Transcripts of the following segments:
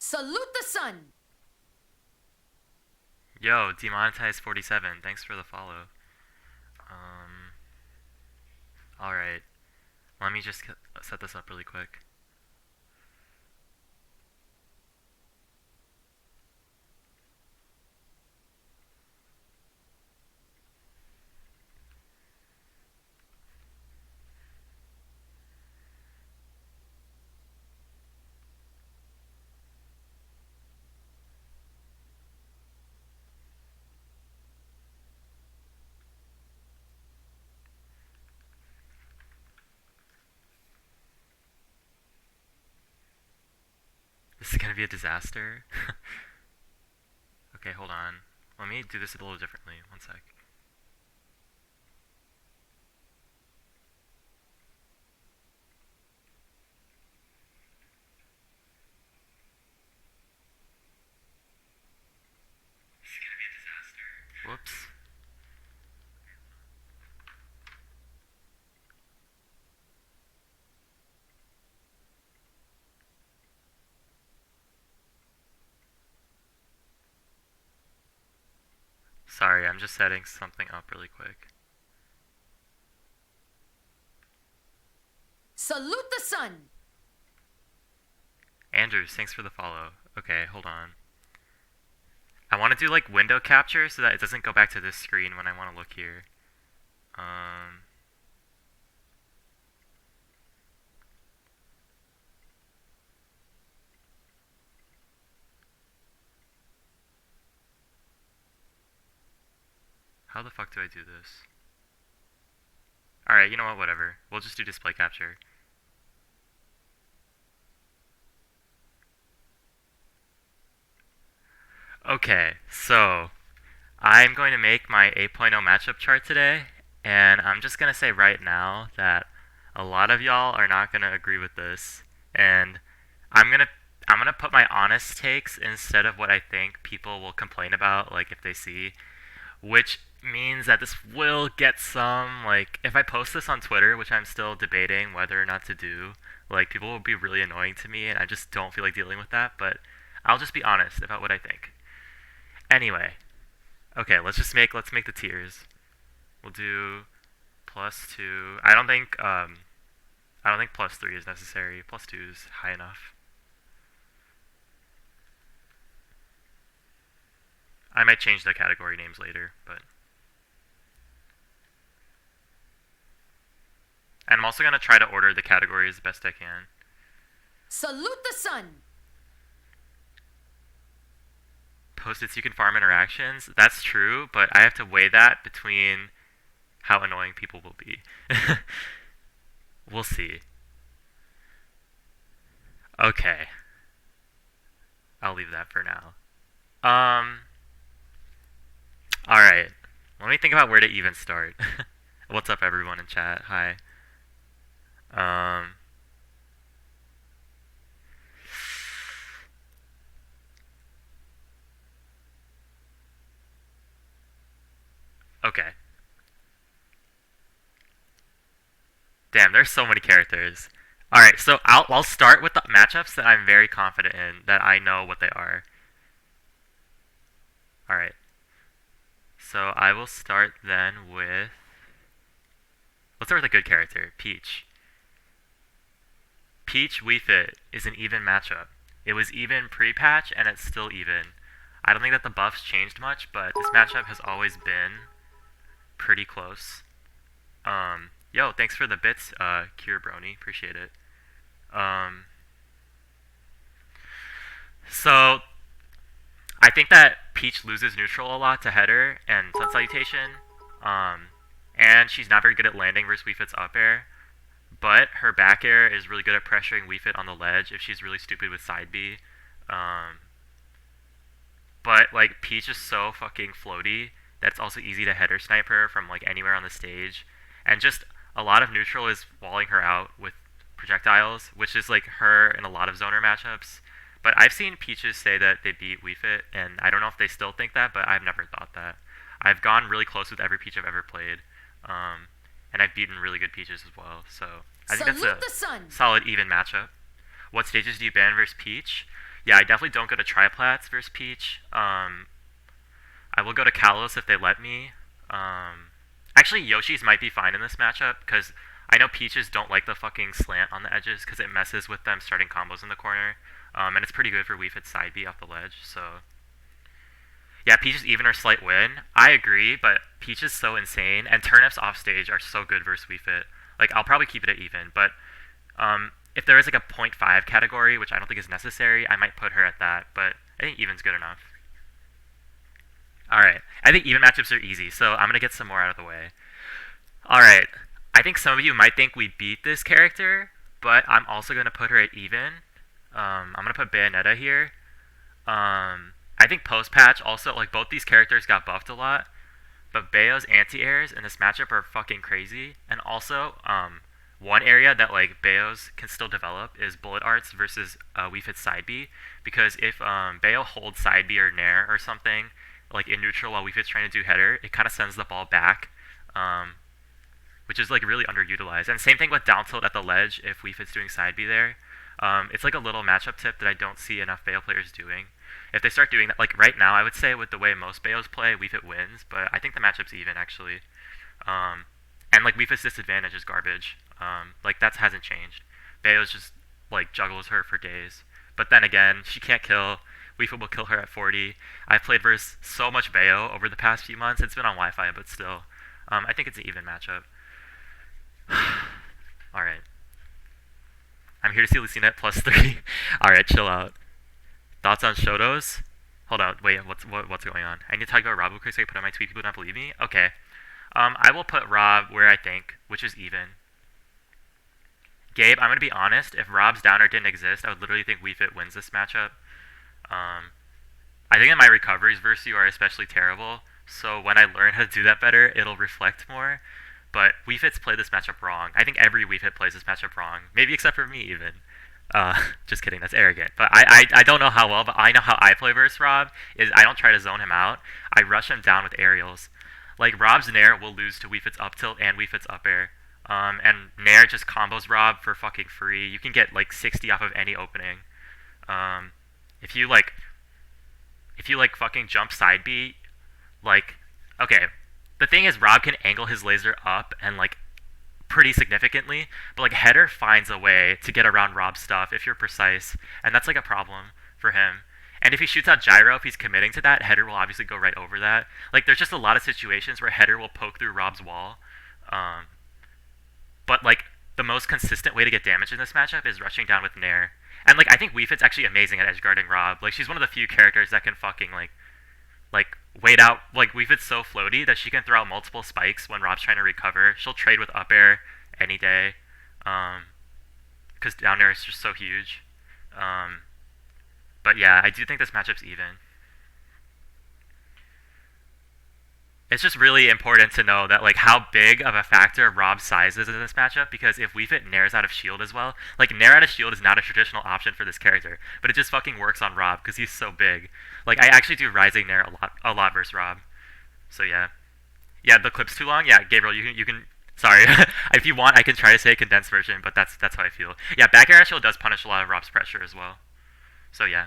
Salute the sun! Yo, demonetized 47. Thanks for the follow. Alright. Let me just set this up really quick. This is gonna be a disaster. Okay, hold on. Let me do this a little differently. One sec. This is gonna be a disaster. Whoops. Sorry, I'm just setting something up really quick. Salute the sun! Andrews, thanks for the follow. Okay, hold on. I want to do like window capture so that it doesn't go back to this screen when I want to look here. How the fuck do I do this? Alright, you know what, whatever. We'll just do display capture. Okay, so I'm going to make my 8.0 matchup chart today, and I'm just going to say right now that a lot of y'all are not going to agree with this, and I'm going to I'm going to put my honest takes instead of what I think people will complain about, like if they see, which means that this will get some, like, if I post this on Twitter, which I'm still debating whether or not to do, like, people will be really annoying to me, and I just don't feel like dealing with that, but I'll just be honest about what I think. Anyway, okay, let's make the tiers. We'll do +2. I don't think +3 is necessary. +2 is high enough. I might change the category names later, but. And I'm also going to try to order the categories the best I can. Salute the sun! Post-its you can farm interactions. That's true, but I have to weigh that between how annoying people will be. We'll see. Okay. I'll leave that for now. Alright. Let me think about where to even start. What's up, everyone in chat? Hi. Um, okay. Damn, there's so many characters. Alright, so I'll start with the matchups that I'm very confident in, that I know what they are. Alright. So I will start then with... Let's start with a good character, Peach. Peach wiifit is an even matchup. It was even pre-patch, and it's still even. I don't think that the buffs changed much, but this matchup has always been pretty close. Yo, thanks for the bits, Cure Brony. Appreciate it. So, I think that Peach loses neutral a lot to Header and Sun Salutation. And she's not very good at landing versus wiifit's up air. But her back air is really good at pressuring wiifit on the ledge if she's really stupid with side B. But, like, Peach is so fucking floaty that it's also easy to header snipe her from, like, anywhere on the stage. And just a lot of neutral is walling her out with projectiles, which is, like, her in a lot of zoner matchups. But I've seen Peaches say that they beat wiifit, and I don't know if they still think that, but I've never thought that. I've gone really close with every Peach I've ever played. And I've beaten really good Peaches as well, so I think that's a solid even matchup. What stages do you ban versus Peach? Yeah, I definitely don't go to Triplats versus Peach. I will go to Kalos if they let me. Actually, Yoshi's might be fine in this matchup because I know Peaches don't like the fucking slant on the edges because it messes with them starting combos in the corner. And it's pretty good for wiifit side B off the ledge, so... Yeah, Peaches even or slight win. I agree, but Peach is so insane, and turnips off stage are so good versus wiifit. Like, I'll probably keep it at even, but if there is like a 0.5 category, which I don't think is necessary, I might put her at that, but I think even's good enough. Alright, I think even matchups are easy, so I'm going to get some more out of the way. Alright, I think some of you might think we beat this character, but I'm also going to put her at even. I'm going to put Bayonetta here. I think post-patch also, like, both these characters got buffed a lot, but Bayo's anti-airs in this matchup are fucking crazy. And also, one area that, like, Bayo's can still develop is bullet arts versus wiifit side B, because if Bayo holds side B or nair or something, like, in neutral while wiifit's trying to do header, it kind of sends the ball back, which is, like, really underutilized. And same thing with down tilt at the ledge if wiifit's doing side B there. It's like a little matchup tip that I don't see enough Bayo players doing. If they start doing that, like right now, I would say with the way most Bayos play, wiifit wins, but I think the matchup's even actually. And like wiifit's disadvantage is garbage. Like that hasn't changed. Bayos just like juggles her for days. But then again, she can't kill. wiifit will kill her at 40. I've played versus so much Bayo over the past few months. It's been on Wi-Fi, but still, I think it's an even matchup. All right. I'm here to see Lucina at +3. All right, chill out. Thoughts on shotos? Hold on, wait, what's going on? I need to talk about Rob real quick so I can put on my tweet. People don't believe me? Okay. I will put Rob where I think, which is even. Gabe, I'm going to be honest. If Rob's downer didn't exist, I would literally think wiifit wins this matchup. I think that my recoveries versus you are especially terrible, so when I learn how to do that better, it'll reflect more. But wiifit's played this matchup wrong. I think every wiifit plays this matchup wrong. Maybe except for me, even. Just kidding, that's arrogant. But I don't know how well, but I know how I play versus Rob, is I don't try to zone him out. I rush him down with aerials. Like, Rob's nair will lose to wiifit's up tilt and wiifit's up air. And nair just combos Rob for fucking free. You can get, like, 60 off of any opening. If you fucking jump side B, like, okay, the thing is Rob can angle his laser up and, like, pretty significantly, but like header finds a way to get around Rob's stuff if you're precise, and that's like a problem for him. And if he shoots out gyro, if he's committing to that, header will obviously go right over that. Like there's just a lot of situations where header will poke through Rob's wall, but like the most consistent way to get damage in this matchup is rushing down with nair. And like I think wiifit's actually amazing at edge guarding Rob. Like she's one of the few characters that can fucking like wait out. Like wiifit's so floaty that she can throw out multiple spikes when Rob's trying to recover. She'll trade with up air any day, because down air is just so huge. But yeah, I do think this matchup's even. It's just really important to know that like how big of a factor Rob's size is in this matchup, because if wiifit nairs out of shield as well, like nair out of shield is not a traditional option for this character, but it just fucking works on Rob because he's so big. Like I actually do rising nair a lot versus Rob. So yeah. Yeah, the clip's too long? Yeah, Gabriel, you can sorry. If you want I can try to say a condensed version, but that's how I feel. Yeah, back air shield does punish a lot of Rob's pressure as well. So yeah.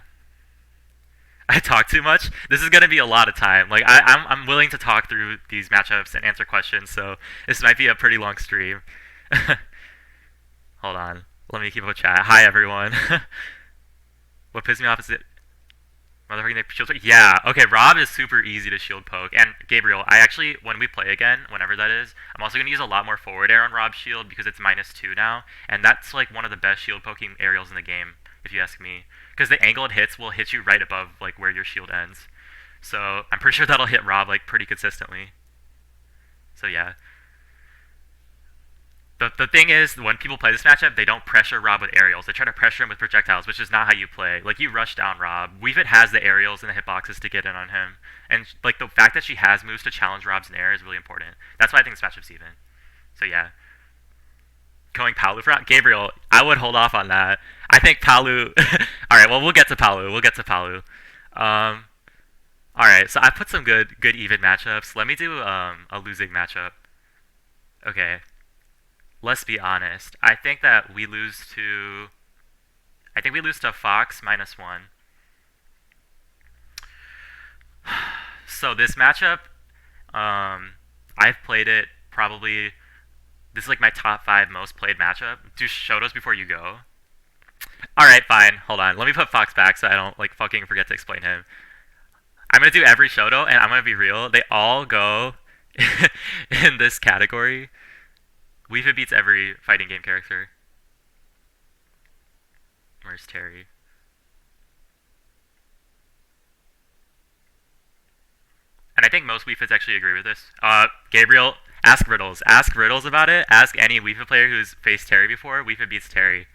I talk too much. This is gonna be a lot of time. Like I'm willing to talk through these matchups and answer questions, so this might be a pretty long stream. Hold on, let me keep up with chat. Hi everyone. What pisses me off is it, motherfucking shield poke. Yeah, okay. Rob is super easy to shield poke, and Gabriel. I actually, when we play again, whenever that is, I'm also gonna use a lot more forward air on Rob's shield because it's -2 now, and that's like one of the best shield poking aerials in the game, if you ask me. Because the angle it hits will hit you right above like where your shield ends. So I'm pretty sure that'll hit Rob like pretty consistently. So yeah. The thing is, when people play this matchup, they don't pressure Rob with aerials. They try to pressure him with projectiles, which is not how you play. Like, you rush down Rob. wiifit has the aerials and the hitboxes to get in on him. And, like, the fact that she has moves to challenge Rob's nair is really important. That's why I think this matchup's even. So, yeah. Going palu for Gabriel, I would hold off on that. I think palu... Alright, well, we'll get to palu. Alright, so I put some good even matchups. Let me do a losing matchup. Okay. Let's be honest. I think we lose to Fox -1. So this matchup, I've played it probably. This is like my top 5 most played matchup. Do shotos before you go. All right, fine. Hold on. Let me put Fox back so I don't like fucking forget to explain him. I'm gonna do every shoto, and I'm gonna be real. They all go in this category. Wiifit beats every fighting game character. Where's Terry? And I think most Wiifits actually agree with this. Gabriel, ask riddles. Ask riddles about it. Ask any Wiifit player who's faced Terry before. Wiifit beats Terry.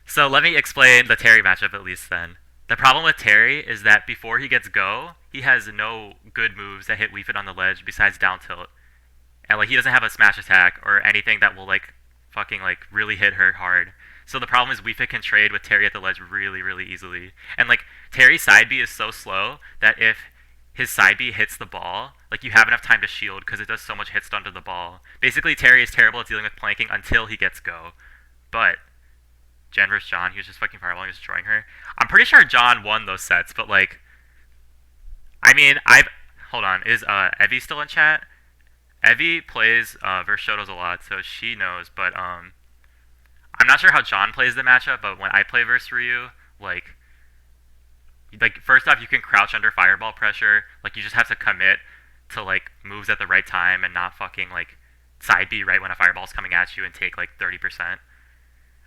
So let me explain the Terry matchup at least then. The problem with Terry is that before he gets go, he has no good moves that hit Wiifit on the ledge besides down tilt. And like he doesn't have a smash attack or anything that will like fucking like really hit her hard. So the problem is Wiifit can trade with Terry at the ledge really, really easily. And like Terry's side B is so slow that if his side B hits the ball, like you have enough time to shield because it does so much hit stun to the ball. Basically, Terry is terrible at dealing with planking until he gets go. But Jen versus John, he was just fucking fireballing, just destroying her. I'm pretty sure John won those sets, but like, I mean, hold on, is Evie still in chat? Evie plays versus Shotos a lot, so she knows. But I'm not sure how John plays the matchup. But when I play versus Ryu, like first off, you can crouch under fireball pressure. Like you just have to commit to like moves at the right time and not fucking like side B right when a fireball's coming at you and take like 30%.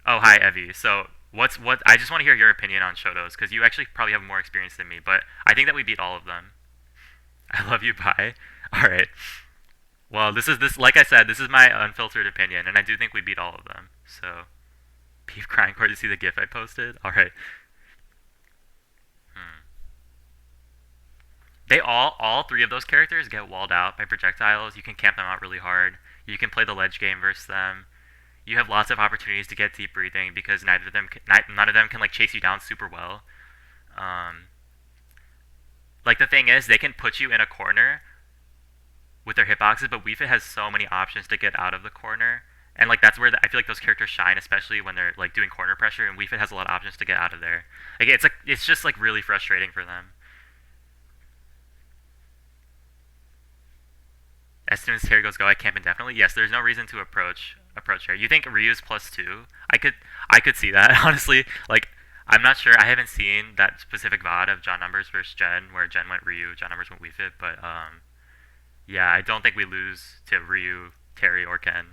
Oh, hi Evie. So what? I just want to hear your opinion on Shotos because you actually probably have more experience than me. But I think that we beat all of them. I love you. Bye. All right. Well, this. Like I said, this is my unfiltered opinion, and I do think we beat all of them. So, Beef crying core to see the GIF I posted. All right. They all 3 of those characters get walled out by projectiles. You can camp them out really hard. You can play the ledge game versus them. You have lots of opportunities to get deep breathing because none of them can like chase you down super well. Like the thing is, they can put you in a corner with their hitboxes, but Wiifit has so many options to get out of the corner, and like that's where I feel like those characters shine, especially when they're like doing corner pressure. And Wiifit has a lot of options to get out of there. Like it's just like really frustrating for them. As soon as Terry goes go, I camp indefinitely. Yes, there's no reason to approach her. You think Ryu's +2? I could see that honestly. Like I'm not sure. I haven't seen that specific VOD of John Numbers versus Jen where Jen went Ryu, John Numbers went Wiifit, but yeah, I don't think we lose to Ryu, Terry, or Ken.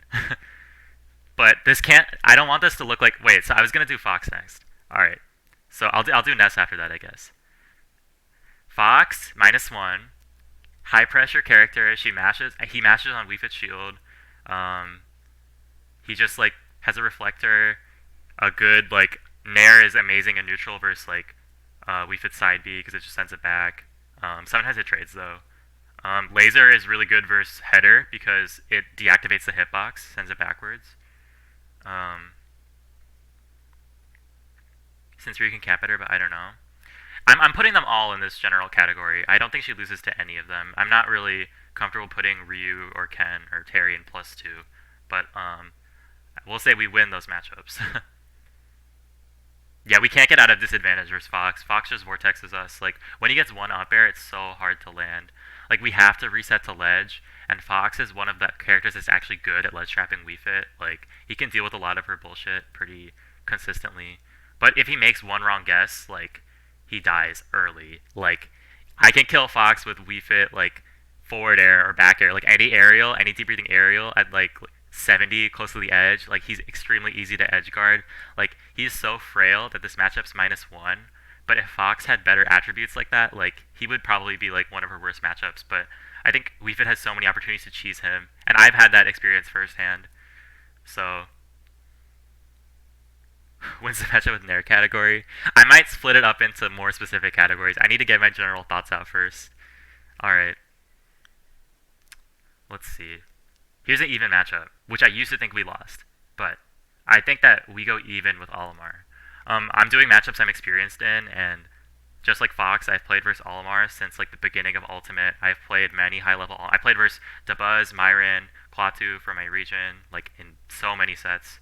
But this can't. I don't want this to look like. Wait, so I was gonna do Fox next. All right, so I'll do Ness after that, I guess. Fox -1. High pressure character. He mashes on Wiifit's shield. He just like has a reflector. A good like Nair is amazing in neutral versus like Wiifit's side B because it just sends it back. Sometimes it trades though. Laser is really good versus header because it deactivates the hitbox, sends it backwards. Since Ryu can cap better, but I don't know. I'm putting them all in this general category. I don't think she loses to any of them. I'm not really comfortable putting Ryu or Ken or Terry in +2, but we'll say we win those matchups. Yeah, we can't get out of disadvantage versus Fox. Fox just vortexes us. Like when he gets one up air, it's so hard to land. Like we have to reset to ledge, and Fox is one of the characters that's actually good at ledge trapping Wiifit. Like he can deal with a lot of her bullshit pretty consistently. But if he makes one wrong guess, like he dies early. Like I can kill Fox with Wiifit like forward air or back air, like any aerial, any deep breathing aerial at like 70 close to the edge. Like he's extremely easy to edge guard. Like he's so frail that this matchup's -1. But if Fox had better attributes like that, like he would probably be like one of her worst matchups. But I think Wiifit has so many opportunities to cheese him, and I've had that experience firsthand. So wins the matchup with Nair category. I might split it up into more specific categories. I need to get my general thoughts out first. Alright. Let's see. Here's an even matchup, which I used to think we lost. But I think that we go even with Olimar. I'm doing matchups I'm experienced in, and just like Fox, I've played versus Olimar since like the beginning of Ultimate. I've played many high-level... I played versus Dabuz, Myron, Klaatu from my region, like in so many sets.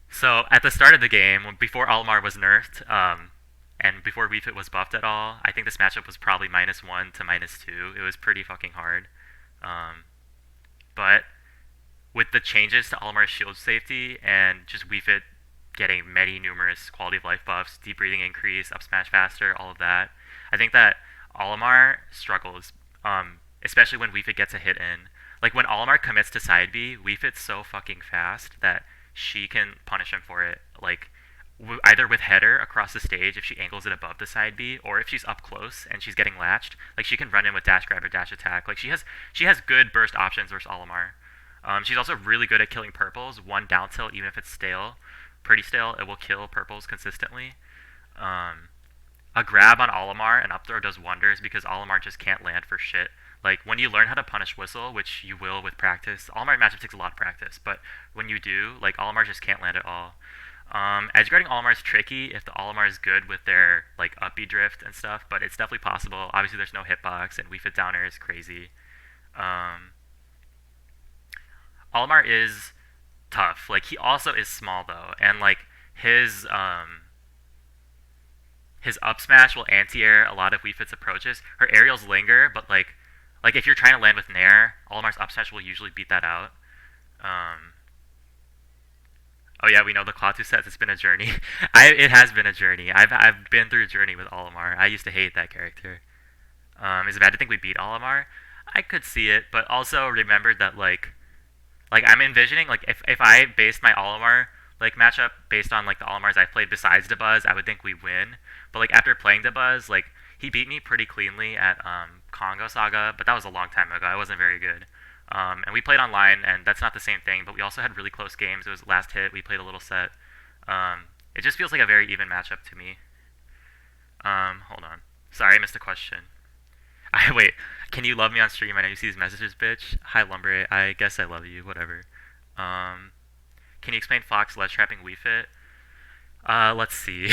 So at the start of the game, before Olimar was nerfed, And before wiifit was buffed at all, I think this matchup was probably -1 to -2. It was pretty fucking hard. But with the changes to Olimar's shield safety and just wiifit getting many numerous quality of life buffs, deep breathing increase, up smash faster, all of that, I think that Olimar struggles, especially when wiifit gets a hit in. Like when Olimar commits to side B, wiifit's so fucking fast that she can punish him for it. Like either with header across the stage if she angles it above the side B, or if she's up close and she's getting latched, like she can run in with dash grab or dash attack. Like she has good burst options versus Olimar. She's also really good at killing purples. One down tilt, even if it's stale, pretty stale, it will kill purples consistently. A grab on Olimar and up throw does wonders because Olimar just can't land for shit. Like when you learn how to punish whistle, which you will with practice, Olimar matchup takes a lot of practice, but when you do, like Olimar just can't land at all. Edge guarding Olimar is tricky if the Olimar is good with their like up B drift and stuff, but it's definitely possible. Obviously, there's no hitbox, and wiifit downer is crazy. Olimar is tough. Like he also is small though, and like his up smash will anti-air a lot of wiifit's approaches. Her aerials linger, but like if you're trying to land with nair, Olimar's up smash will usually beat that out. Oh yeah, we know the Klaatu sets. It's been a journey. It has been a journey. I've been through a journey with Olimar. I used to hate that character. Is it bad to think we beat Olimar? I could see it, but also remembered that like I'm envisioning like if I based my Olimar like matchup based on like the Olimars I've played besides Dabuz, I would think we win. But like after playing Dabuz, like he beat me pretty cleanly at Congo Saga, but that was a long time ago. I wasn't very good. And we played online, and that's not the same thing, but we also had really close games. It was last hit. We played a little set. It just feels like a very even matchup to me. Hold on. Sorry, I missed a question. Wait, can you love me on stream? I know you see these messages, bitch. Hi, Lumber. I guess I love you. Whatever. Can you explain Fox ledgetrapping wiifit? Let's see.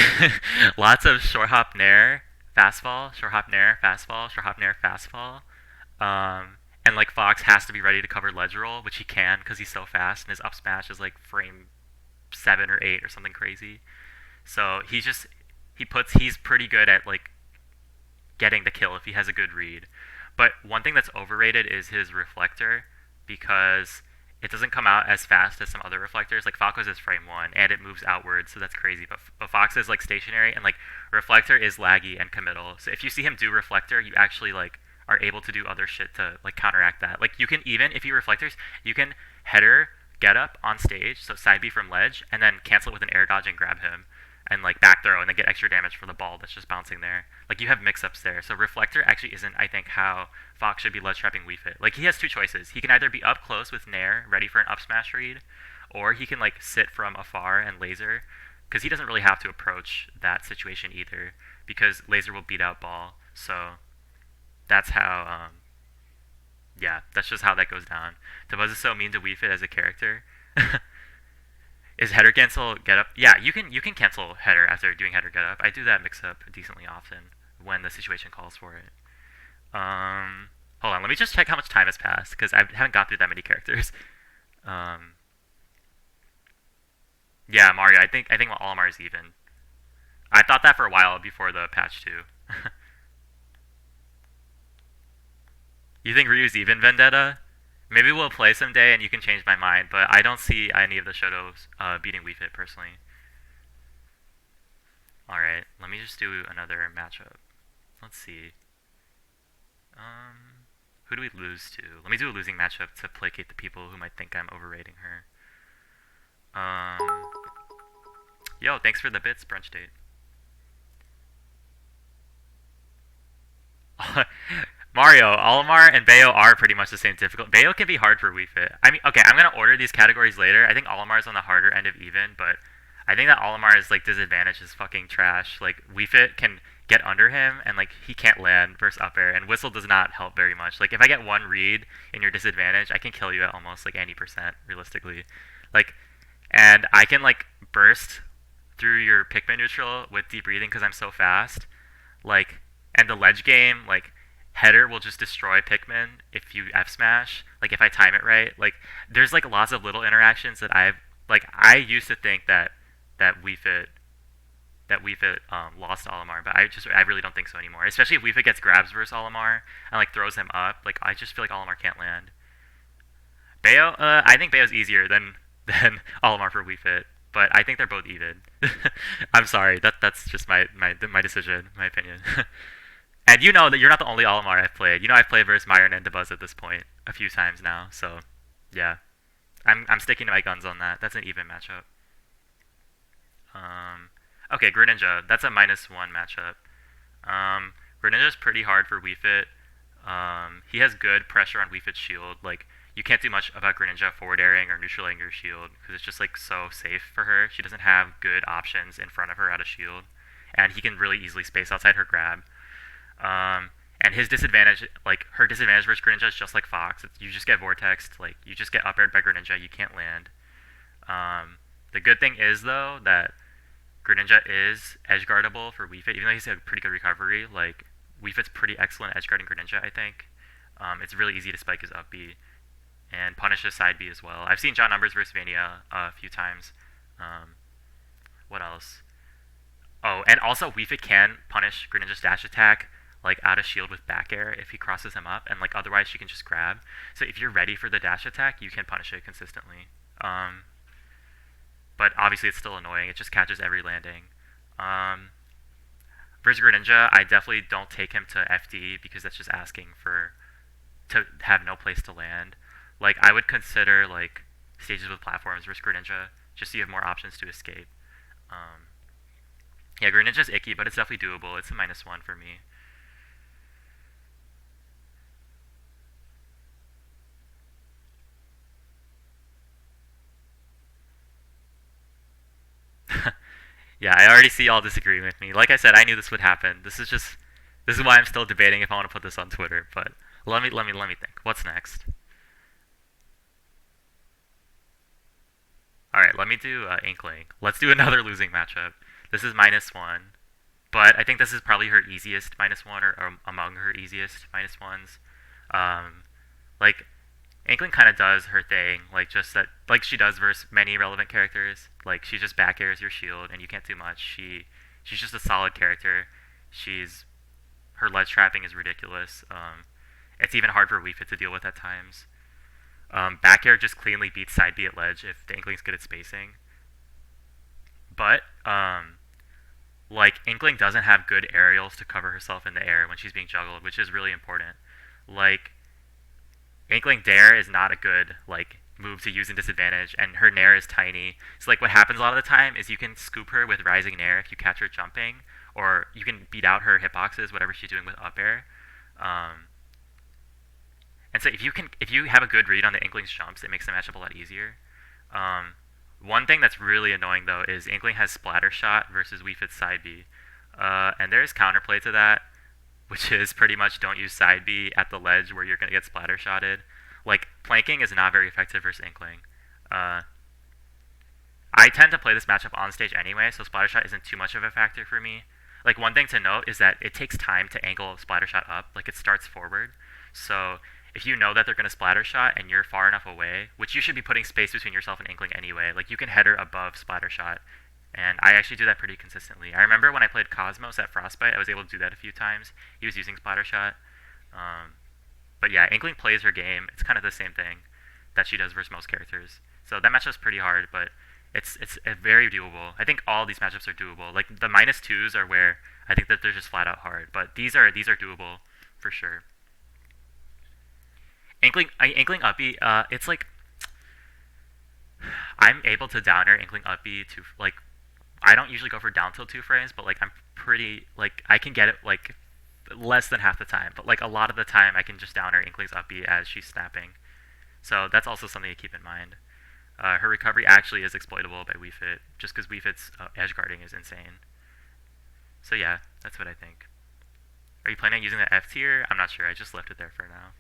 Lots of short hop nair, fast fall, short hop nair, fast fall, short hop nair, fast fall. And like Fox has to be ready to cover ledge roll, which he can because he's so fast, and his up smash is like frame 7 or 8 or something crazy. So he's pretty good at like getting the kill if he has a good read. But one thing that's overrated is his reflector, because it doesn't come out as fast as some other reflectors. Like Falco's is frame 1 and it moves outwards, so that's crazy. But Fox is like stationary, and like reflector is laggy and committal. So if you see him do reflector, you actually like are able to do other shit to like counteract that. Like you can even, if he reflectors, you can header get up on stage, so side B from ledge, and then cancel it with an air dodge and grab him, and like back throw, and then get extra damage for the ball that's just bouncing there. Like you have mix-ups there. So reflector actually isn't, I think, how Fox should be ledge trapping wiifit. Like he has two choices. He can either be up close with nair, ready for an up smash read, or he can like sit from afar and laser, because he doesn't really have to approach that situation either, because laser will beat out ball. So that's how, yeah, that's just how that goes down. Dabuz is so mean to wiifit as a character. Is header cancel get up? Yeah, you can cancel header after doing header get up. I do that mix up decently often when the situation calls for it. Hold on, let me just check how much time has passed, because I haven't gone through that many characters. Yeah, Mario, I think Olimar is even. I thought that for a while before the patch too. You think Ryu's even, Vendetta? Maybe we'll play someday and you can change my mind, but I don't see any of the shotos beating wiifit personally. Alright, let me just do another matchup. Let's see. Who do we lose to? Let me do a losing matchup to placate the people who might think I'm overrating her. Yo, thanks for the bits, brunch date. Mario, Olimar and Bayo are pretty much the same difficult. Bayo can be hard for wiifit. I mean, okay, I'm going to order these categories later. I think Olimar's on the harder end of even, but I think that Olimar's like disadvantage is fucking trash. Like wiifit can get under him, and like he can't land versus up air, and whistle does not help very much. Like if I get one read in your disadvantage, I can kill you at almost like 90% realistically. Like, and I can like burst through your pacman neutral with deep breathing because I'm so fast. Like, and the ledge game, like header will just destroy pacman if you F smash. Like if I time it right, like there's like lots of little interactions that I used to think that wiifit that wiifit lost to Olimar, but I really don't think so anymore. Especially if wiifit gets grabs versus Olimar and like throws him up, like I just feel like Olimar can't land. Bayo, I think Bayo's easier than Olimar for wiifit, but I think they're both even. I'm sorry, that's just my decision, my opinion. And you know that you're not the only Olimar I've played. You know I've played versus Myron and Dabuz at this point a few times now, so yeah. I'm sticking to my guns on that. That's an even matchup. Okay, Greninja. That's a -1 matchup. Greninja's pretty hard for wiifit. He has good pressure on wiifit's shield. Like, you can't do much about Greninja forward airing or neutraling your shield because it's just like so safe for her. She doesn't have good options in front of her out of shield, and he can really easily space outside her grab. And his disadvantage, like her disadvantage versus Greninja is just like Fox. You just get vortexed, like you just get up aired by Greninja. You can't land. The good thing is though that Greninja is edge guardable for wiifit, even though he's a pretty good recovery. Like wiifit's pretty excellent edge guarding Greninja, I think. It's really easy to spike his up B and punish his side B as well. I've seen John Numbers versus Vania a few times. What else? Oh, and also wiifit can punish Greninja's dash attack like out of shield with back air if he crosses him up, and like otherwise she can just grab. So if you're ready for the dash attack, you can punish it consistently. But obviously it's still annoying. It just catches every landing. Versus Greninja, I definitely don't take him to FD because that's just asking for to have no place to land. Like I would consider like stages with platforms versus Greninja just so you have more options to escape. Yeah, Greninja's icky, but it's definitely doable. It's a -1 for me. Yeah, I already see y'all disagreeing with me. Like I said, I knew this would happen. This is why I'm still debating if I want to put this on Twitter. But let me think. What's next? All right, let me do Inkling. Let's do another losing matchup. This is -1, but I think this is probably her easiest -1 or among her easiest -1s. Like Inkling kind of does her thing, like just that, like she does versus many relevant characters. Like she just back airs your shield, and you can't do much. She's just a solid character. She's her ledge trapping is ridiculous. It's even hard for wiifit to deal with at times. Back air just cleanly beats side B at ledge if the Inkling's good at spacing. But like Inkling doesn't have good aerials to cover herself in the air when she's being juggled, which is really important. Like Inkling Dare is not a good like move to use in disadvantage, and her nair is tiny. So like what happens a lot of the time is you can scoop her with rising nair if you catch her jumping, or you can beat out her hitboxes, whatever she's doing with up air. And so if you have a good read on the Inkling's jumps, it makes the matchup a lot easier. One thing that's really annoying though is Inkling has splatter shot versus wiifit's side B, and there's counterplay to that, which is pretty much don't use side B at the ledge where you're going to get splatter shotted. Like, planking is not very effective versus Inkling. I tend to play this matchup on stage anyway, so splatter shot isn't too much of a factor for me. Like, one thing to note is that it takes time to angle splatter shot up. Like, it starts forward. So if you know that they're going to splatter shot and you're far enough away, which you should be putting space between yourself and Inkling anyway, like, you can header above splatter shot. And I actually do that pretty consistently. I remember when I played Cosmos at Frostbite, I was able to do that a few times. He was using splatter shot. But yeah, Inkling plays her game. It's kind of the same thing that she does versus most characters. So that matchup's pretty hard, but it's very doable. I think all these matchups are doable. Like the -2s are where I think that they're just flat out hard, but these are doable for sure. Inkling uppy, it's like I'm able to downer Inkling uppy to like I don't usually go for down tilt 2 frames, but like I'm pretty like I can get it like less than half the time, but like a lot of the time I can just downer Inkling's up B as she's snapping. So that's also something to keep in mind. Her recovery actually is exploitable by wiifit, just because wiifit's edge guarding is insane. So yeah, that's what I think. Are you planning on using the F tier? I'm not sure. I just left it there for now.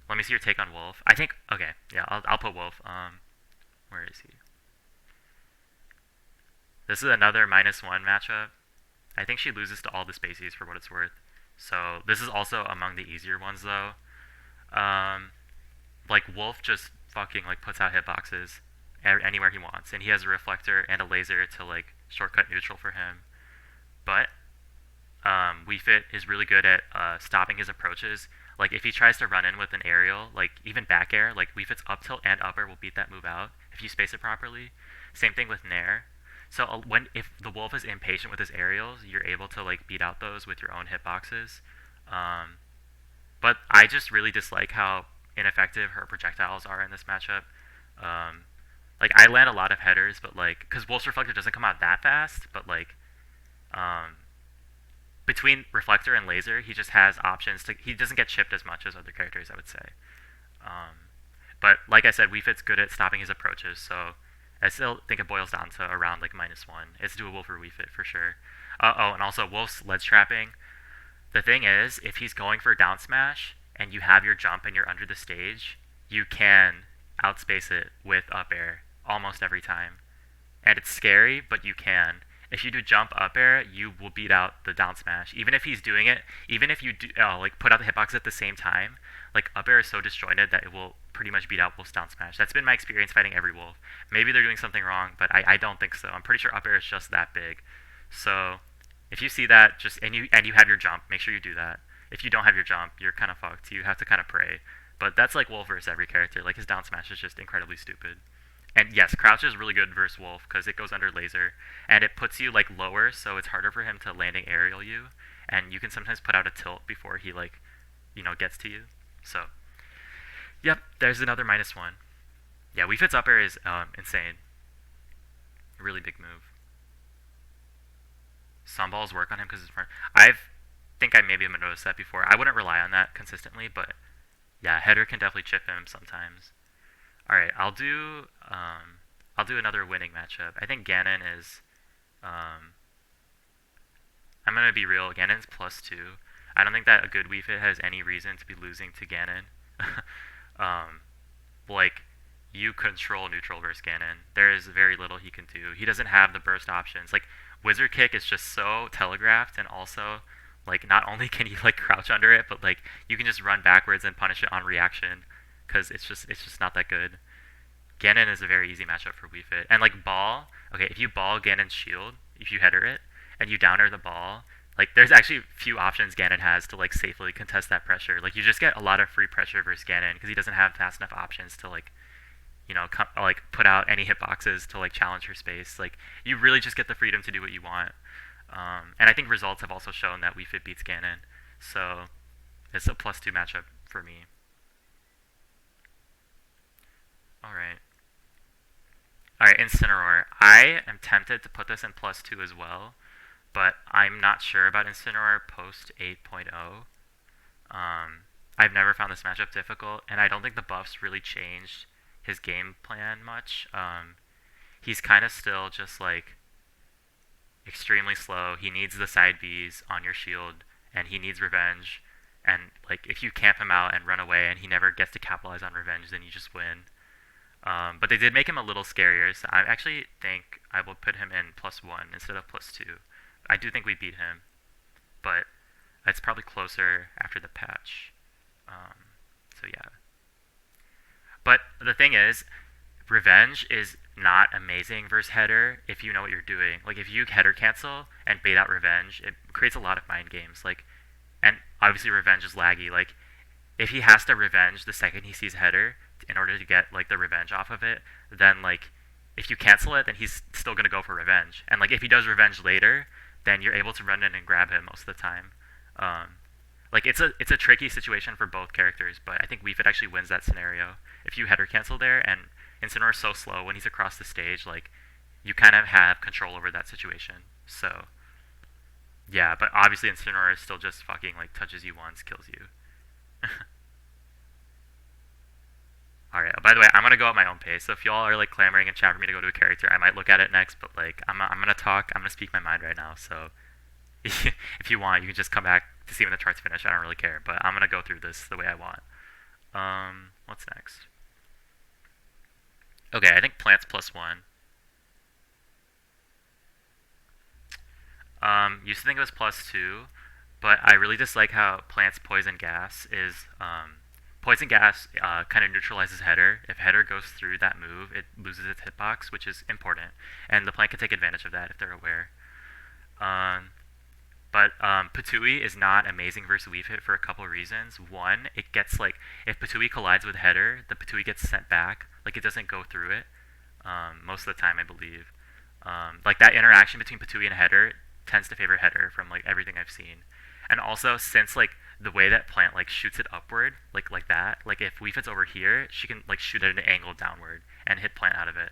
Let me see your take on Wolf. I think okay, yeah, I'll put Wolf. Where is he? This is another -1 matchup. I think she loses to all the spacies for what it's worth. So this is also among the easier ones though. Like Wolf just fucking like puts out hitboxes anywhere he wants, and he has a reflector and a laser to like shortcut neutral for him. But wiifit is really good at stopping his approaches. Like if he tries to run in with an aerial, like even back air, like wiifit's up tilt and upper will beat that move out if you space it properly. Same thing with nair. So when if the wolf is impatient with his aerials, you're able to like beat out those with your own hitboxes. Um, but I just really dislike how ineffective her projectiles are in this matchup. Um, like I land a lot of headers, but like because Wolf's Reflector doesn't come out that fast, but like um, between Reflector and Laser, he just has options to. He doesn't get chipped as much as other characters, I would say. But like I said, wiifit's good at stopping his approaches, so I still think it boils down to around like -1. It's doable for wiifit for sure. Oh, and also Wolf's ledge trapping. The thing is, if he's going for down smash and you have your jump and you're under the stage, you can outspace it with up air almost every time. And it's scary, but you can. If you do jump up air, you will beat out the down smash. Even if he's doing it, even if you do like put out the hitbox at the same time, like up air is so disjointed that it will pretty much beat out Wolf's down smash. That's been my experience fighting every Wolf. Maybe they're doing something wrong, but I don't think so. I'm pretty sure up air is just that big. So if you see that, just and you have your jump, make sure you do that. If you don't have your jump, you're kind of fucked. You have to kind of pray. But that's like Wolf versus every character. Like his down smash is just incredibly stupid. And yes, crouch is really good versus Wolf because it goes under laser and it puts you like lower, so it's harder for him to landing aerial you. And you can sometimes put out a tilt before he like, gets to you. So, yep, there's another -1. Yeah, wiifit's up air is insane. A really big move. Sunballs work on him because it's front. I think I maybe have noticed that before. I wouldn't rely on that consistently, but yeah, header can definitely chip him sometimes. All right, I'll do another winning matchup. I think Ganon is. I'm gonna be real. Ganon's +2. I don't think that a good wiifit has any reason to be losing to Ganon. Like you control neutral versus Ganon. There is very little he can do. He doesn't have the burst options. Like Wizard Kick is just so telegraphed, and also like not only can you like crouch under it, but like you can just run backwards and punish it on reaction because it's just not that good. Ganon is a very easy matchup for wiifit. And like ball, okay, if you ball Ganon's shield, if you header it and you downer the ball, like there's actually few options Ganon has to like safely contest that pressure. Like you just get a lot of free pressure versus Ganon because he doesn't have fast enough options to like like put out any hitboxes to like challenge her space. Like you really just get the freedom to do what you want. And I think results have also shown that wiifit beats Ganon. So it's a +2 matchup for me. Alright. Alright, Incineroar. I am tempted to put this in +2 as well, but I'm not sure about Incineroar post 8.0. I've never found this matchup difficult, and I don't think the buffs really changed his game plan much. He's kind of still just like extremely slow. He needs the side Bs on your shield, and he needs revenge. And like if you camp him out and run away, and he never gets to capitalize on revenge, then you just win. But they did make him a little scarier, so I actually think I will put him in +1 instead of +2. I do think we beat him, but it's probably closer after the patch. So yeah. But the thing is, revenge is not amazing versus header if you know what you're doing. Like if you header cancel and bait out revenge, it creates a lot of mind games. Like, and obviously revenge is laggy. Like if he has to revenge the second he sees header in order to get like the revenge off of it, then like if you cancel it, then he's still gonna go for revenge. And like if he does revenge later, then you're able to run in and grab him most of the time. Like it's a tricky situation for both characters, but I think wiifit actually wins that scenario. If you header cancel there, and Incineroar is so slow when he's across the stage, like you kind of have control over that situation. So yeah, but obviously Incineroar is still just fucking like touches you once, kills you. Alright, by the way, I'm gonna go at my own pace, so if y'all are like clamoring in chat for me to go to a character, I might look at it next, but like I'm gonna talk, I'm gonna speak my mind right now, so if you want, you can just come back to see when the charts finish. I don't really care, but I'm gonna go through this the way I want. What's next? Okay, I think plants +1. Used to think it was +2, but I really dislike how plants poison gas is Poison gas kind of neutralizes header. If header goes through that move, it loses its hitbox, which is important, and the plant can take advantage of that if they're aware. But Patui is not amazing versus wiifit for a couple of reasons. One, it gets like, if Patui collides with header, the Patui gets sent back. Like, it doesn't go through it most of the time, I believe. Like, that interaction between Patui and header tends to favor header from like everything I've seen. And also, since like the way that plant like shoots it upward, like that, like if wiifit's over here, she can like shoot at an angle downward and hit plant out of it.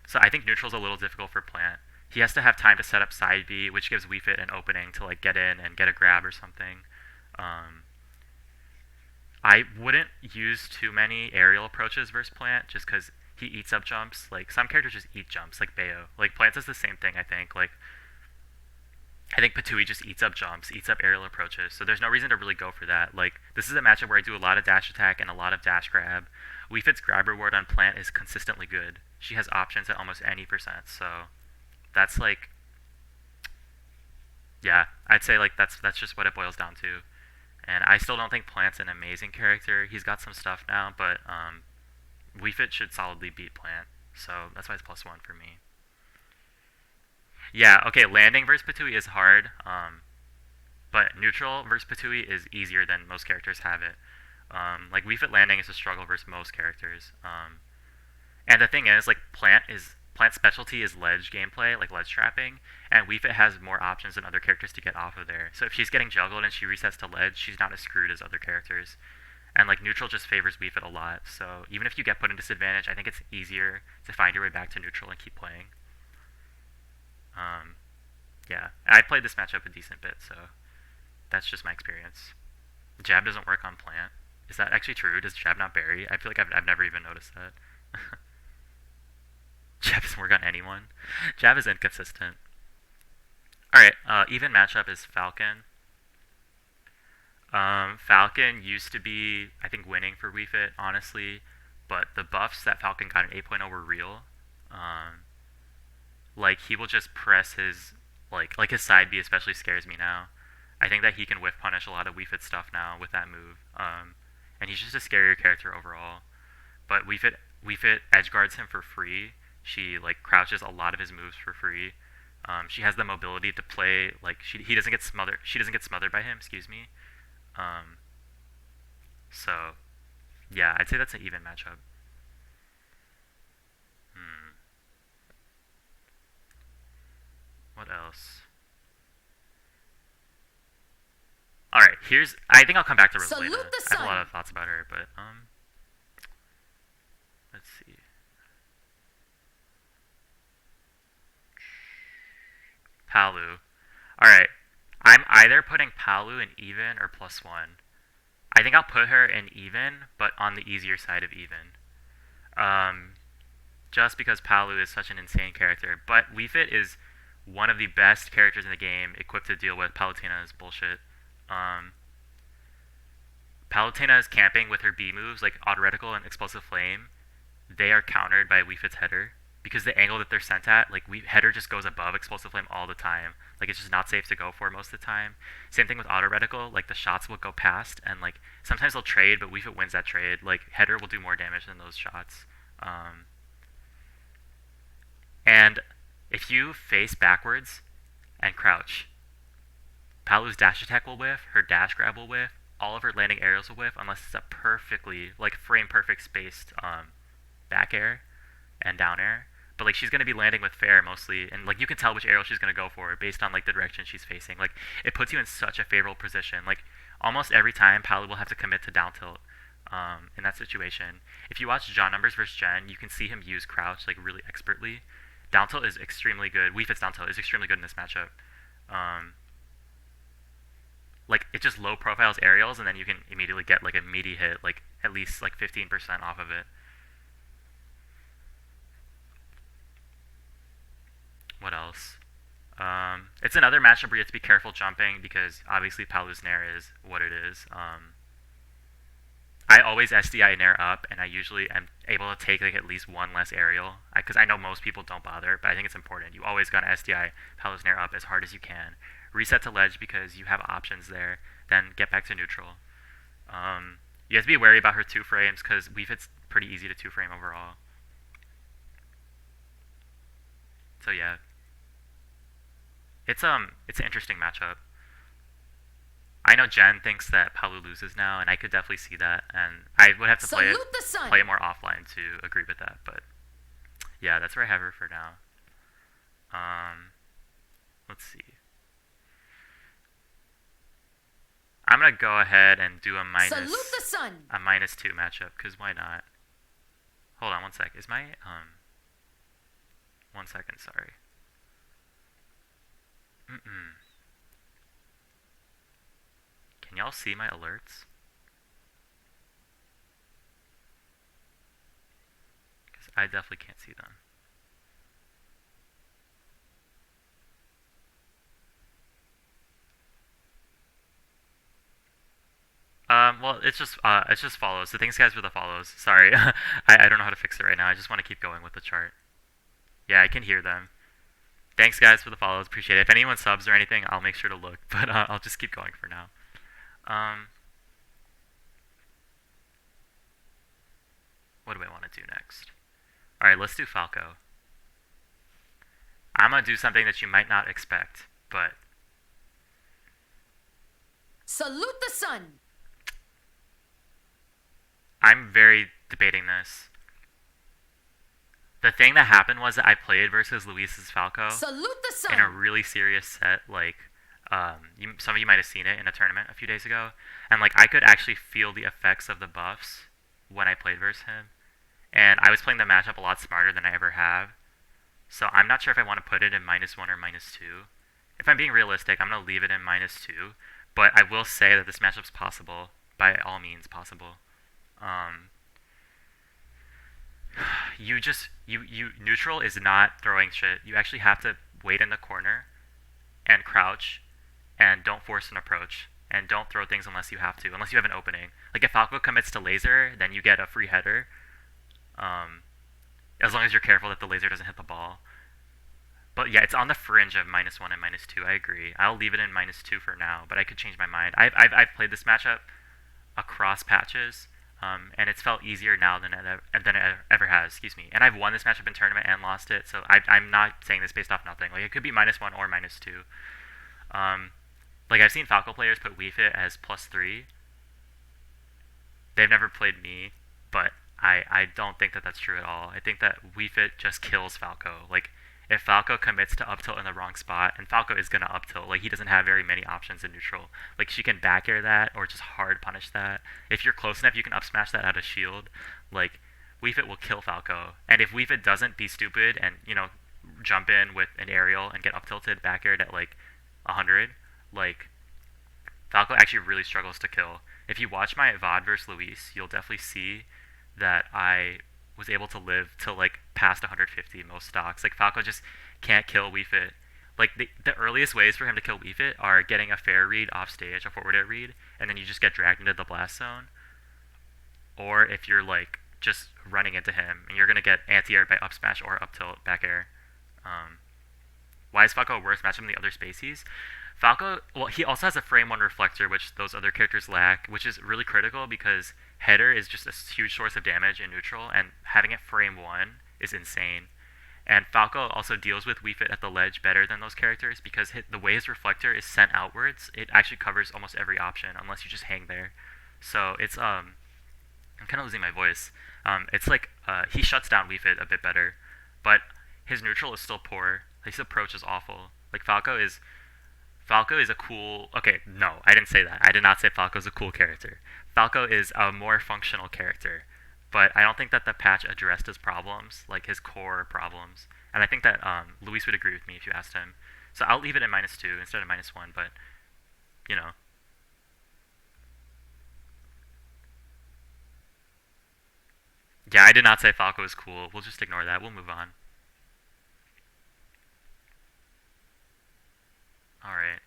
So I think neutral's a little difficult for plant. He has to have time to set up side B, which gives wiifit an opening to like get in and get a grab or something. I wouldn't use too many aerial approaches versus plant just because he eats up jumps. Like, some characters just eat jumps, like Bayo. Like, plant does the same thing, I think. Like, I think Patui just eats up jumps, eats up aerial approaches, so there's no reason to really go for that. Like, this is a matchup where I do a lot of dash attack and a lot of dash grab. wiifit's grab reward on plant is consistently good. She has options at almost any percent, so that's like, yeah, I'd say like that's just what it boils down to. And I still don't think plant's an amazing character. He's got some stuff now, but wiifit should solidly beat plant, so that's why it's +1 for me. Yeah, okay, landing versus Patui is hard, but neutral versus Patui is easier than most characters have it. Like, wiifit landing is a struggle versus most characters. And the thing is, like, Plant's specialty is ledge gameplay, like ledge trapping, and wiifit has more options than other characters to get off of there. So if she's getting juggled and she resets to ledge, she's not as screwed as other characters. And like, neutral just favors wiifit a lot, so even if you get put in disadvantage, I think it's easier to find your way back to neutral and keep playing. Yeah, I played this matchup a decent bit, so that's just my experience. Jab doesn't work on plant. Is that actually true? Does jab not bury? I feel like I've never even noticed that. Jab doesn't work on anyone. Jab is inconsistent. Alright, even matchup is Falcon. Falcon used to be, I think, winning for wiifit, honestly, but the buffs that Falcon got in 8.0 were real. Like, he will just press his, like his side B especially scares me now. I think that he can whiff punish a lot of wiifit stuff now with that move. And he's just a scarier character overall. But wiifit edge guards him for free. She like crouches a lot of his moves for free. She has the mobility to play like he doesn't get smothered. She doesn't get smothered by him. Excuse me. So yeah, I'd say that's an even matchup. What else? Alright, I think I'll come back to Rosalina. Salute the I have a sun. lot of thoughts about her, but let's see. Palu. Alright. I'm either putting Palu in even or +1. I think I'll put her in even, but on the easier side of even. Just because Palu is such an insane character. But wiifit is one of the best characters in the game equipped to deal with Palutena's bullshit. Palutena's camping with her B moves, like Auto Reticle and Explosive Flame, they are countered by wiifit's header. Because the angle that they're sent at, like, header just goes above Explosive Flame all the time. Like, it's just not safe to go for most of the time. Same thing with Auto Reticle, like, the shots will go past, and, like, sometimes they'll trade, but wiifit wins that trade. Like, header will do more damage than those shots. And if you face backwards and crouch, Palu's dash attack will whiff, her dash grab will whiff, all of her landing aerials will whiff, unless it's a perfectly, like, frame-perfect spaced back air and down air. But like, she's going to be landing with fair mostly, and like, you can tell which aerial she's going to go for based on like the direction she's facing. Like, it puts you in such a favorable position. Like, almost every time Palu will have to commit to down tilt in that situation. If you watch John Numbers versus Jen, you can see him use crouch like really expertly. Down tilt is extremely good. wiifit's down tilt is extremely good in this matchup. Like, it just low profiles aerials, and then you can immediately get like a meaty hit, like at least like 15% off of it. What else? It's another matchup where you have to be careful jumping because obviously Palu's Nair is what it is. I always SDI Nair up, and I usually am able to take like at least one less aerial because I know most people don't bother, but I think it's important. You always gotta SDI Palu's Nair up as hard as you can. Reset to ledge because you have options there. Then get back to neutral. You have to be wary about her 2 frames because wiifit's pretty easy to 2 frame overall. So yeah, it's an interesting matchup. I know Jen thinks that Palu loses now, and I could definitely see that, and I would have to play it more offline to agree with that. But yeah, that's where I have her for now. Let's see. I'm gonna go ahead and do a -2 matchup, because why not? Hold on one sec. Is my 1 second, sorry. Can y'all see my alerts? Because I definitely can't see them. Well, it's just follows. So thanks guys for the follows. Sorry, I don't know how to fix it right now. I just want to keep going with the chart. Yeah, I can hear them. Thanks guys for the follows. Appreciate it. If anyone subs or anything, I'll make sure to look. But I'll just keep going for now. What do I want to do next? All right, let's do Falco. I'm gonna do something that you might not expect, but salute the sun. I'm very debating this. The thing that happened was that I played versus Luis's Falco Salute the sun. in a really serious set. Like, some of you might have seen it in a tournament a few days ago, and like I could actually feel the effects of the buffs when I played versus him. And I was playing the matchup a lot smarter than I ever have. So I'm not sure if I want to put it in -1 or -2. If I'm being realistic, I'm gonna leave it in -2. But I will say that this matchup's possible, by all means possible. You neutral is not throwing shit. You actually have to wait in the corner and crouch and don't force an approach and don't throw things unless you have to, unless you have an opening. Like if Falco commits to laser, then you get a free header. As long as you're careful that the laser doesn't hit the ball. But yeah, it's on the fringe of -1 and -2. I agree. I'll leave it in -2 for now, but I could change my mind. I've played this matchup across patches. And it's felt easier now than it ever has. Excuse me. And I've won this matchup in tournament and lost it, so I'm not saying this based off nothing. Like it could be -1 or -2. Like I've seen Falco players put wiifit as +3. They've never played me, but I don't think that that's true at all. I think that wiifit just kills Falco. Like if Falco commits to up tilt in the wrong spot, and Falco is gonna up tilt, like he doesn't have very many options in neutral. Like she can back air that or just hard punish that. If you're close enough, you can up smash that out of shield. Like wiifit will kill Falco, and if wiifit doesn't be stupid and jump in with an aerial and get up tilted back aired at like 100, like Falco actually really struggles to kill. If you watch my VOD versus Luis, you'll definitely see that I was able to live till like past 150 most stocks. Like Falco just can't kill wiifit. Like the earliest ways for him to kill wiifit are getting a fair read off stage, a forward air read, and then you just get dragged into the blast zone. Or if you're like just running into him and you're gonna get anti-air by up smash or up tilt back air. Why is Falco a worse matchup than the other species? Falco, well, he also has a frame 1 reflector, which those other characters lack, which is really critical because header is just a huge source of damage in neutral, and having it frame 1 is insane. And Falco also deals with wiifit at the ledge better than those characters because the way his reflector is sent outwards, it actually covers almost every option unless you just hang there. So it's I'm kind of losing my voice. It's like he shuts down wiifit a bit better, but his neutral is still poor. His approach is awful. Like Falco is a cool... Okay, no, I didn't say that. I did not say Falco's a cool character. Falco is a more functional character, but I don't think that the patch addressed his problems, like his core problems. And I think that Luis would agree with me if you asked him. So I'll leave it in -2 instead of -1, but, Yeah, I did not say Falco is cool. We'll just ignore that. We'll move on. Alright,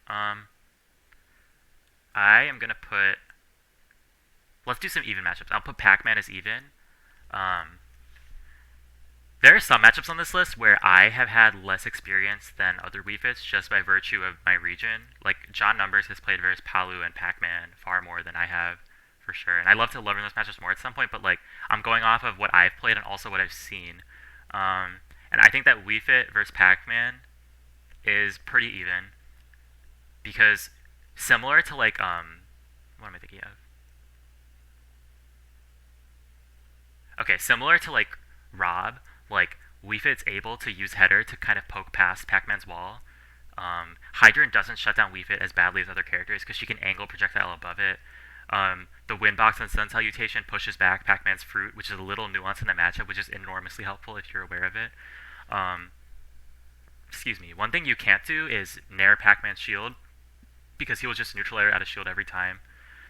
I am gonna put... Let's do some even matchups. I'll put Pacman as even. There are some matchups on this list where I have had less experience than other wiifits just by virtue of my region. Like, John Numbers has played versus Palu and Pacman far more than I have, for sure. And I love to learn those matchups more at some point, but like I'm going off of what I've played and also what I've seen. And I think that wiifit versus Pac-Man is pretty even because similar to like what am I thinking of? Okay, similar to like Rob, like wiifit's able to use header to kind of poke past Pac-Man's wall. Hydrant doesn't shut down wiifit as badly as other characters because she can angle projectile above it. The wind box and sun salutation pushes back Pac-Man's fruit, which is a little nuance in the matchup, which is enormously helpful if you're aware of it. Um, excuse me. One thing you can't do is nair Pac-Man's shield because he will just neutral air out of shield every time.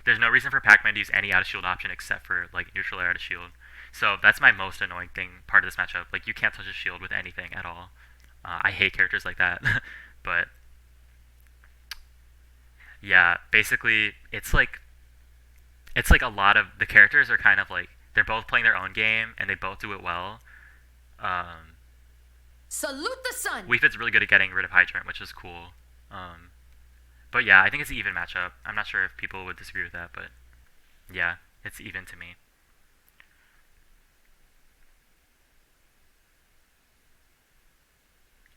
There's no reason for Pac-Man to use any out of shield option except for like neutral air out of shield. So that's my most annoying thing part of this matchup. Like you can't touch a shield with anything at all. I hate characters like that. But yeah, basically it's like a lot of the characters are kind of like they're both playing their own game and they both do it well. Um, Salute the sun. wiifit's really good at getting rid of hydrant, which is cool. Um, but yeah, I think it's an even matchup. I'm not sure if people would disagree with that, but yeah, it's even to me.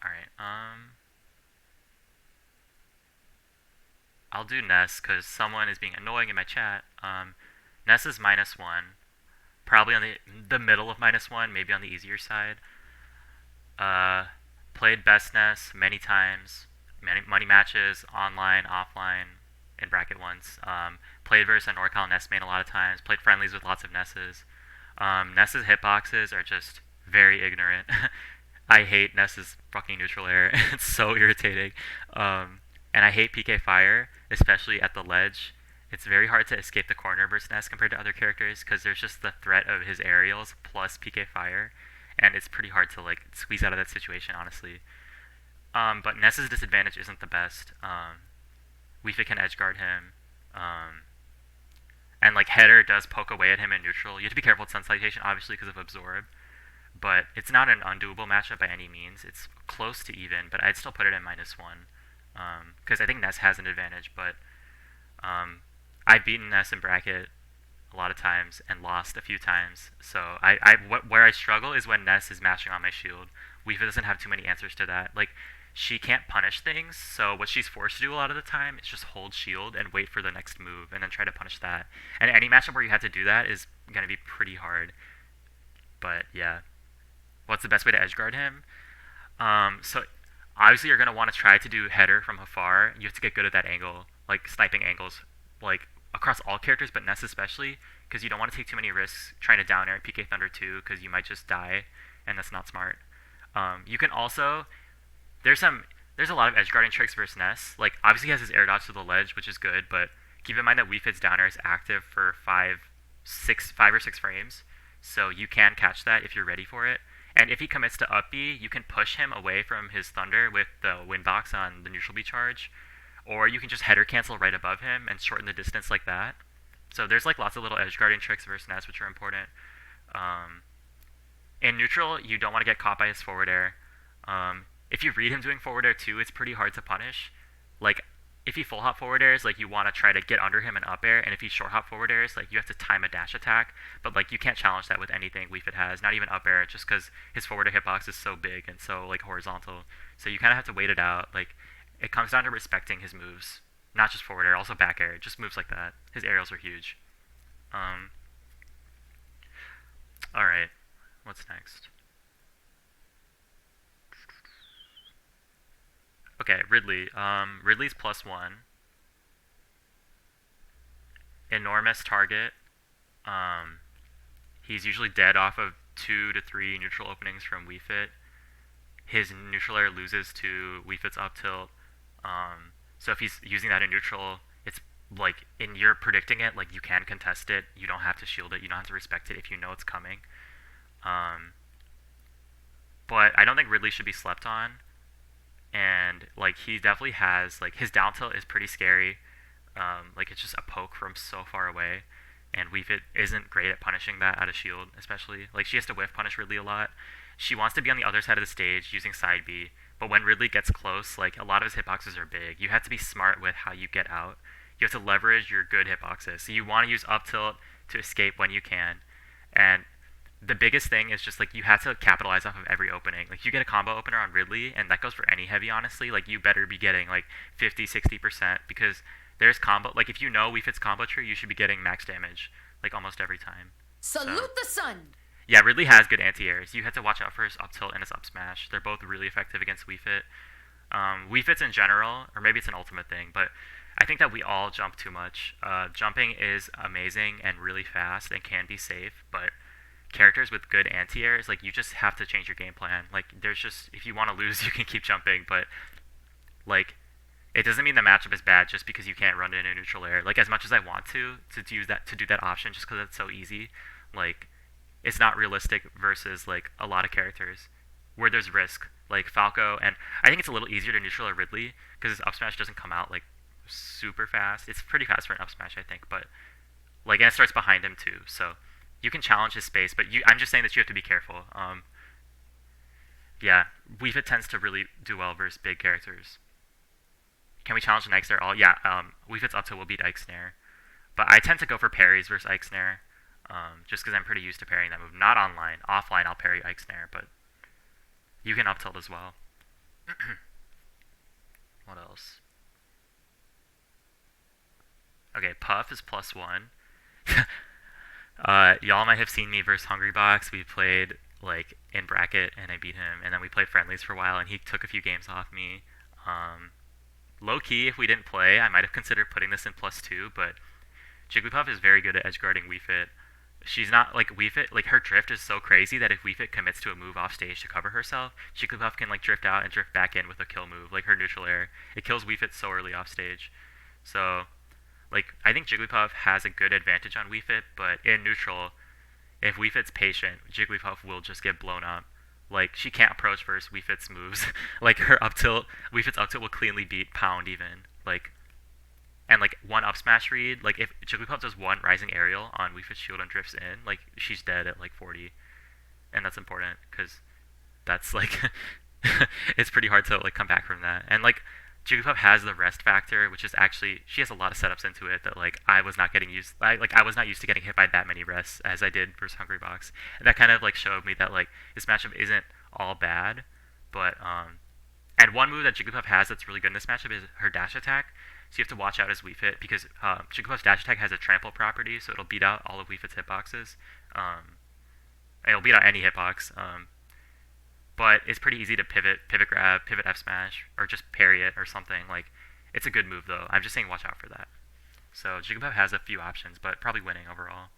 All right. I'll do Ness because someone is being annoying in my chat. Ness is -1, probably on the middle of -1, maybe on the easier side. Uh, played best Ness many times, many money matches, online, offline, in bracket ones. Played versus a NorCal Ness main a lot of times. Played friendlies with lots of Nesses. Ness's hitboxes are just very ignorant. I hate Ness's fucking neutral air. It's so irritating. And I hate PK Fire, especially at the ledge. It's very hard to escape the corner versus Ness compared to other characters because there's just the threat of his aerials plus PK Fire, and it's pretty hard to like squeeze out of that situation, honestly. But Ness's disadvantage isn't the best. wiifit can edge guard him, and like header does poke away at him in neutral. You have to be careful with Sun Salutation, obviously, because of absorb. But it's not an undoable matchup by any means. It's close to even, but I'd still put it in -1 because I think Ness has an advantage. But I've beaten Ness in bracket a lot of times and lost a few times. So where I struggle is when Ness is mashing on my shield. wiifit doesn't have too many answers to that. Like she can't punish things, so what she's forced to do a lot of the time is just hold shield and wait for the next move and then try to punish that. And any matchup where you have to do that is gonna be pretty hard. But yeah. What's the best way to edge guard him? So obviously you're gonna want to try to do header from afar. You have to get good at that angle, like sniping angles, like across all characters, but Ness especially, because you don't want to take too many risks trying to down air PK Thunder too, because you might just die, and that's not smart. You can also there's a lot of edge guarding tricks versus Ness. Like obviously he has his air dodge to the ledge, which is good, but keep in mind that wiifit's down air is active for 5 or 6 frames, so you can catch that if you're ready for it. And if he commits to up B, you can push him away from his Thunder with the wind box on the neutral B charge, or you can just header cancel right above him and shorten the distance like that. So there's like lots of little edge guarding tricks versus Ness which are important. In neutral, you don't want to get caught by his forward air. If you read him doing forward air too, it's pretty hard to punish. Like if he full hop forward airs, like you want to try to get under him and up air, and if he short hop forward airs, like you have to time a dash attack, but like you can't challenge that with anything wiifit has, not even up air, just because his forward air hitbox is so big and so like horizontal. So you kind of have to wait it out. Like it comes down to respecting his moves, not just forward air, also back air, just moves like that. His aerials are huge. All right, what's next? Okay, Ridley. Ridley's +1. Enormous target. He's usually dead off of 2 to 3 neutral openings from wiifit. His neutral air loses to wiifit's up tilt. So if he's using that in neutral, it's like, and you're predicting it, like you can contest it. You don't have to shield it. You don't have to respect it if you know it's coming. But I don't think Ridley should be slept on. And like he definitely has like his down tilt is pretty scary. Like it's just a poke from so far away, and wiifit isn't great at punishing that out of shield, especially like she has to whiff punish Ridley a lot. She wants to be on the other side of the stage using side B, but when Ridley gets close, like a lot of his hitboxes are big. You have to be smart with how you get out. you have to leverage your good hitboxes. So you want to use up tilt to escape when you can, and the biggest thing is just like you have to capitalize off of every opening. Like you get a combo opener on Ridley, and that goes for any heavy, honestly. Like you better be getting like 50, 60% because there's combo. Like if you know wiifit's combo tree, you should be getting max damage like almost every time. Salute the sun! Yeah, Ridley has good anti-airs. You have to watch out for his up tilt and his up smash. They're both really effective against wiifit. wiifits in general, or maybe it's an ultimate thing, but I think that we all jump too much. Jumping is amazing and really fast and can be safe, but characters with good anti-airs, like you just have to change your game plan. Like there's just, if you want to lose, you can keep jumping, but like it doesn't mean the matchup is bad just because you can't run it in a neutral air. Like as much as I want to use that, to do that option just because it's so easy, like it's not realistic versus like a lot of characters where there's risk, like Falco, and I think it's a little easier to neutral a Ridley because his up smash doesn't come out like super fast. It's pretty fast for an up smash, I think, but like, and it starts behind him too, so you can challenge his space, but I'm just saying that you have to be careful. Yeah, wiifit tends to really do well versus big characters. Can we challenge an Ike Snare all? Yeah, wiifit's up to will beat Ike Snare, but I tend to go for parries versus Ike Snare, just because I'm pretty used to parrying that move. Not online. Offline, I'll parry Ike Snare, but you can up tilt as well. What else? Okay, Puff is +1. Y'all might have seen me versus Hungrybox. We played like in bracket, and I beat him, and then we played friendlies for a while, and he took a few games off me. Low key, if we didn't play, I might have considered putting this in +2, but Jigglypuff is very good at edgeguarding wiifit. She's not like wiifit, like her drift is so crazy that if wiifit commits to a move off stage to cover herself, Jigglypuff can like drift out and drift back in with a kill move, like her neutral air. It kills wiifit so early off stage. So like I think Jigglypuff has a good advantage on wiifit, but in neutral, if wiifit's patient, Jigglypuff will just get blown up. Like she can't approach versus wiifit's moves. Like her up tilt, wiifit's up tilt will cleanly beat Pound even. Like, and like one up smash read, like if Jigglypuff does one rising aerial on wiifit's shield and drifts in, like she's dead at like 40, and that's important because that's like it's pretty hard to like come back from that. And like Jigglypuff has the rest factor, which is actually, she has a lot of setups into it that like I was not used to getting hit by that many rests as I did versus Hungrybox, and that kind of like showed me that like this matchup isn't all bad, but and one move that Jigglypuff has that's really good in this matchup is her dash attack. So you have to watch out as wiifit because Jigglypuff's dash attack has a trample property, so it'll beat out all of wiifit's hitboxes. It'll beat out any hitbox. But it's pretty easy to pivot grab, pivot F smash, or just parry it or something. Like, it's a good move though. I'm just saying watch out for that. So Jigglypuff has a few options, but probably winning overall.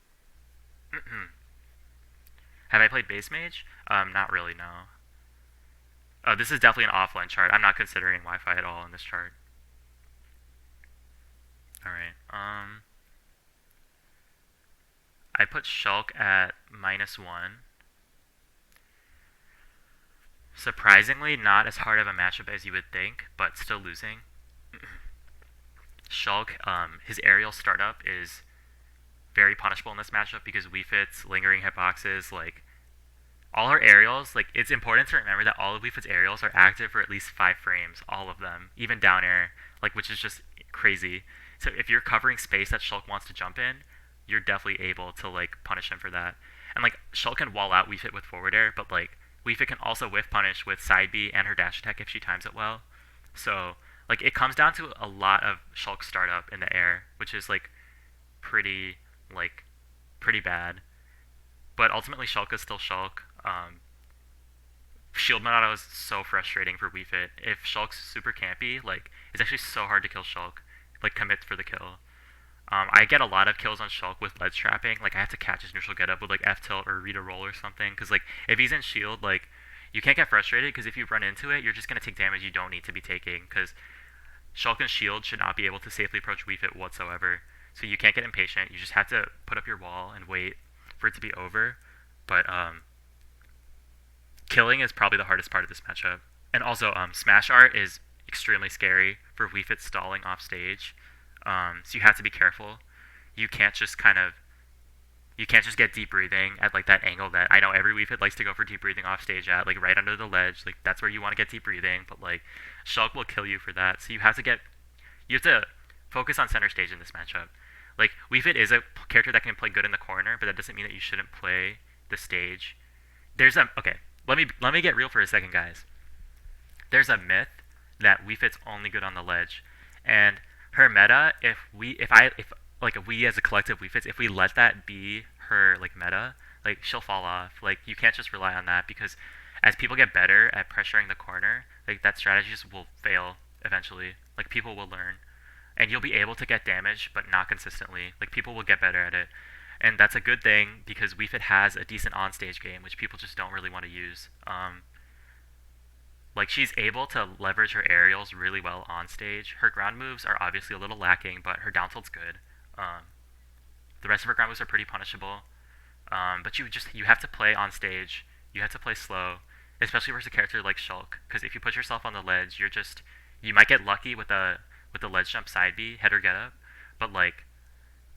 Have I played base mage? Not really, no. Oh, this is definitely an offline chart. I'm not considering Wi-Fi at all in this chart. Alright, I put Shulk at -1. Surprisingly, not as hard of a matchup as you would think, but still losing. Shulk, his aerial startup is very punishable in this matchup because wiifit's lingering hitboxes, like, all her aerials, like, it's important to remember that all of wiifit's aerials are active for at least 5 frames, all of them, even down air, like, which is just crazy. So if you're covering space that Shulk wants to jump in, you're definitely able to, like, punish him for that. And, like, Shulk can wall out wiifit with forward air, but, like, wiifit can also whiff punish with side B and her dash attack if she times it well. So, like, it comes down to a lot of Shulk startup in the air, which is, like, pretty bad. But ultimately, Shulk is still Shulk. Shield Monado is so frustrating for wiifit. If Shulk's super campy, like, it's actually so hard to kill Shulk. Like, commit for the kill. I get a lot of kills on Shulk with ledgetrapping. Like, I have to catch his neutral getup with, like, F-tilt or read a roll or something. Because, like, if he's in shield, like, you can't get frustrated because if you run into it, you're just going to take damage you don't need to be taking. Because Shulk and shield should not be able to safely approach wiifit whatsoever. So you can't get impatient. You just have to put up your wall and wait for it to be over. But, killing is probably the hardest part of this matchup. And also, Smash Art is extremely scary for wiifit stalling off stage. So you have to be careful. You can't just get deep breathing at like that angle that I know every wiifit likes to go for deep breathing off stage at, like right under the ledge. Like that's where you want to get deep breathing, but like Shulk will kill you for that. So you have to focus on center stage in this matchup. Like wiifit is a character that can play good in the corner, but that doesn't mean that you shouldn't play the stage. There's a okay. Let me get real for a second, guys. There's a myth that wiifit's only good on the ledge, and her meta. If we as a collective wiifits, if we let that be her like meta, like she'll fall off. Like you can't just rely on that because as people get better at pressuring the corner, like that strategy just will fail eventually. Like people will learn, and you'll be able to get damage, but not consistently. Like people will get better at it, and that's a good thing because wiifit has a decent on-stage game, which people just don't really want to use. Like she's able to leverage her aerials really well on stage. Her ground moves are obviously a little lacking, but her down tilt's good. The rest of her ground moves are pretty punishable. But you have to play on stage. You have to play slow, especially versus a character like Shulk. Because if you put yourself on the ledge, you might get lucky with the ledge jump side B header get up, but like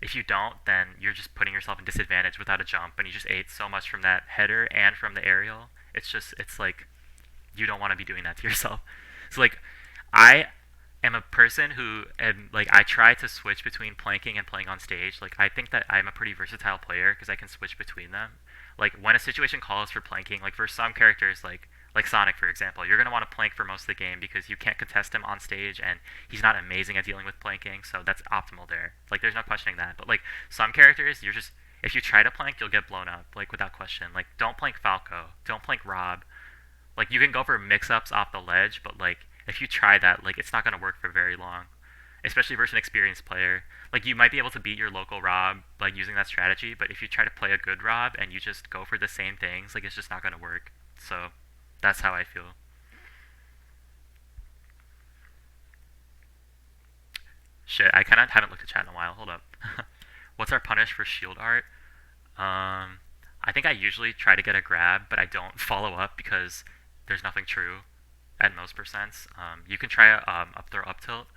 if you don't, then you're just putting yourself in disadvantage without a jump, and you just ate so much from that header and from the aerial. It's like you don't want to be doing that to yourself. So like I am a person who I try to switch between planking and playing on stage. Like I think that I'm a pretty versatile player because I can switch between them. Like when a situation calls for planking, like for some characters like Sonic for example, you're gonna want to plank for most of the game because you can't contest him on stage and he's not amazing at dealing with planking, so that's optimal there. Like there's no questioning that. But like some characters, if you try to plank, you'll get blown up, like without question. Like don't plank Falco, don't plank Rob. Like you can go for mix-ups off the ledge, but like if you try that, like it's not gonna work for very long, especially versus an experienced player. Like you might be able to beat your local Rob like using that strategy, but if you try to play a good Rob and you just go for the same things, like it's just not gonna work. So that's how I feel. Shit, I kind of haven't looked at chat in a while. Hold up. What's our punish for shield art? I think I usually try to get a grab, but I don't follow up because there's nothing true at most percents. You can try a up throw up tilt,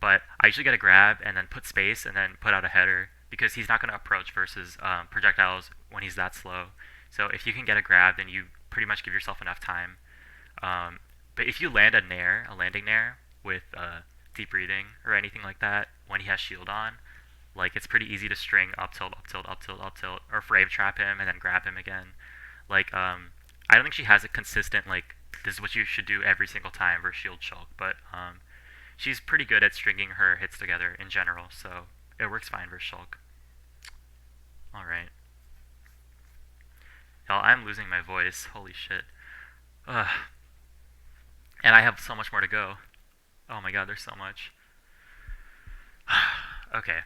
but I usually get a grab and then put space and then put out a header because he's not going to approach versus projectiles when he's that slow. So if you can get a grab, then you pretty much give yourself enough time. But if you land a landing nair with deep breathing or anything like that when he has shield on, like it's pretty easy to string up tilt, up tilt, up tilt, up tilt, or frame trap him and then grab him again. Like I don't think she has a consistent like this is what you should do every single time versus shield Shulk, but she's pretty good at stringing her hits together in general, so it works fine versus Shulk. All right. Y'all, I'm losing my voice. Holy shit. Ugh. And I have so much more to go. Oh my god, there's so much. Okay.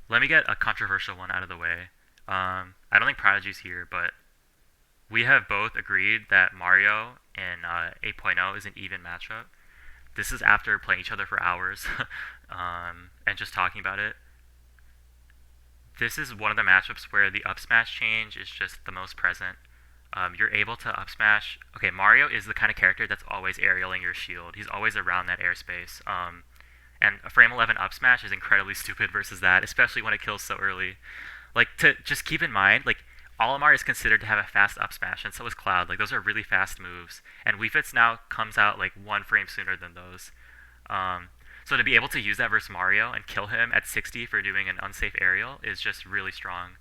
Let me get a controversial one out of the way. I don't think Prodigy's here, but we have both agreed that Mario in 8.0 is an even matchup. This is after playing each other for hours and just talking about it. This is one of the matchups where the up smash change is just the most present. You're able to up smash. Okay, Mario is the kind of character that's always aerialing your shield. He's always around that airspace. And a frame 11 up smash is incredibly stupid versus that, especially when it kills so early. Like, to just keep in mind, like, Olimar is considered to have a fast up smash, and so is Cloud. Like, those are really fast moves. And wiifit's now comes out, like, one frame sooner than those. So to be able to use that versus Mario and kill him at 60 for doing an unsafe aerial is just really strong.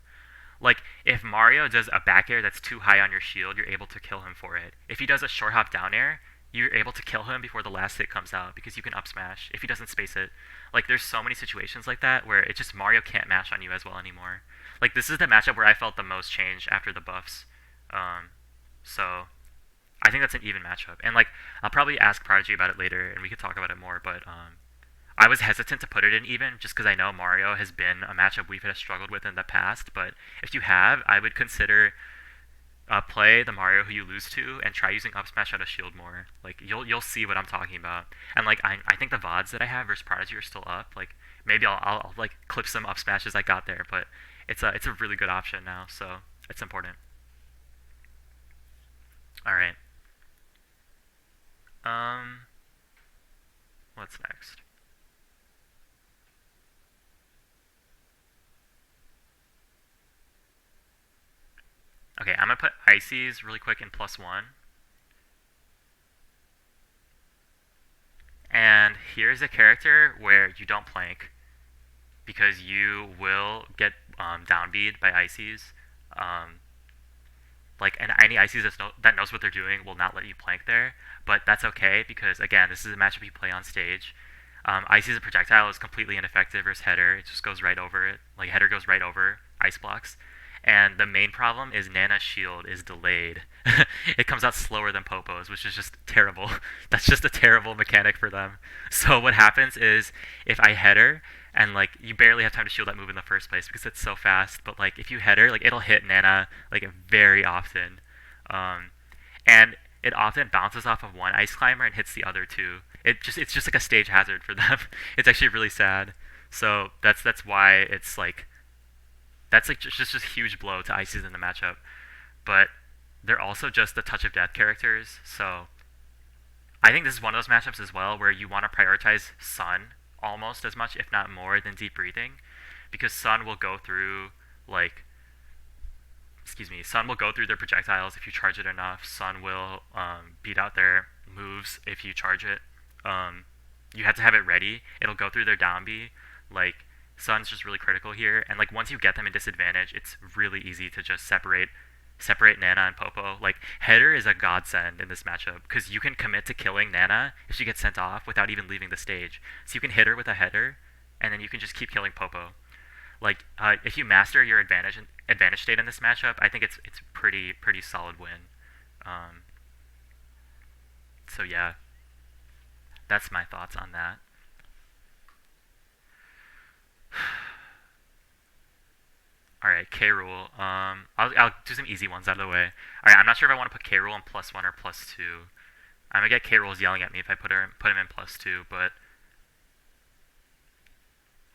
Like, if Mario does a back air that's too high on your shield, you're able to kill him for it. If he does a short hop down air, you're able to kill him before the last hit comes out because you can up smash if he doesn't space it. Like, there's so many situations like that where it just Mario can't mash on you as well anymore. Like, this is the matchup where I felt the most change after the buffs. So I think that's an even matchup. And, like, I'll probably ask Prodigy about it later and we could talk about it more, but I was hesitant to put it in even just because I know Mario has been a matchup we've struggled with in the past. But if you have, I would consider play the Mario who you lose to and try using up smash out of shield more. Like you'll see what I'm talking about. And like I think the VODs that I have versus Prodigy are still up. Like maybe I'll like clip some up smashes I got there, but it's a really good option now, so it's important. All right. What's next? Okay, I'm gonna put icies really quick in +1. And here's a character where you don't plank because you will get downbeat by icies. Um, and any icies that knows what they're doing will not let you plank there, but that's okay because again, this is a matchup you play on stage. Ices a projectile is completely ineffective versus header. It just goes right over it. Like header goes right over ice blocks. And the main problem is Nana's shield is delayed. It comes out slower than Popo's, which is just terrible. That's just a terrible mechanic for them. So what happens is if I header and like you barely have time to shield that move in the first place because it's so fast, but like if you header, like it'll hit Nana like very often. Um, and it often bounces off of one ice climber and hits the other two. It's just like a stage hazard for them. It's actually really sad. So that's why it's like that's like just a huge blow to ices in the matchup. But they're also just the touch of death characters. So I think this is one of those matchups as well where you want to prioritize Sun almost as much, if not more, than deep breathing, because Sun will go through like Sun will go through their projectiles if you charge it enough. Sun will beat out their moves if you charge it. You have to have it ready. It'll go through their down B. Like Sun's just really critical here, and like once you get them in disadvantage, it's really easy to just separate Nana and Popo. Like header is a godsend in this matchup because you can commit to killing Nana if she gets sent off without even leaving the stage. So you can hit her with a header, and then you can just keep killing Popo. Like if you master your advantage state in this matchup, I think it's pretty solid win. Um, so yeah, that's my thoughts on that. All right, K Rool. I'll do some easy ones out of the way. All right, I'm not sure if I want to put K Rool in +1 or +2. I'm gonna get K Rool's yelling at me if I put him in +2, but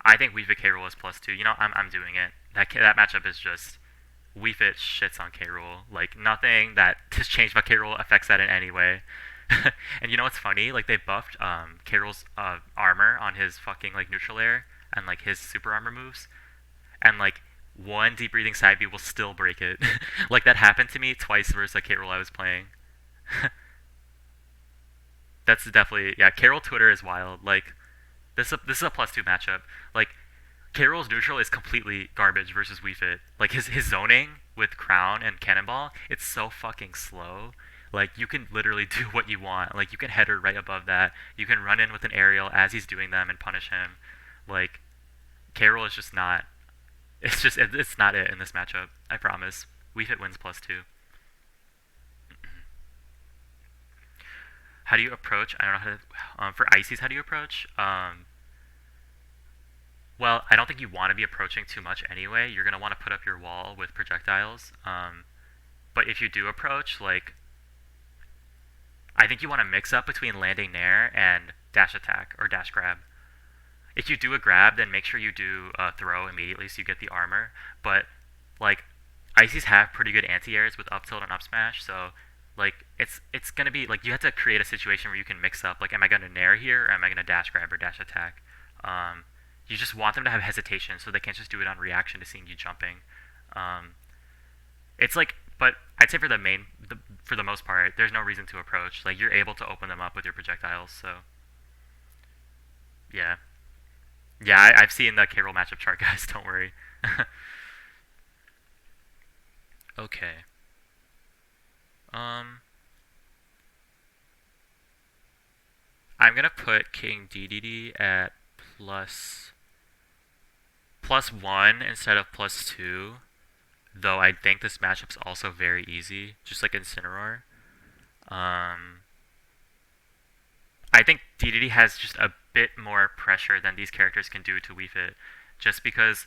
I think wiifit K Rool is +2. You know, I'm doing it. That matchup is just wiifit shits on K Rool. Like nothing that has changed about K Rool affects that in any way. And you know what's funny? Like they buffed K Rool's armor on his fucking like neutral air and like his super armor moves, and like one deep breathing side B will still break it. Like that happened to me twice versus a K Rool I was playing. That's definitely yeah. K Rool Twitter is wild. Like this is a +2 matchup. Like K Rool's neutral is completely garbage versus wiifit. Like his zoning with crown and cannonball, it's so fucking slow. Like you can literally do what you want. Like you can header right above that. You can run in with an aerial as he's doing them and punish him. Like K Rool is just not. It's not it in this matchup. I promise. wiifit wins +2. How do you approach? I don't know how to. For icies, how do you approach? Well, I don't think you want to be approaching too much anyway. You're gonna want to put up your wall with projectiles. But if you do approach, like, I think you want to mix up between landing nair and dash attack or dash grab. If you do a grab, then make sure you do a throw immediately so you get the armor. But like, icies have pretty good anti-airs with up tilt and up smash, so like it's gonna be like you have to create a situation where you can mix up. Like, am I gonna nair here or am I gonna dash grab or dash attack? You just want them to have hesitation so they can't just do it on reaction to seeing you jumping. It's like, but I'd say for for the most part, there's no reason to approach. Like you're able to open them up with your projectiles. So yeah, yeah, I've seen the K Rool matchup chart, guys. Don't worry. Okay. I'm gonna put King DDD at plus 1 instead of +2. Though I think this matchup's also very easy, just like Incineroar. I think DDD has just a bit more pressure than these characters can do to wiifit, just because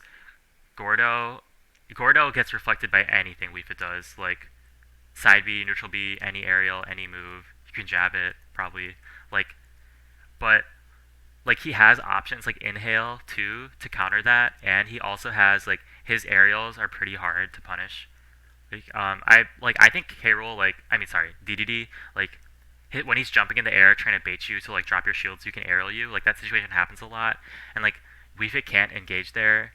Gordo gets reflected by anything wiifit does, like side B, neutral B, any aerial, any move. You can jab it probably, like, but like he has options like inhale too to counter that, and he also has like his aerials are pretty hard to punish. I think K Rool DDD like when he's jumping in the air trying to bait you to like drop your shield so you can aerial you, like that situation happens a lot, and like wiifit can't engage there.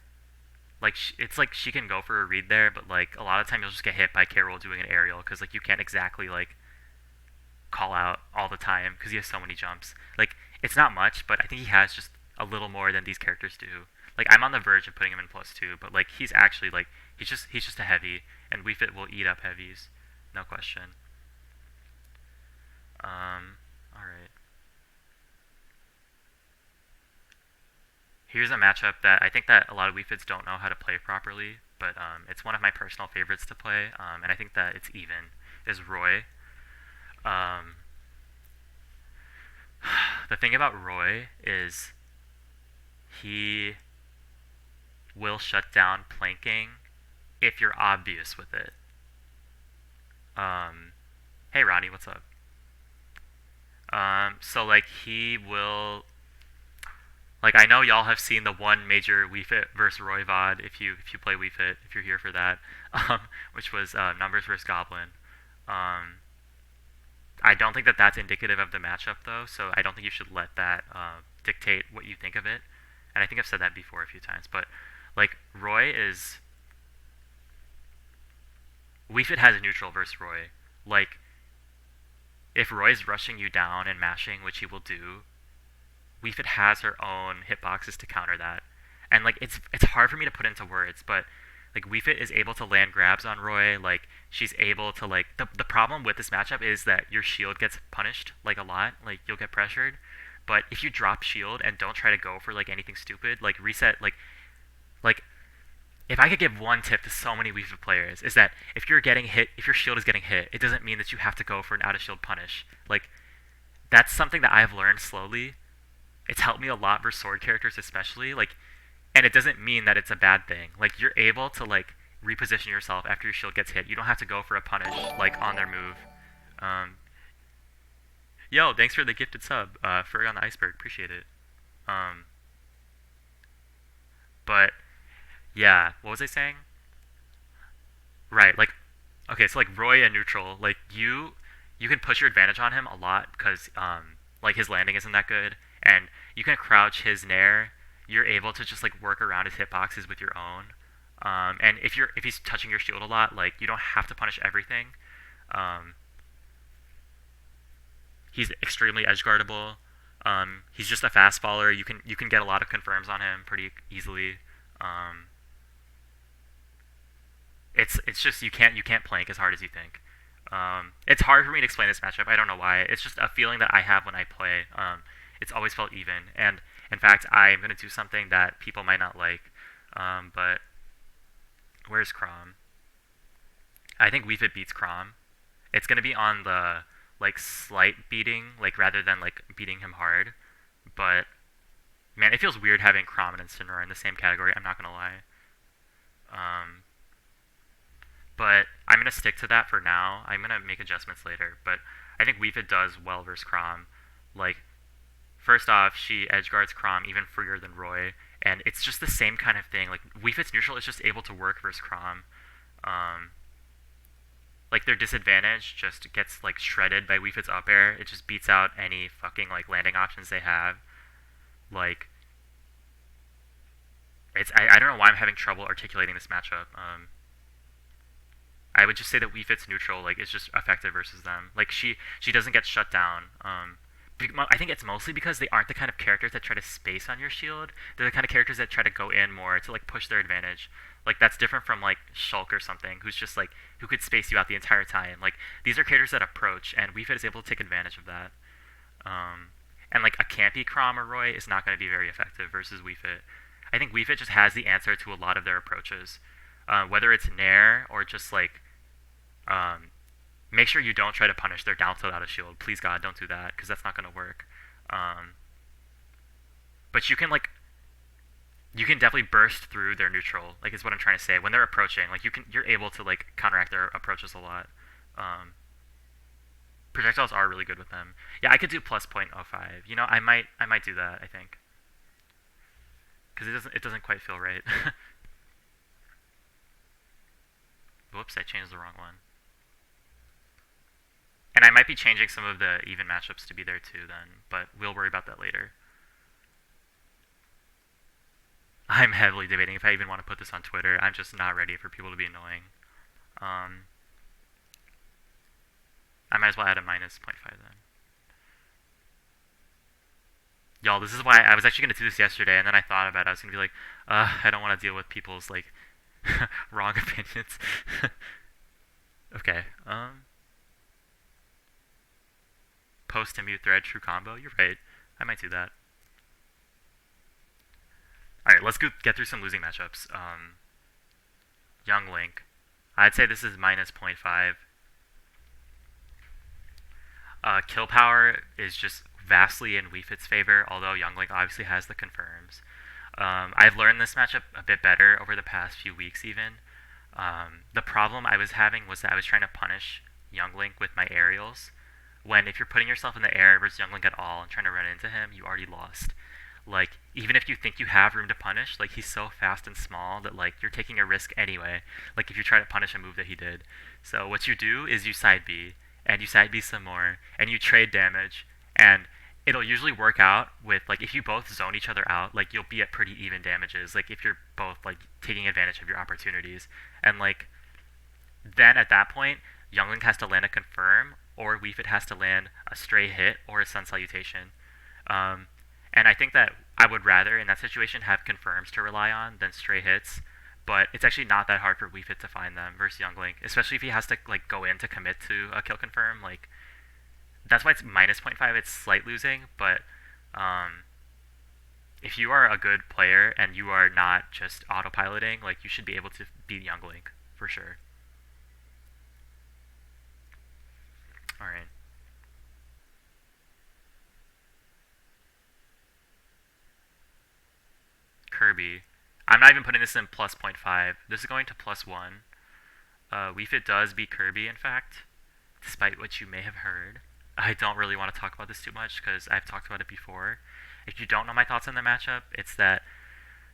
Like it's like she can go for a read there, but like a lot of time you'll just get hit by K Rool doing an aerial because like you can't exactly like call out all the time because he has so many jumps. Like, it's not much, but I think he has just a little more than these characters do. Like, I'm on the verge of putting him in +2, but like he's actually like he's just a heavy, and wiifit will eat up heavies, no question. All right. Here's a matchup that I think that a lot of wiifits don't know how to play properly, but it's one of my personal favorites to play, and I think that it's even. Is Roy. Um, the thing about Roy is he will shut down planking if you're obvious with it. Hey Ronnie, what's up? So like he will, like I know y'all have seen the one major wiifit versus Roy VOD if you play wiifit, if you're here for that, which was numbers versus goblin. Um, I don't think that that's indicative of the matchup though, so I don't think you should let that dictate what you think of it. And I think I've said that before a few times, but like Roy is wiifit has a neutral versus Roy. Like if Roy's rushing you down and mashing, which he will do, wiifit has her own hitboxes to counter that. And like it's hard for me to put into words, but like wiifit is able to land grabs on Roy. Like she's able to like the problem with this matchup is that your shield gets punished like a lot. Like you'll get pressured. But if you drop shield and don't try to go for like anything stupid, like reset like if I could give one tip to so many wiifit players is that if you're getting hit, if your shield is getting hit, it doesn't mean that you have to go for an out of shield punish. Like that's something that I've learned slowly. It's helped me a lot for sword characters especially. Like and it doesn't mean that it's a bad thing. Like you're able to like reposition yourself after your shield gets hit. You don't have to go for a punish like on their move. Um, Yo, thanks for the gifted sub, Furry on the Iceberg. Appreciate it. Um, but yeah, what was I saying? Right, like okay, so like Roy and neutral, like you can push your advantage on him a lot because like his landing isn't that good, and you can crouch his nair. You're able to just like work around his hitboxes with your own. And if he's touching your shield a lot, like you don't have to punish everything. Um, he's extremely edge guardable. He's just a fast faller. You can get a lot of confirms on him pretty easily. Um, it's just you can't plank as hard as you think. It's hard for me to explain this matchup. I don't know why. It's just a feeling that I have when I play. It's always felt even, and in fact, I'm gonna do something that people might not like. But where's chrom? I think wiifit beats chrom. It's gonna be on the like slight beating, like rather than like beating him hard. But man, it feels weird having chrom and Incineroar in the same category. I'm not gonna lie. Um, but I'm gonna stick to that for now. I'm gonna make adjustments later. But I think wiifit does well versus chrom. Like first off, she edge guards chrom even freer than Roy, and it's just the same kind of thing. Like wiifit's neutral is just able to work versus chrom. Um, like their disadvantage just gets like shredded by wiifit's up air. It just beats out any fucking like landing options they have. Like I don't know why I'm having trouble articulating this matchup. I would just say that wiifit's neutral like is just effective versus them. Like she doesn't get shut down. I think it's mostly because they aren't the kind of characters that try to space on your shield. They're the kind of characters that try to go in more to like push their advantage. Like that's different from like Shulk or something, who's just like who could space you out the entire time. Like these are characters that approach, and wiifit is able to take advantage of that. And like a campy chrom or Roy is not going to be very effective versus wiifit. I think wiifit just has the answer to a lot of their approaches, whether it's nair or just like make sure you don't try to punish their down tilt out of shield. Please God, don't do that because that's not going to work. But you can definitely burst through their neutral. Like is what I'm trying to say. When they're approaching, like you're able to like counteract their approaches a lot. Projectiles are really good with them. Yeah, I could do plus 0.05. You know, I might do that. I think because it doesn't quite feel right. Whoops, I changed the wrong one. And I might be changing some of the even matchups to be there too then, but we'll worry about that later. I'm heavily debating if I even want to put this on Twitter. I'm just not ready for people to be annoying. I'm I might as well add a minus 0.5 then. Y'all, this is why I was actually going to do this yesterday, and then I thought about it. I was going to be like, I don't want to deal with people's, like, wrong opinions. Okay, post to mute thread, true combo. You're right. I might do that. Alright, let's get through some losing matchups. Young Link. I'd say this is minus 0.5. Kill power is just vastly in wiifit's favor, although Young Link obviously has the confirms. I've learned this matchup a bit better over the past few weeks even. The problem I was having was that I was trying to punish Young Link with my aerials, when if you're putting yourself in the air versus Young Link at all and trying to run into him, you already lost. Like, even if you think you have room to punish, like, he's so fast and small that, like, you're taking a risk anyway, like, if you try to punish a move that he did. So what you do is you side B, and you side B some more, and you trade damage, and it'll usually work out with, like, if you both zone each other out, like, you'll be at pretty even damages, like, if you're both, like, taking advantage of your opportunities. And, like, then at that point, Youngling has to land a confirm, or wiifit has to land a stray hit or a sun salutation. And I think that I would rather, in that situation, have confirms to rely on than stray hits. But it's actually not that hard for wiifit to find them versus Young Link, especially if he has to, like, go in to commit to a kill confirm. Like, that's why it's minus 0.5. It's slight losing, but if you are a good player and you are not just autopiloting, like, you should be able to beat Young Link for sure. All right. Kirby. I'm not even putting this in plus 0.5. This is going to plus 1. wiifit does beat Kirby, in fact, despite what you may have heard. I don't really want to talk about this too much because I've talked about it before. If you don't know my thoughts on the matchup, it's that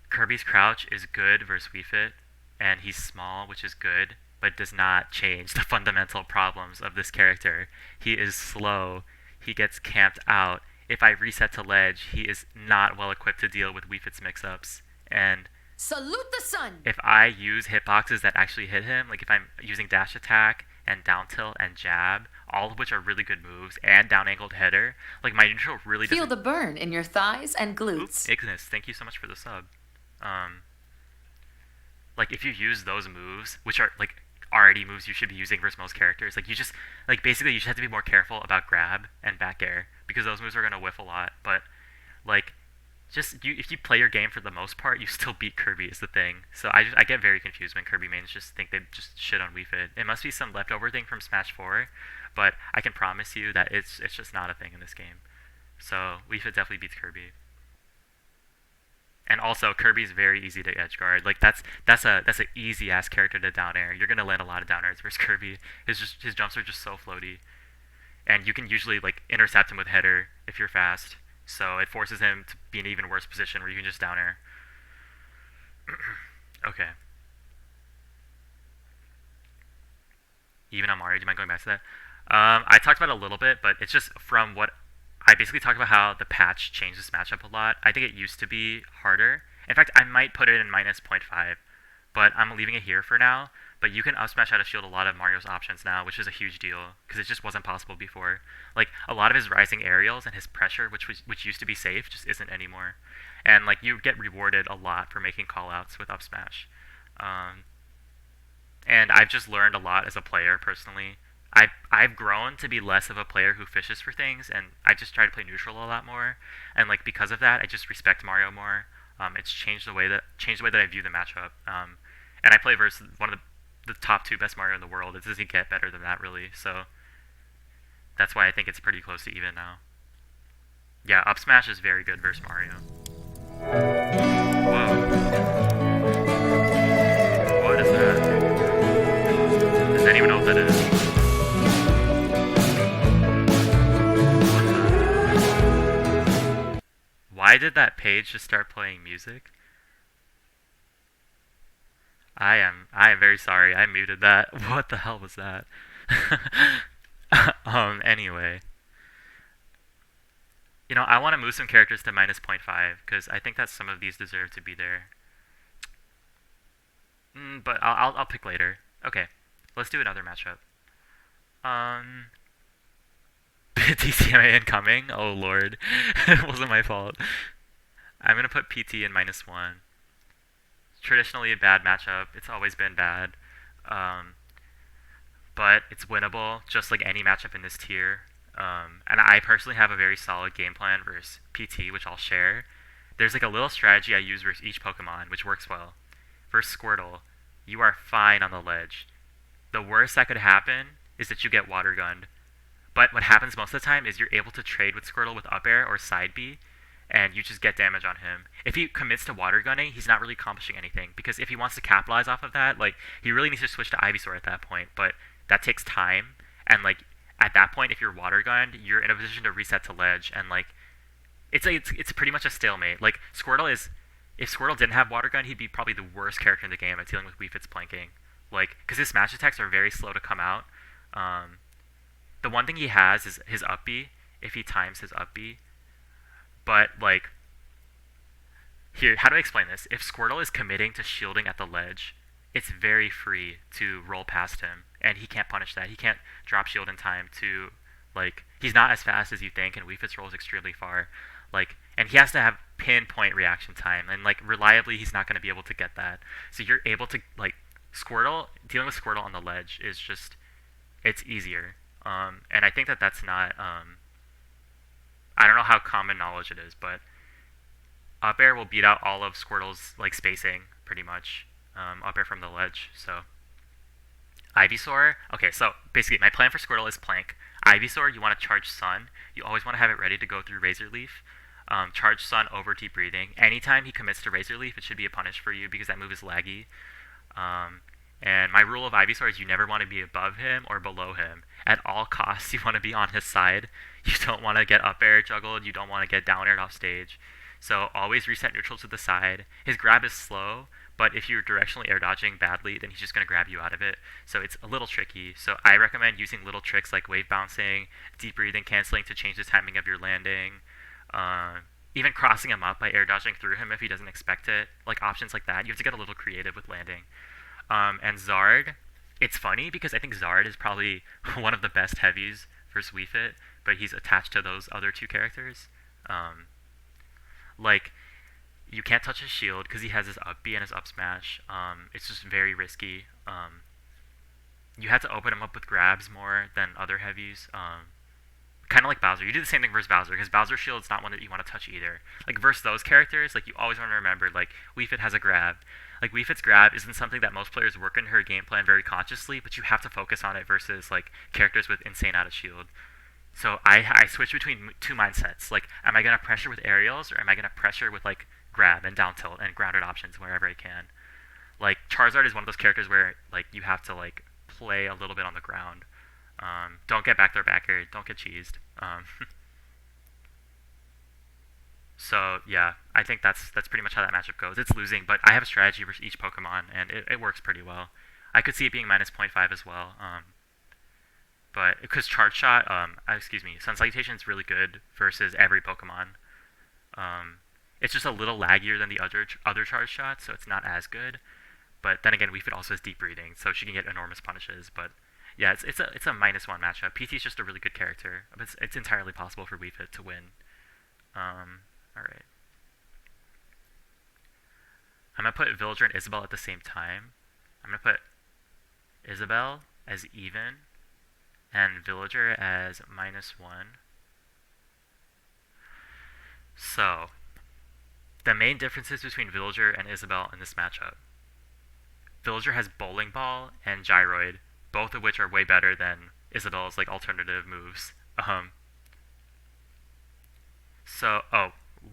Kirby's crouch is good versus wiifit, and he's small, which is good, but does not change the fundamental problems of this character. He is slow. He gets camped out. If I reset to ledge, he is not well equipped to deal with wiifit's mix-ups. And Salute the sun! if I use hitboxes that actually hit him, like if I'm using dash attack and down tilt and jab, all of which are really good moves, and down angled header, like my neutral really doesn't... Feel the burn in your thighs and glutes. Oops, Ignis, thank you so much for the sub. Like if you use those moves, which are like already moves you should be using versus most characters, like you just, like basically you just have to be more careful about grab and back air, because those moves are going to whiff a lot. But like, just if you play your game for the most part, you still beat Kirby is the thing. So I get very confused when Kirby mains just think they just shit on wiifit. It must be some leftover thing from Smash 4, but I can promise you that it's just not a thing in this game. So wiifit definitely beats Kirby. And also, Kirby's very easy to edge guard. Like that's an easy ass character to down air. You're gonna land a lot of down airs versus Kirby. His jumps are just so floaty, and you can usually like intercept him with header if you're fast. So it forces him to be in an even worse position where you can just down air. Okay. Even on Mario, do you mind going back to that? I talked about it a little bit, but it's just from what I basically talked about how the patch changed this matchup a lot. I think it used to be harder. In fact, I might put it in minus 0.5, but I'm leaving it here for now. But you can up smash out of shield a lot of Mario's options now, which is a huge deal, because it just wasn't possible before. Like, a lot of his rising aerials and his pressure, which used to be safe, just isn't anymore. And, like, you get rewarded a lot for making callouts with up smash. And I've just learned a lot as a player, personally. I've grown to be less of a player who fishes for things, and I just try to play neutral a lot more. And like because of that, I just respect Mario more. It's changed the way that I view the matchup. And I play versus one of the top 2 best Mario in the world. It doesn't get better than that really. So that's why I think it's pretty close to even now. Yeah, up smash is very good versus Mario. Whoa. What is that? Does anyone know what that is? Why did that page just start playing music? I am very sorry. I muted that. What the hell was that? Anyway. You know, I want to move some characters to minus 0.5, because I think that some of these deserve to be there. But I'll pick later. Okay, let's do another matchup. DCMA incoming. Oh lord, it wasn't my fault. I'm gonna put PT in -1. Traditionally a bad matchup. It's always been bad, um, but it's winnable, just like any matchup in this tier. And I personally have a very solid game plan versus PT, which I'll share. There's like a little strategy I use versus each Pokemon, which works well. Versus Squirtle, you are fine on the ledge. The worst that could happen is that you get water gunned. But what happens most of the time is you're able to trade with Squirtle with up air or side B, and you just get damage on him. If he commits to water gunning, he's not really accomplishing anything, because if he wants to capitalize off of that, like, he really needs to switch to Ivysaur at that point, but that takes time, and like at that point, if you're water gunned, you're in a position to reset to ledge, and like it's pretty much a stalemate. Like Squirtle is, if Squirtle didn't have water gun, he'd be probably the worst character in the game at dealing with wiifit's planking, like because his smash attacks are very slow to come out. The one thing he has is his up B, if he times his up B. But, like, here, how do I explain this? If Squirtle is committing to shielding at the ledge, it's very free to roll past him, and he can't punish that. He can't drop shield in time to, like, he's not as fast as you think, and wiifit's rolls extremely far. Like, and he has to have pinpoint reaction time, and, like, reliably, he's not going to be able to get that. So you're able to, like, dealing with Squirtle on the ledge is just, it's easier. And I think that that's not, I don't know how common knowledge it is, but up air will beat out all of Squirtle's like spacing pretty much. Up air from the ledge. So Ivysaur. Okay, so basically my plan for Squirtle is plank. Ivysaur, you want to charge Sun. You always want to have it ready to go through Razor Leaf. Charge Sun over Deep Breathing. Anytime he commits to Razor Leaf, it should be a punish for you because that move is laggy. And my rule of Ivysaur is you never want to be above him or below him. At all costs, you want to be on his side. You don't want to get up air juggled. You don't want to get down aired off stage. So always reset neutral to the side. His grab is slow, but if you're directionally air dodging badly, then he's just going to grab you out of it. So it's a little tricky. So I recommend using little tricks like wave bouncing, deep breathing, canceling to change the timing of your landing. Even crossing him up by air dodging through him if he doesn't expect it. Like options like that. You have to get a little creative with landing. And Zard, it's funny because I think Zard is probably one of the best heavies versus wiifit, but he's attached to those other two characters. Like, you can't touch his shield because he has his up B and his up smash. It's just very risky. You have to open him up with grabs more than other heavies. Kind of like Bowser. You do the same thing versus Bowser, because Bowser's shield's not one that you want to touch either. Like, versus those characters, like, you always want to remember, like, wiifit has a grab. Like, wiifit's grab isn't something that most players work in her game plan very consciously, but you have to focus on it versus, like, characters with insane out of shield. So I switch between two mindsets. Like, am I going to pressure with aerials, or am I going to pressure with, like, grab and down tilt and grounded options wherever I can? Like, Charizard is one of those characters where, like, you have to, like, play a little bit on the ground. Don't get back there backer. Don't get cheesed. So yeah, I think that's pretty much how that matchup goes. It's losing, but I have a strategy for each Pokemon, and it works pretty well. I could see it being -0.5 as well. But because Charge Shot, Sun Salutation is really good versus every Pokemon. It's just a little laggier than the other Charge Shots, so it's not as good. But then again, wiifit also has Deep Breathing, so she can get enormous punishes. But yeah, it's a -1 matchup. PT is just a really good character. It's entirely possible for wiifit to win. All right. I'm gonna put Villager and Isabel at the same time. I'm gonna put Isabelle as even and Villager as -1. So the main differences between Villager and Isabelle in this matchup. Villager has Bowling Ball and Gyroid, both of which are way better than Isabelle's like alternative moves.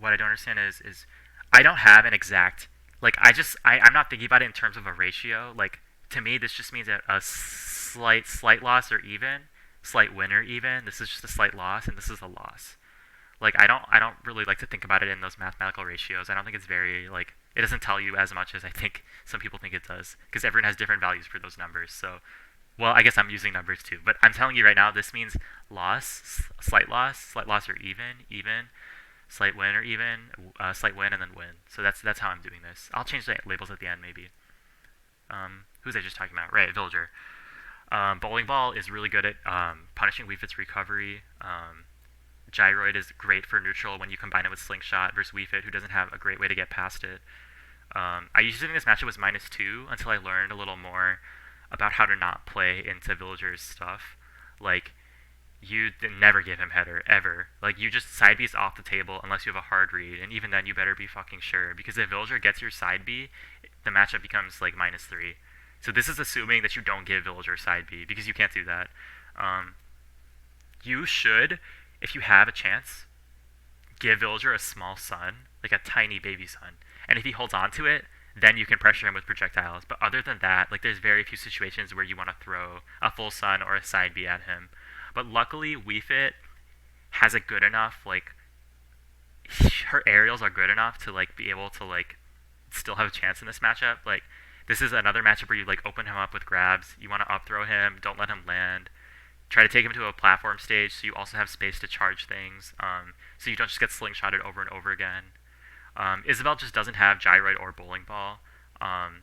What I don't understand is I don't have an exact, like, I'm not thinking about it in terms of a ratio. Like, to me, this just means that a slight loss or even, slight win or even. This is just a slight loss, and this is a loss. Like, I don't really like to think about it in those mathematical ratios. I don't think it's very, like, it doesn't tell you as much as I think some people think it does, because everyone has different values for those numbers. So, well, I guess I'm using numbers too, but I'm telling you right now, this means loss, slight loss or even, slight win or even, slight win and then win. So that's how I'm doing this. I'll change the labels at the end maybe. Who was I just talking about? Right, Villager. Bowling Ball is really good at punishing wiifit's recovery. Gyroid is great for neutral when you combine it with Slingshot versus wiifit, who doesn't have a great way to get past it. I usually think this matchup was -2 until I learned a little more about how to not play into Villager's stuff. Like, you never give him header, ever. Like, you just side B's off the table unless you have a hard read, and even then you better be fucking sure, because if Villager gets your side B, the matchup becomes, like, -3. So this is assuming that you don't give Villager side B, because you can't do that. You should, if you have a chance, give Villager a small sun, like a tiny baby sun. And if he holds on to it, then you can pressure him with projectiles. But other than that, like, there's very few situations where you want to throw a full sun or a side B at him. But luckily, wiifit has a good enough, like, her aerials are good enough to, like, be able to, like, still have a chance in this matchup. Like, this is another matchup where you, like, open him up with grabs. You want to up throw him, don't let him land. Try to take him to a platform stage so you also have space to charge things, so you don't just get slingshotted over and over again. Isabelle just doesn't have gyroid or bowling ball, and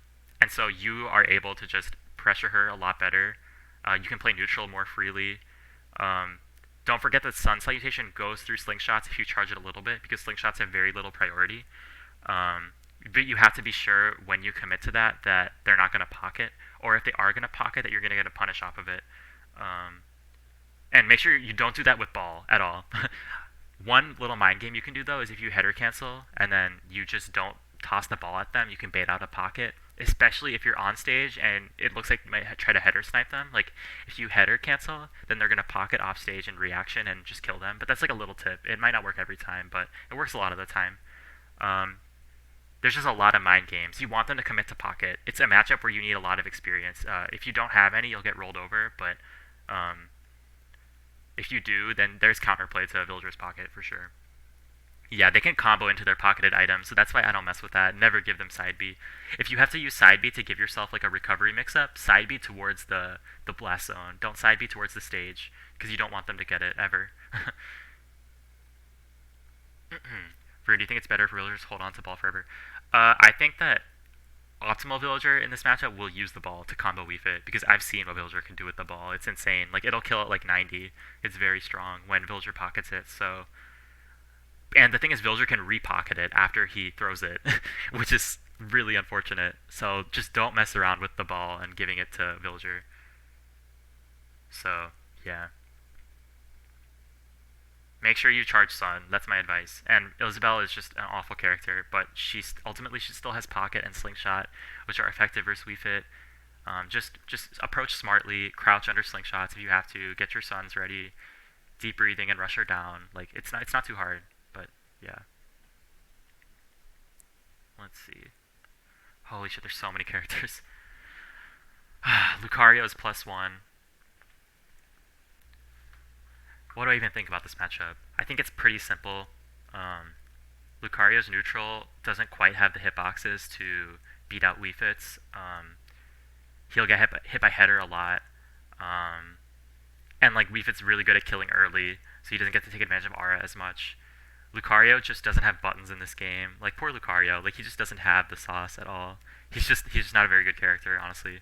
so you are able to just pressure her a lot better. You can play neutral more freely. Don't forget that Sun Salutation goes through slingshots if you charge it a little bit, because slingshots have very little priority. But you have to be sure when you commit to that they're not going to pocket, or if they are going to pocket, that you're going to get a punish off of it. And make sure you don't do that with ball at all. One little mind game you can do, though, is if you header cancel and then you just don't toss the ball at them, you can bait out a pocket, especially if you're on stage and it looks like you might try to header snipe them. Like, if you header cancel, then they're going to pocket off stage in reaction and just kill them. But that's like a little tip. It might not work every time, but it works a lot of the time. There's just a lot of mind games. You want them to commit to pocket. It's a matchup where you need a lot of experience. If you don't have any, you'll get rolled over, but if you do, then there's counterplay to Villager's pocket for sure. Yeah, they can combo into their pocketed items, so that's why I don't mess with that. Never give them side B. If you have to use side B to give yourself like a recovery mix-up, side B towards the blast zone. Don't side B towards the stage, because you don't want them to get it, ever. Varun, do you think it's better for Villagers to hold on to ball forever? I think that optimal Villager in this matchup will use the ball to combo wiifit, because I've seen what Villager can do with the ball. It's insane. Like, it'll kill at like 90. It's very strong when Villager pockets it. So, and the thing is, Villager can repocket it after he throws it, which is really unfortunate. So just don't mess around with the ball and giving it to Villager. So yeah. Make sure you charge Sun. That's my advice. And Isabelle is just an awful character, but ultimately she still has Pocket and Slingshot, which are effective versus wiifit. Just approach smartly, crouch under Slingshots if you have to, get your Suns ready, deep breathing, and rush her down. Like, it's not too hard, but yeah. Let's see. Holy shit, there's so many characters. Lucario is +1. What do I even think about this matchup? I think it's pretty simple. Lucario's neutral doesn't quite have the hitboxes to beat out wiifits. He'll get hit by header a lot. And like, wiifit's really good at killing early, so he doesn't get to take advantage of aura as much. Lucario just doesn't have buttons in this game. Like, poor Lucario. Like, he just doesn't have the sauce at all. He's just not a very good character, honestly.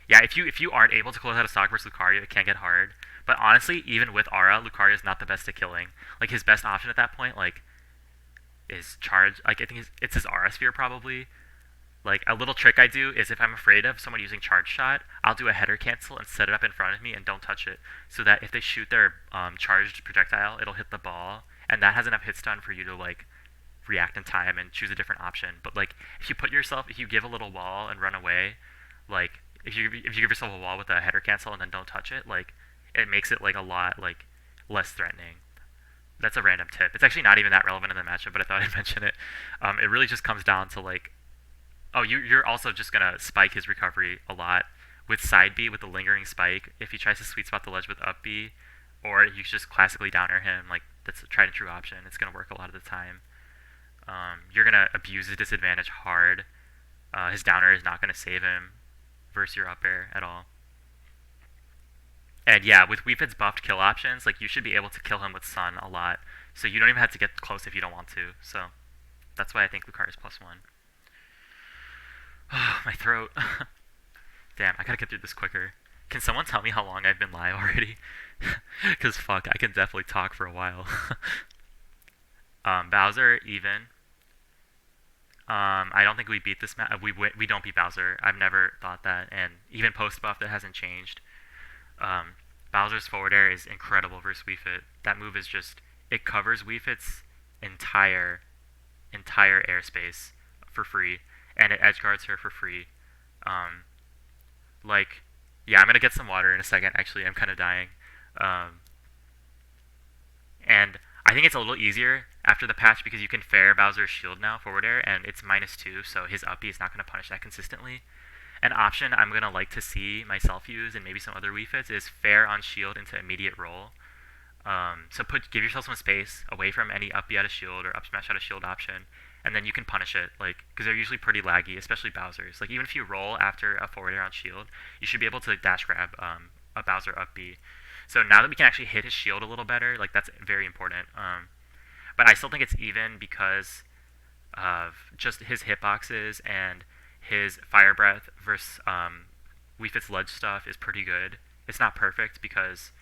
Yeah, if you aren't able to close out a stock versus Lucario, it can get hard. But honestly, even with aura, Lucario is not the best at killing. Like, his best option at that point, like, is charge. Like, I think it's his aura sphere probably. Like, a little trick I do is, if I'm afraid of someone using charge shot, I'll do a header cancel and set it up in front of me and don't touch it, so that if they shoot their charged projectile, it'll hit the ball, and that has enough hit stun for you to, like, react in time and choose a different option. But like, if you give a little wall and run away, like, if you give yourself a wall with a header cancel and then don't touch it, like, it makes it like a lot like less threatening. That's a random tip. It's actually not even that relevant in the matchup, but I thought I'd mention it. It really just comes down to like, oh, you're also just gonna spike his recovery a lot with side B with the lingering spike. If he tries to sweet spot the ledge with up B, or you just classically downer him, like, that's a tried and true option. It's gonna work a lot of the time. You're gonna abuse his disadvantage hard. His downer is not gonna save him versus your up air at all. And yeah, with wiifit's buffed kill options, like, you should be able to kill him with Sun a lot. So you don't even have to get close if you don't want to. So that's why I think Lucario is +1. Oh, my throat. Damn, I gotta get through this quicker. Can someone tell me how long I've been live already? Because fuck, I can definitely talk for a while. Bowser, even. I don't think we beat this map. We don't beat Bowser. I've never thought that, and even post buff that hasn't changed. Bowser's forward air is incredible versus wiifit. That move is just, it covers wiifit's entire airspace for free, and it edge guards her for free. Like, yeah, I'm gonna get some water in a second. Actually, I'm kind of dying. And I think it's a little easier after the patch because you can fair Bowser's shield now, forward air, and it's -2, so his uppy is not going to punish that consistently. An option I'm going to like to see myself use, and maybe some other wiifits, is fair on shield into immediate roll. So give yourself some space away from any uppy out of shield or up smash out of shield option, and then you can punish it, like, because they're usually pretty laggy, especially Bowser's. Like, even if you roll after a forward air on shield, you should be able to dash grab a Bowser up B. So now that we can actually hit his shield a little better, like, that's very important. But I still think it's even because of just his hitboxes, and his fire breath versus wiifit's ledge stuff is pretty good. It's not perfect because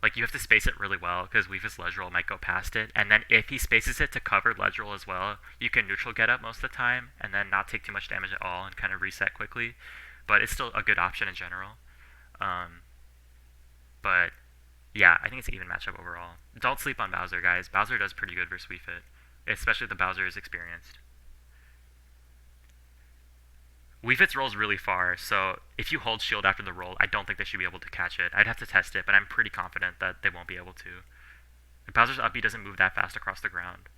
like, you have to space it really well because wiifit's ledge roll might go past it, and then if he spaces it to cover ledge roll as well, you can neutral get up most of the time and then not take too much damage at all and kind of reset quickly. But it's still a good option in general. But yeah, I think it's an even matchup overall. Don't sleep on Bowser, guys. Bowser does pretty good versus wiifit, especially if the Bowser is experienced. wiifit's rolls really far, so if you hold shield after the roll, I don't think they should be able to catch it. I'd have to test it, but I'm pretty confident that they won't be able to. Bowser's up B doesn't move that fast across the ground,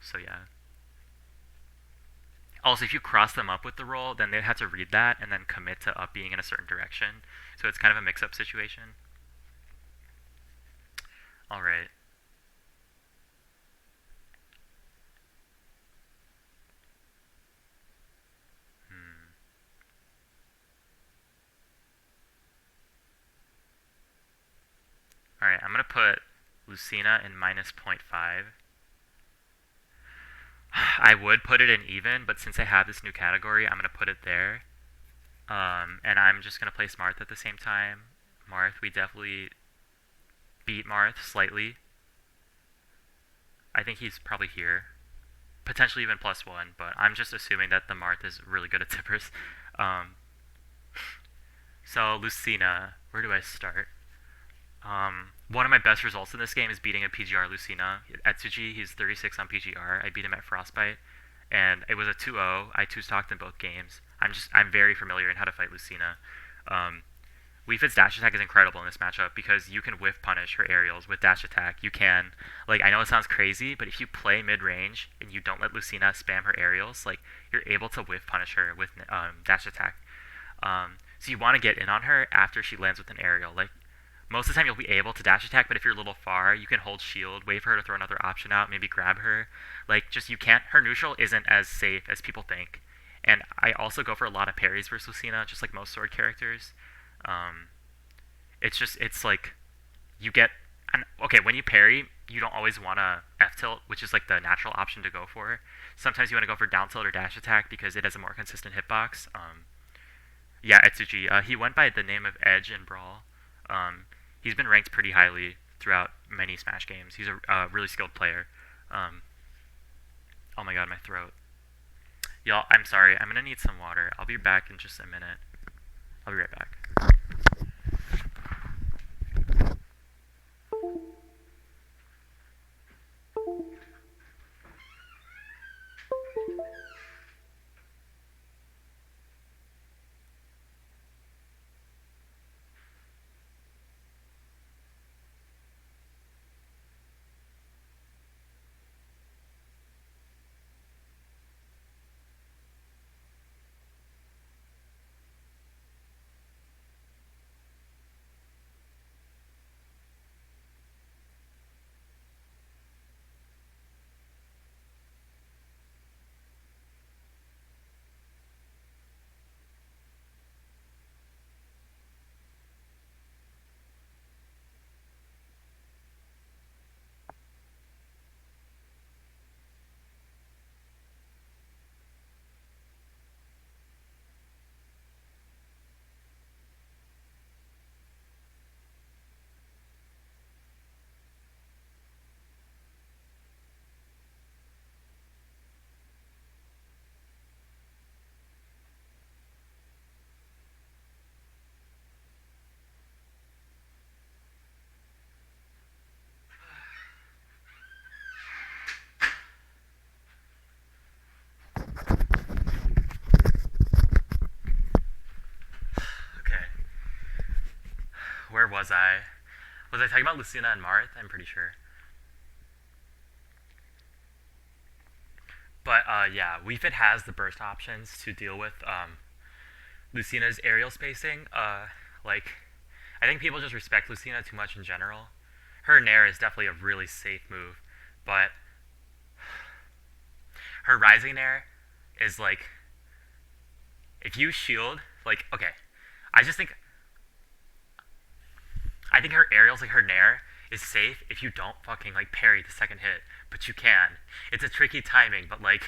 so yeah. Also, if you cross them up with the roll, then they have to read that and then commit to up being in a certain direction, so it's kind of a mix-up situation. Alright. Alright, I'm going to put Lucina in -0.5. I would put it in even, but since I have this new category, I'm going to put it there. And I'm just going to place Marth at the same time. Marth, we definitely beat Marth slightly. I think he's probably here. Potentially even +1, but I'm just assuming that the Marth is really good at tippers. So, Lucina, where do I start? One of my best results in this game is beating a PGR Lucina. At Tsuji, he's 36 on PGR. I beat him at Frostbite, and it was a 2-0. I two-stocked in both games. I'm very familiar in how to fight Lucina. wiifit's dash attack is incredible in this matchup because you can whiff punish her aerials with dash attack. You can, like, I know it sounds crazy, but if you play mid-range and you don't let Lucina spam her aerials, like, you're able to whiff punish her with dash attack. So you want to get in on her after she lands with an aerial. Like, most of the time you'll be able to dash attack, but if you're a little far, you can hold shield, wait for her to throw another option out, maybe grab her. Like, just, you can't, her neutral isn't as safe as people think. And I also go for a lot of parries versus Lucina, just like most sword characters. It's like, you get, okay, when you parry, you don't always want to F-tilt, which is like the natural option to go for. Sometimes you want to go for down tilt or dash attack because it has a more consistent hitbox. Yeah, Etsuji, he went by the name of Edge in Brawl. He's been ranked pretty highly throughout many Smash games. He's a really skilled player. Oh my god, my throat. Y'all, I'm sorry. I'm going to need some water. I'll be back in just a minute. I'll be right back. was I? Was I talking about Lucina and Marth? I'm pretty sure. But yeah, wiifit has the burst options to deal with Lucina's aerial spacing. Like, I think people just respect Lucina too much in general. Her nair is definitely a really safe move, but her rising nair is like, if you shield, like, okay, I think her aerials, like her nair, is safe if you don't fucking like parry the second hit, but you can. It's a tricky timing, but like,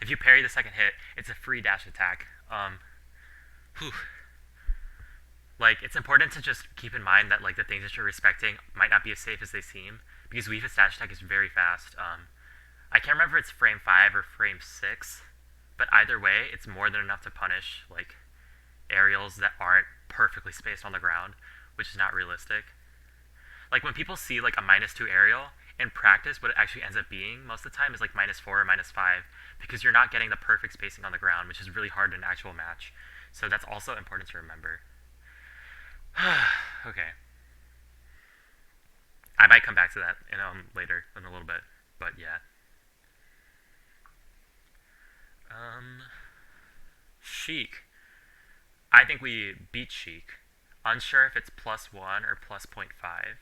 if you parry the second hit, it's a free dash attack. Whew. Like, it's important to just keep in mind that like the things that you're respecting might not be as safe as they seem, because wiifit's dash attack is very fast. I can't remember if it's frame 5 or frame 6, but either way, it's more than enough to punish like aerials that aren't perfectly spaced on the ground, which is not realistic. Like, when people see like a -2 aerial, in practice what it actually ends up being most of the time is like -4 or -5, because you're not getting the perfect spacing on the ground, which is really hard in an actual match. So that's also important to remember. Okay. I might come back to that later in a little bit, but yeah. Sheik. I think we beat Sheik. Unsure if it's +1 or +0.5.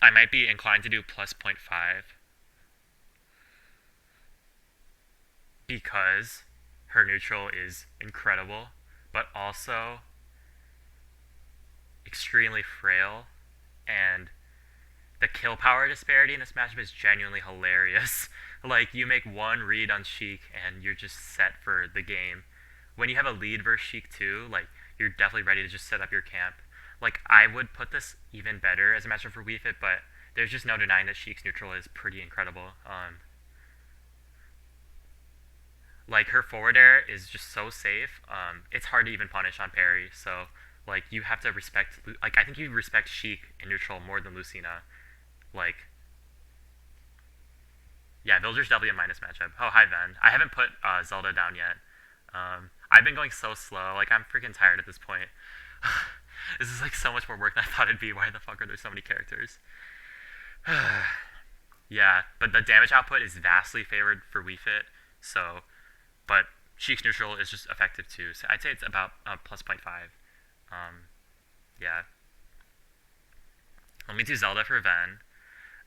I might be inclined to do +0.5 because her neutral is incredible, but also extremely frail, and the kill power disparity in this matchup is genuinely hilarious. Like, you make one read on Sheik and you're just set for the game. When you have a lead versus Sheik too, like, you're definitely ready to just set up your camp. Like, I would put this even better as a matchup for wiifit, but there's just no denying that Sheik's neutral is pretty incredible. Like, her forward air is just so safe. It's hard to even punish on parry, so like, you have to respect, like, I think you respect Sheik in neutral more than Lucina. Like, yeah, Villager's definitely a minus matchup. Oh, hi, Ven. I haven't put Zelda down yet. I've been going so slow. Like, I'm freaking tired at this point. This is like so much more work than I thought it'd be. Why the fuck are there so many characters? Yeah, but the damage output is vastly favored for wiifit. So, but Sheik's neutral is just effective too. So I'd say it's about +0.5. Yeah. Let me do Zelda for Ven.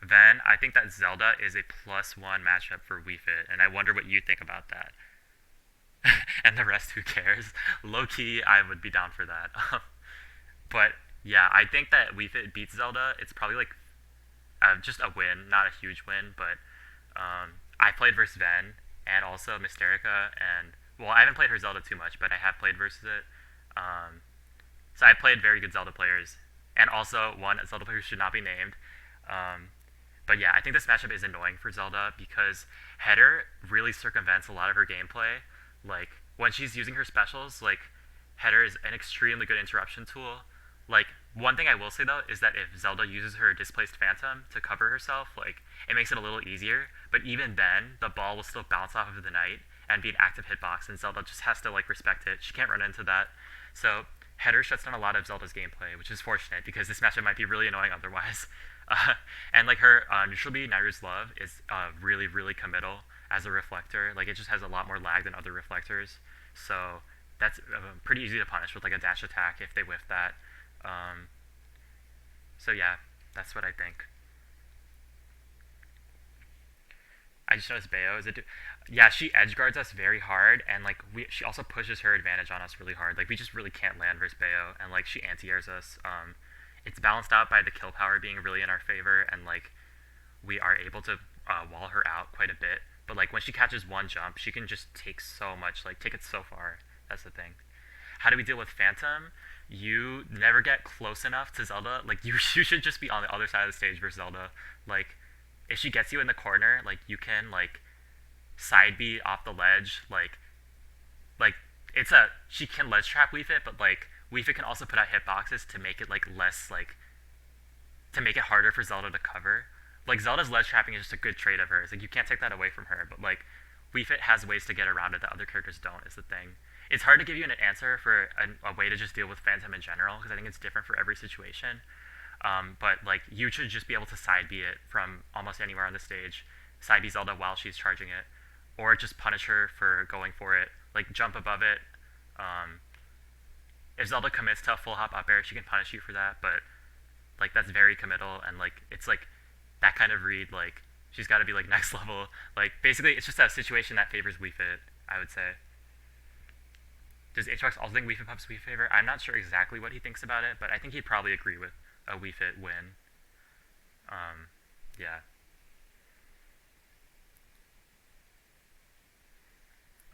Ven, I think that Zelda is a +1 matchup for wiifit, and I wonder what you think about that. And the rest, who cares? Low-key, I would be down for that. But yeah, I think that wiifit beats Zelda. It's probably like just a win, not a huge win, but I played versus Ven and also Mysterica, and well, I haven't played her Zelda too much, but I have played versus it. So I played very good Zelda players, and also one Zelda player who should not be named. But yeah, I think this matchup is annoying for Zelda because header really circumvents a lot of her gameplay. Like, when she's using her specials, like, header is an extremely good interruption tool. Like, one thing I will say though is that if Zelda uses her displaced phantom to cover herself, like, it makes it a little easier. But even then, the ball will still bounce off of the knight and be an active hitbox, and Zelda just has to like respect it. She can't run into that. So header shuts down a lot of Zelda's gameplay, which is fortunate because this matchup might be really annoying otherwise. And like her neutral B, Nairu's Love, is really, really committal as a reflector. Like, it just has a lot more lag than other reflectors. So that's pretty easy to punish with like a dash attack if they whiff that. So yeah, that's what I think. I just noticed Bayo is yeah, she edge guards us very hard, and like she also pushes her advantage on us really hard. Like, we just really can't land versus Bayo, and like she anti-airs us. It's balanced out by the kill power being really in our favor, and like we are able to wall her out quite a bit. But like, when she catches one jump, she can just take so much, like take it so far. That's the thing. How do we deal with Phantom? You never get close enough to Zelda. Like, you should just be on the other side of the stage versus Zelda. Like, if she gets you in the corner, like, you can like side B off the ledge. Like she can ledge trap wiifit, but like wiifit can also put out hitboxes to make it like less like to make it harder for Zelda to cover. Like, Zelda's ledge trapping is just a good trait of hers. Like, you can't take that away from her, but like wiifit has ways to get around it that other characters don't, is the thing. It's hard to give you an answer for a way to just deal with Phantom in general, because I think it's different for every situation. But like, you should just be able to side B it from almost anywhere on the stage, side B Zelda while she's charging it, or just punish her for going for it, like jump above it. If Zelda commits to a full hop up air, she can punish you for that, but like that's very committal, and like it's like that kind of read, like she's got to be like next level. Like basically, it's just a situation that favors wiifit, I would say. Does Aatrox also think wiifit pups wiifit favor? I'm not sure exactly what he thinks about it, but I think he'd probably agree with a wiifit win. Yeah.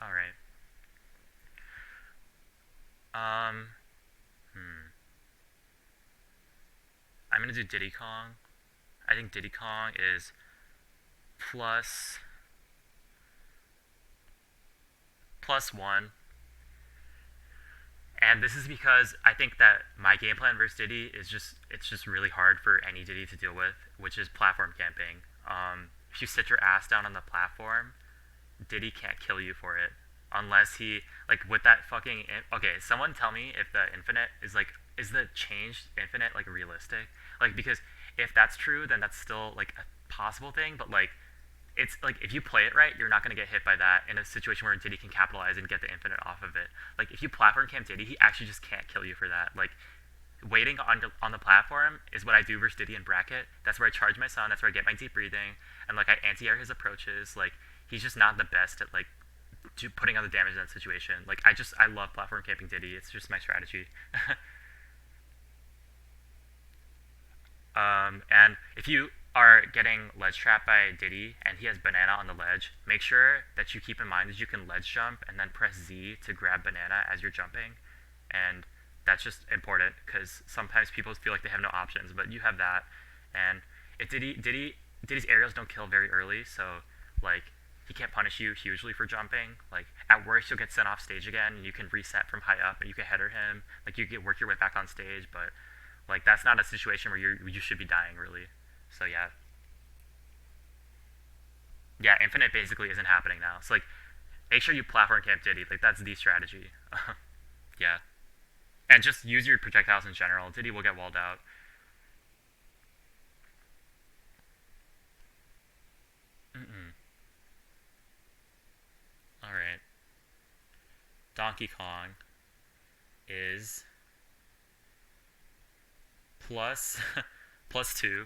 All right. I'm gonna do Diddy Kong. I think Diddy Kong is plus 1. And this is because I think that my game plan versus Diddy is it's just really hard for any Diddy to deal with, which is platform camping. If you sit your ass down on the platform, Diddy can't kill you for it. Unless he, like, with that fucking, okay, someone tell me if the infinite is the changed infinite, like, realistic? Like, because if that's true, then that's still, like, a possible thing, but, like, it's, like, if you play it right, you're not going to get hit by that in a situation where Diddy can capitalize and get the infinite off of it. Like, if you platform camp Diddy, he actually just can't kill you for that. Like, waiting on the platform is what I do versus Diddy in bracket. That's where I charge my sun, that's where I get my deep breathing, and, like, I anti-air his approaches. Like, he's just not the best at, like, putting on the damage in that situation. Like, I love platform camping Diddy. It's just my strategy. And if you are getting ledge trapped by Diddy and he has banana on the ledge, make sure that you keep in mind that you can ledge jump and then press Z to grab banana as you're jumping. And that's just important because sometimes people feel like they have no options, but you have that. And if Diddy's aerials don't kill very early, so like, he can't punish you hugely for jumping. Like, at worst, you'll get sent off stage again, and you can reset from high up, and you can header him. Like, you can work your way back on stage, but, like, that's not a situation where you should be dying, really. So, yeah. Yeah, infinite basically isn't happening now. So, like, make sure you platform camp Diddy. Like, that's the strategy. Yeah. And just use your projectiles in general. Diddy will get walled out. Alright. Donkey Kong is plus 2.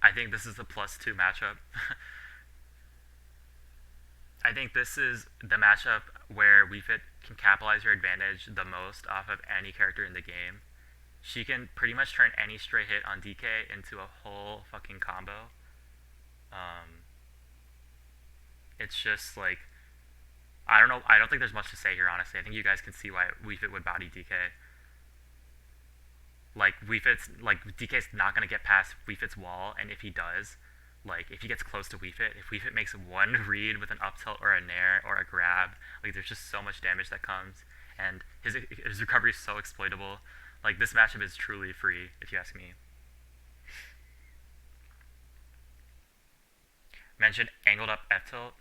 I think this is the +2 matchup. I think this is the matchup where wiifit can capitalize her advantage the most off of any character in the game. She can pretty much turn any stray hit on DK into a whole fucking combo. It's just like, I don't know. I don't think there's much to say here, honestly. I think you guys can see why wiifit would body DK. Like, DK's not going to get past wiifit's wall, and if he does, like, if he gets close to wiifit, if wiifit makes one read with an up tilt or a nair or a grab, like, there's just so much damage that comes, and his recovery is so exploitable. Like, this matchup is truly free, if you ask me. Mentioned angled up F tilt.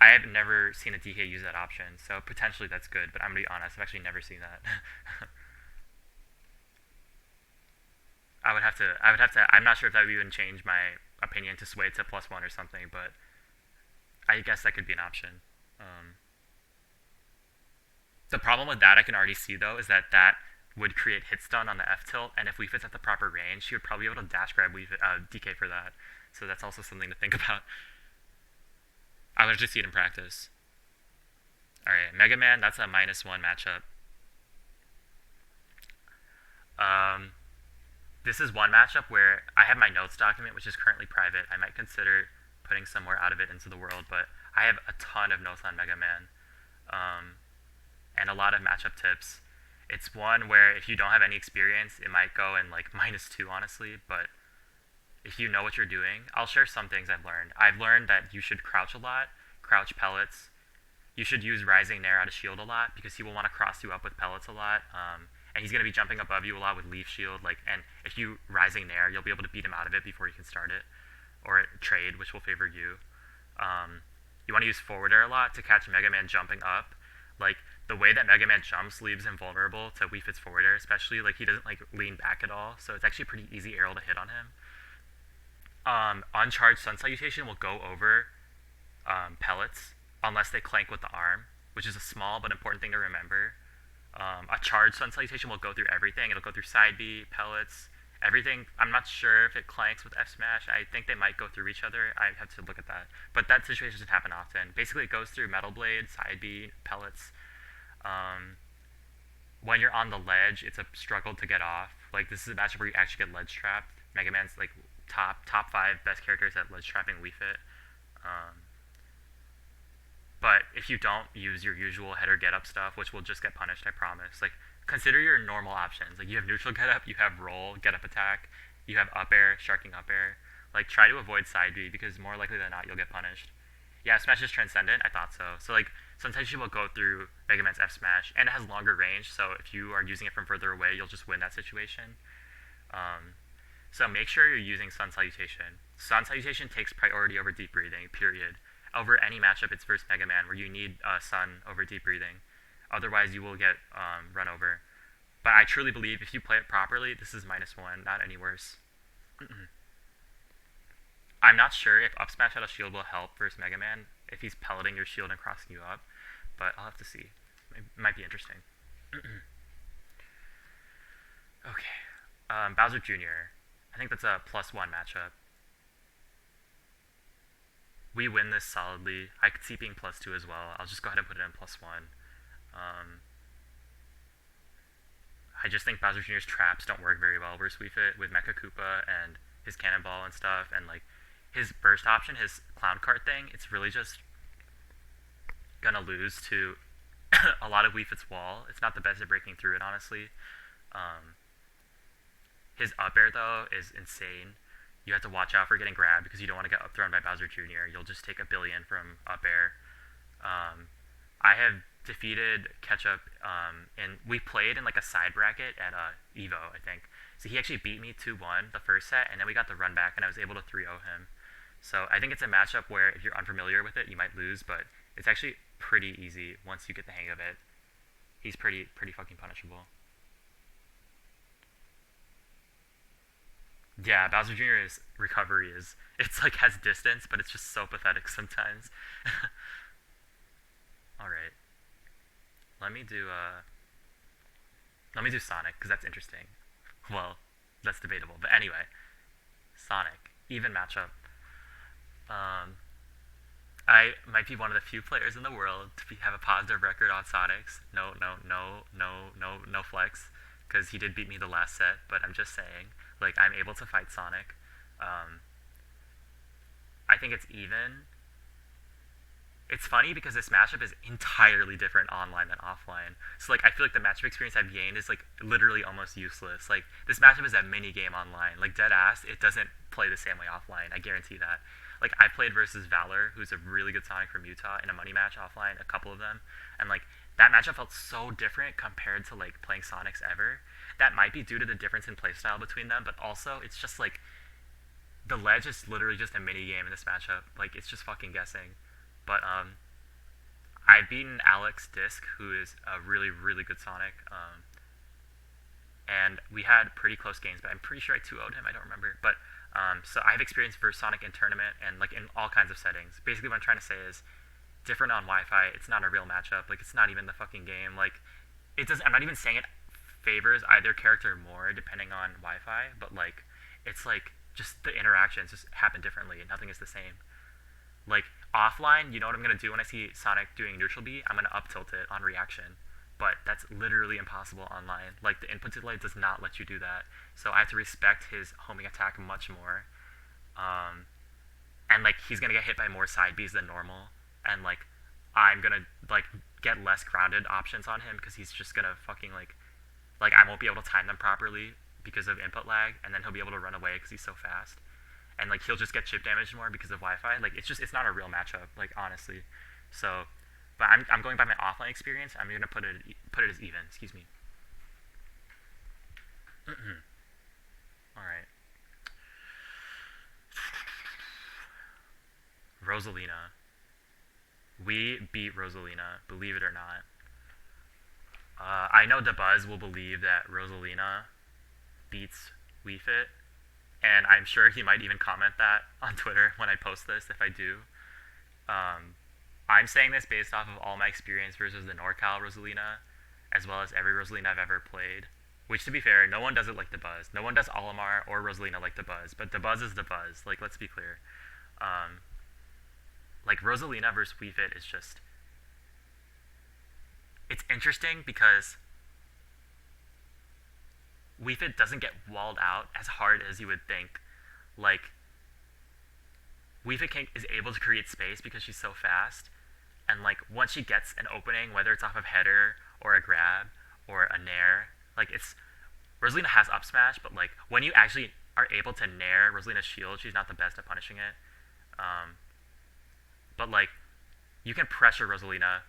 I have never seen a DK use that option, so potentially that's good, but I'm going to be honest, I've actually never seen that. I would have to, I'm not sure if that would even change my opinion to sway to +1 or something, but I guess that could be an option. The problem with that I can already see, though, is that would create hit stun on the F tilt, and if wiifit's at the proper range, she would probably be able to dash grab DK for that, so that's also something to think about. I would just see it in practice. Alright, Mega Man, that's a -1 matchup. This is one matchup where I have my notes document, which is currently private. I might consider putting some more out of it into the world, but I have a ton of notes on Mega Man. And a lot of matchup tips. It's one where if you don't have any experience, it might go in like -2, honestly, but if you know what you're doing, I'll share some things I've learned. I've learned that you should crouch a lot, crouch pellets. You should use Rising Nair out of shield a lot because he will want to cross you up with pellets a lot. And he's going to be jumping above you a lot with Leaf Shield. And if you Rising Nair, you'll be able to beat him out of it before you can start it. Or trade, which will favor you. you want to use forward air a lot to catch Mega Man jumping up. Like, the way that Mega Man jumps leaves him vulnerable to Wii Fit's forward air, especially. Like, he doesn't, like, lean back at all, so it's actually a pretty easy aerial to hit on him. Uncharged Sun Salutation will go over pellets unless they clank with the arm, which is a small but important thing to remember. A charged Sun Salutation will go through everything. It'll go through side B, pellets, everything. I'm not sure if it clanks with F Smash. I think they might go through each other. I have to look at that. But that situation doesn't happen often. Basically, it goes through Metal Blade, side B, pellets. When you're on the ledge, it's a struggle to get off. Like, this is a matchup where you actually get ledge trapped. Mega Man's like top 5 best characters at ledge trapping wiifit. But if you don't use your usual header get up stuff, which will just get punished, I promise. Like, consider your normal options. Like, you have neutral get up, you have roll, get up attack, you have up air, sharking up air. Like, try to avoid side B because more likely than not you'll get punished. Yeah, Smash is transcendent. I thought so. So like sometimes you will go through Mega Man's F Smash, and it has longer range. So if you are using it from further away, you'll just win that situation. So make sure you're using Sun Salutation. Sun Salutation takes priority over Deep Breathing. Period. Over any matchup, it's versus Mega Man where you need Sun over Deep Breathing. Otherwise, you will get run over. But I truly believe if you play it properly, this is -1, not any worse. I'm not sure if up smash out of shield will help versus Mega Man if he's pelleting your shield and crossing you up, but I'll have to see. It might be interesting. Okay. Bowser Jr. I think that's a +1 matchup. We win this solidly. I could see it being +2 as well. I'll just go ahead and put it in +1. I just think Bowser Jr.'s traps don't work very well versus wiifit with Mecha Koopa and his cannonball and stuff, and like his burst option, his clown cart thing, it's really just gonna lose to a lot of wiifit's wall. It's not the best at breaking through it, honestly. His up air, though, is insane. You have to watch out for getting grabbed because you don't want to get up thrown by Bowser Jr. You'll just take a billion from up air. I have defeated Ketchup, and we played in like a side bracket at Evo, I think. So he actually beat me 2-1 the first set, and then we got the run back, and I was able to 3-0 him. So I think it's a matchup where if you're unfamiliar with it, you might lose, but it's actually pretty easy once you get the hang of it. He's pretty fucking punishable. Yeah, Bowser Jr.'s recovery it's like has distance, but it's just so pathetic sometimes. Alright. Let me do Sonic, because that's interesting. Well, that's debatable. But anyway, Sonic, even matchup. I might be one of the few players in the world to have a positive record on Sonics. No flex, because he did beat me the last set. But I'm just saying, like, I'm able to fight Sonic. I think it's even. It's funny because this matchup is entirely different online than offline. So like I feel like the matchup experience I've gained is like literally almost useless. Like this matchup is a mini game online. Like dead ass, it doesn't play the same way offline. I guarantee that. Like I played versus Valor, who's a really good Sonic from Utah, in a money match offline, a couple of them, and like that matchup felt so different compared to like playing Sonics ever. That might be due to the difference in playstyle between them, but also it's just like the ledge is literally just a mini game in this matchup. Like it's just fucking guessing. But I've beaten Alex Disc, who is a really good Sonic, and we had pretty close games, but I'm pretty sure I 2-0'd him, I don't remember. But so I've experienced versus Sonic in tournament and like in all kinds of settings. Basically what I'm trying to say is different on Wi-Fi, it's not a real matchup. Like it's not even the fucking game. Like it does. I'm not even saying it favors either character more depending on Wi-Fi, but like it's like just the interactions just happen differently and nothing is the same. Like offline, you know what I'm gonna do when I see Sonic doing neutral B? I'm gonna up tilt it on reaction. But that's literally impossible online. Like the input delay does not let you do that. So I have to respect his homing attack much more. And like he's gonna get hit by more side Bs than normal. And like I'm gonna like get less grounded options on him because he's just gonna fucking like I won't be able to time them properly because of input lag, and then he'll be able to run away because he's so fast. And like he'll just get chip damaged more because of Wi-Fi. Like it's not a real matchup, like honestly. So, but I'm going by my offline experience. I'm gonna put it as even. Excuse me. All right. Rosalina. We beat Rosalina, believe it or not. I know DeBuzz will believe that Rosalina beats wiifit, and I'm sure he might even comment that on Twitter when I post this if I do. Um, I'm saying this based off of all my experience versus the NorCal Rosalina, as well as every Rosalina I've ever played. Which, to be fair, no one does it like DeBuzz. No one does Olimar or Rosalina like DeBuzz, but DeBuzz is DeBuzz. Like, let's be clear. Um, like, Rosalina versus wiifit is just... It's interesting because wiifit doesn't get walled out as hard as you would think. Like, wiifit is able to create space because she's so fast, and like once she gets an opening, whether it's off of header or a grab or a nair, like it's Rosalina has up smash, but like when you actually are able to nair Rosalina's shield, she's not the best at punishing it. But like you can pressure Rosalina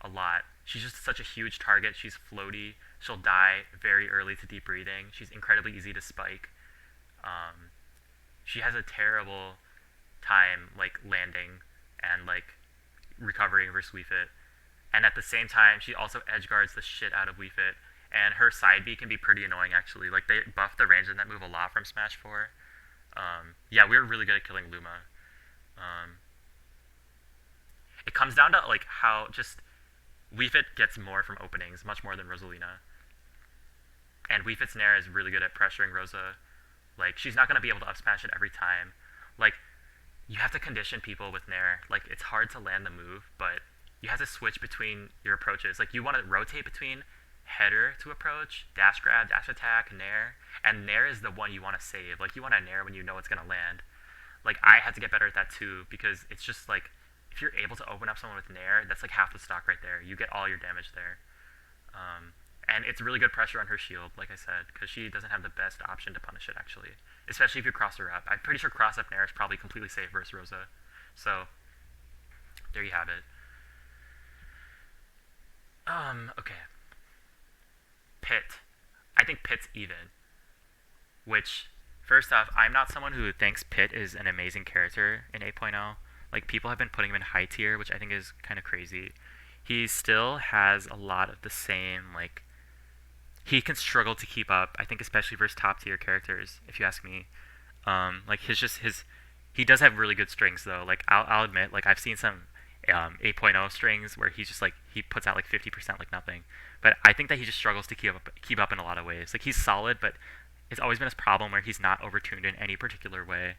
a lot. She's just such a huge target. She's floaty. She'll die very early to deep breathing. She's incredibly easy to spike. She has a terrible time like landing and like recovering versus wiifit. And at the same time, she also edge guards the shit out of wiifit. And her side B can be pretty annoying actually. Like they buffed the range in that move a lot from Smash 4. Yeah, we were really good at killing Luma. It comes down to like how just wiifit gets more from openings, much more than Rosalina. And wiifit's nair is really good at pressuring Rosa. Like she's not gonna be able to up smash it every time. Like you have to condition people with nair. Like it's hard to land the move, but you have to switch between your approaches. Like you want to rotate between header to approach, dash grab, dash attack, nair, and nair is the one you want to save. Like you want to nair when you know it's gonna land. Like I had to get better at that too because it's just like if you're able to open up someone with nair, that's like half the stock right there. You get all your damage there. And it's really good pressure on her shield, like I said, because she doesn't have the best option to punish it, actually. Especially if you cross her up. I'm pretty sure cross up nair is probably completely safe versus Rosa. So, there you have it. Okay. Pit. I think Pit's even. Which, first off, I'm not someone who thinks Pit is an amazing character in 8.0. Like, people have been putting him in high tier, which I think is kind of crazy. He still has a lot of the same, like, he can struggle to keep up. I think especially versus top tier characters, if you ask me. Like he does have really good strings though. Like I'll admit, like I've seen some 8.0 strings where he's just like he puts out like 50% like nothing. But I think that he just struggles to keep up in a lot of ways. Like he's solid, but it's always been his problem where he's not overtuned in any particular way.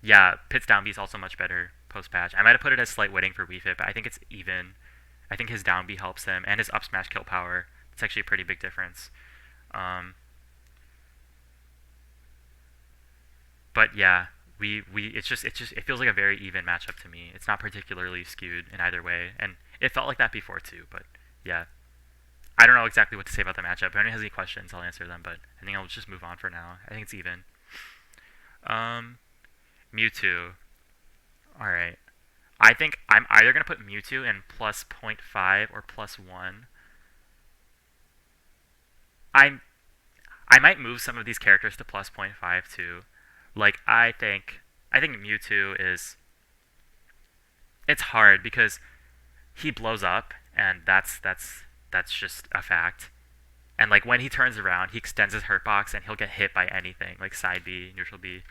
Yeah, Pit's down B is also much better post patch. I might have put it as slight weighting for wiifit, but I think it's even. I think his down B helps him, and his up smash kill power. It's actually a pretty big difference. But yeah, it feels like a very even matchup to me. It's not particularly skewed in either way, and it felt like that before too. But yeah, I don't know exactly what to say about the matchup. If anyone has any questions, I'll answer them. But I think I'll just move on for now. I think it's even. Mewtwo. All right. I think I'm either going to put Mewtwo in plus 0.5 or plus 1. I might move some of these characters to plus 0.5 too. Like I think Mewtwo is it's hard because he blows up and that's just a fact. And like when he turns around, he extends his hurt box and he'll get hit by anything, like side B, neutral B.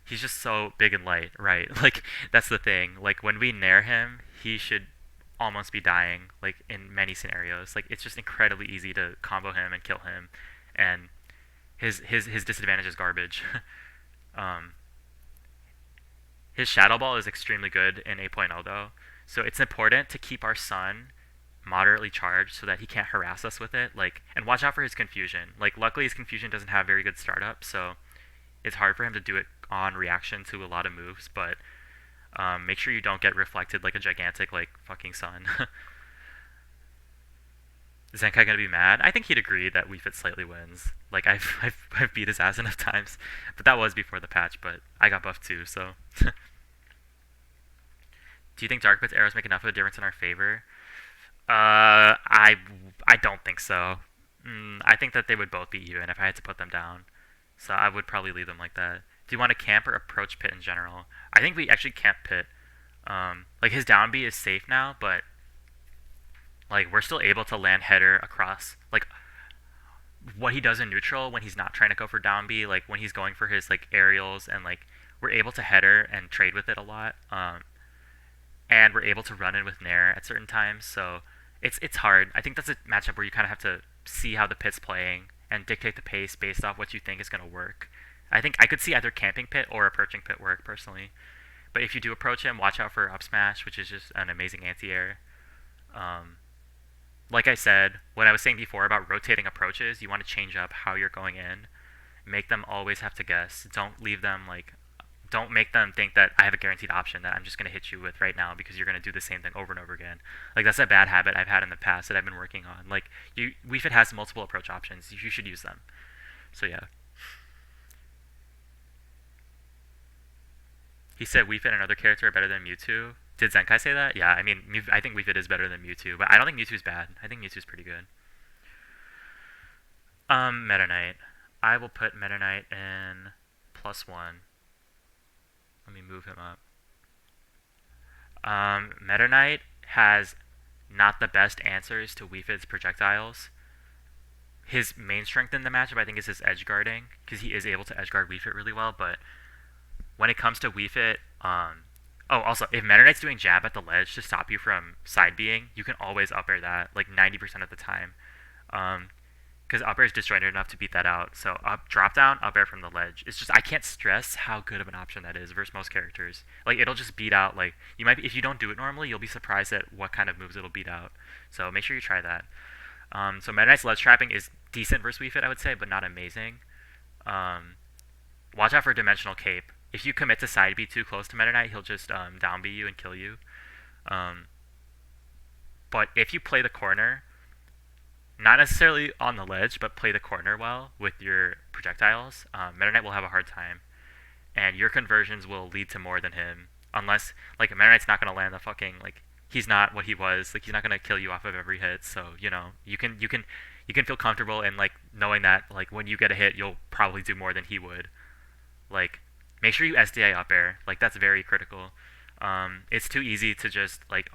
He's just so big and light, right? Like that's the thing. Like when we nair him, he should almost be dying. Like in many scenarios, like it's just incredibly easy to combo him and kill him, and his disadvantage is garbage. um, his Shadow Ball is extremely good in 8.0 though, so it's important to keep our Sun moderately charged so that he can't harass us with it. Like, and watch out for his confusion. Like, luckily his confusion doesn't have very good startup, so it's hard for him to do it on reaction to a lot of moves, but make sure you don't get reflected like a gigantic, like, fucking sun. Is Zenkai gonna be mad? I think he'd agree that wiifit slightly wins. Like, I've beat his ass enough times, but that was before the patch, but I got buffed too, so. Do you think Dark Pit's arrows make enough of a difference in our favor? I don't think so. I think that they would both be even if I had to put them down. So I would probably leave them like that. Do you want to camp or approach Pit in general? I think we actually camp Pit. Like his down B is safe now, but like we're still able to land header across like what he does in neutral when he's not trying to go for down B, like when he's going for his like aerials and like we're able to header and trade with it a lot. And we're able to run in with nair at certain times, so it's hard. I think that's a matchup where you kind of have to see how the pit's playing and dictate the pace based off what you think is going to work. I think I could see either camping pit or approaching pit work personally. But if you do approach him, watch out for up smash, which is just an amazing anti-air. Um, like I said, what I was saying before about rotating approaches, you want to change up how you're going in. Make them always have to guess. Don't make them think that I have a guaranteed option that I'm just going to hit you with right now because you're going to do the same thing over and over again. Like that's a bad habit I've had in the past that I've been working on. Like wiifit has multiple approach options. You should use them. So yeah. He said wiifit and another character are better than Mewtwo. Did Zenkai say that? Yeah, I mean, I think wiifit is better than Mewtwo, but I don't think Mewtwo's bad. I think Mewtwo's pretty good. Meta Knight. I will put Meta Knight in +1. Let me move him up. Meta Knight has not the best answers to wiifit's projectiles. His main strength in the matchup, I think, is his edge guarding, because he is able to edge guard wiifit really well, but when it comes to wiifit, also, if Meta Knight's doing jab at the ledge to stop you from side Bing, you can always up air that, like 90% of the time. Because up air is disjointed enough to beat that out. So drop down, up air from the ledge. It's just I can't stress how good of an option that is versus most characters. Like it'll just beat out. Like you might be, if you don't do it normally, you'll be surprised at what kind of moves it'll beat out. So make sure you try that. So Meta Knight's ledgetrapping is decent versus wiifit, I would say, but not amazing. Watch out for dimensional cape. If you commit to side B too close to Meta Knight, he'll just down B you and kill you. But if you play the corner, not necessarily on the ledge, but play the corner well with your projectiles, Meta Knight will have a hard time. And your conversions will lead to more than him. Unless, like, Meta Knight's not going to land the fucking, like, he's not what he was. Like, he's not going to kill you off of every hit. So, you know, you can feel comfortable in, like, knowing that, like, when you get a hit, you'll probably do more than he would. Like, make sure you SDI up air. Like, that's very critical. It's too easy to just like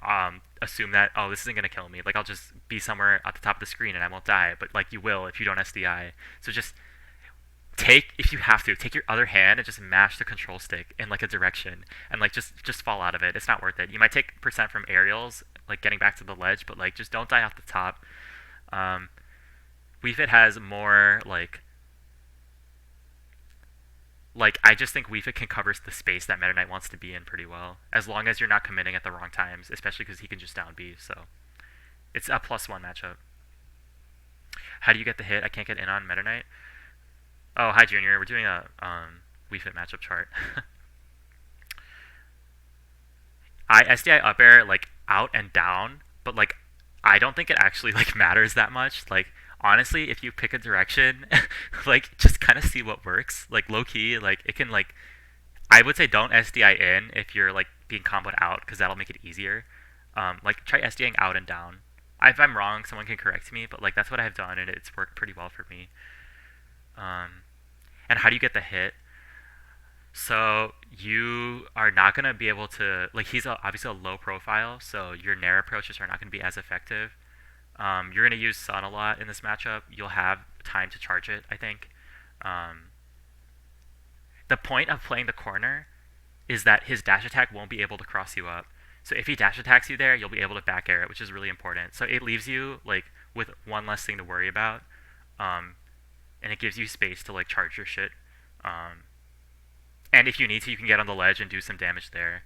assume that, oh, this isn't gonna kill me. Like I'll just be somewhere at the top of the screen and I won't die. But like you will if you don't SDI. So just if you have to, take your other hand and just mash the control stick in like a direction and like just fall out of it. It's not worth it. You might take percent from aerials, like getting back to the ledge, but like just don't die off the top. wiifit has more like I just think wiifit can cover the space that Meta Knight wants to be in pretty well, as long as you're not committing at the wrong times, especially because he can just down B. So it's a +1 matchup. How do you get the hit? I can't get in on Meta Knight. Oh, hi Junior. We're doing a wiifit matchup chart. I SDI up air like out and down, but like I don't think it actually like matters that much. Like honestly, if you pick a direction, like just kind of see what works. Like low key, like it can like I would say don't SDI in if you're like being comboed out because that'll make it easier. Like try SDIing out and down. If I'm wrong, someone can correct me, but like that's what I've done and it's worked pretty well for me. And how do you get the hit? So you are not going to be able to, like he's obviously a low profile, so your nair approaches are not going to be as effective. You're going to use Sun a lot in this matchup. You'll have time to charge it, I think. The point of playing the corner is that his dash attack won't be able to cross you up. So if he dash attacks you there, you'll be able to back air it, which is really important. So it leaves you like with one less thing to worry about, and it gives you space to like charge your shit. And if you need to, you can get on the ledge and do some damage there.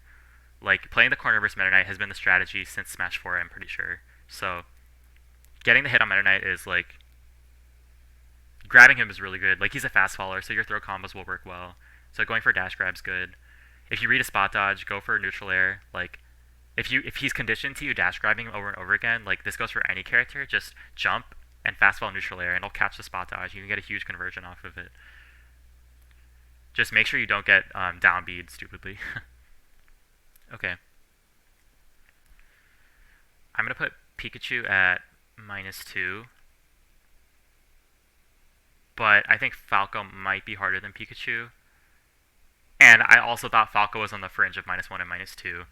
Like playing the corner versus Meta Knight has been the strategy since Smash 4, I'm pretty sure. So getting the hit on Meta Knight is like grabbing him is really good. Like he's a fast faller, so your throw combos will work well. So going for dash grab's good. If you read a spot dodge, go for a neutral air. Like if he's conditioned to you dash grabbing him over and over again, like this goes for any character, just jump and fast fall neutral air and it'll catch the spot dodge. You can get a huge conversion off of it. Just make sure you don't get down bead stupidly. Okay. I'm going to put Pikachu at -2. But I think Falco might be harder than Pikachu. And I also thought Falco was on the fringe of -1 and -2.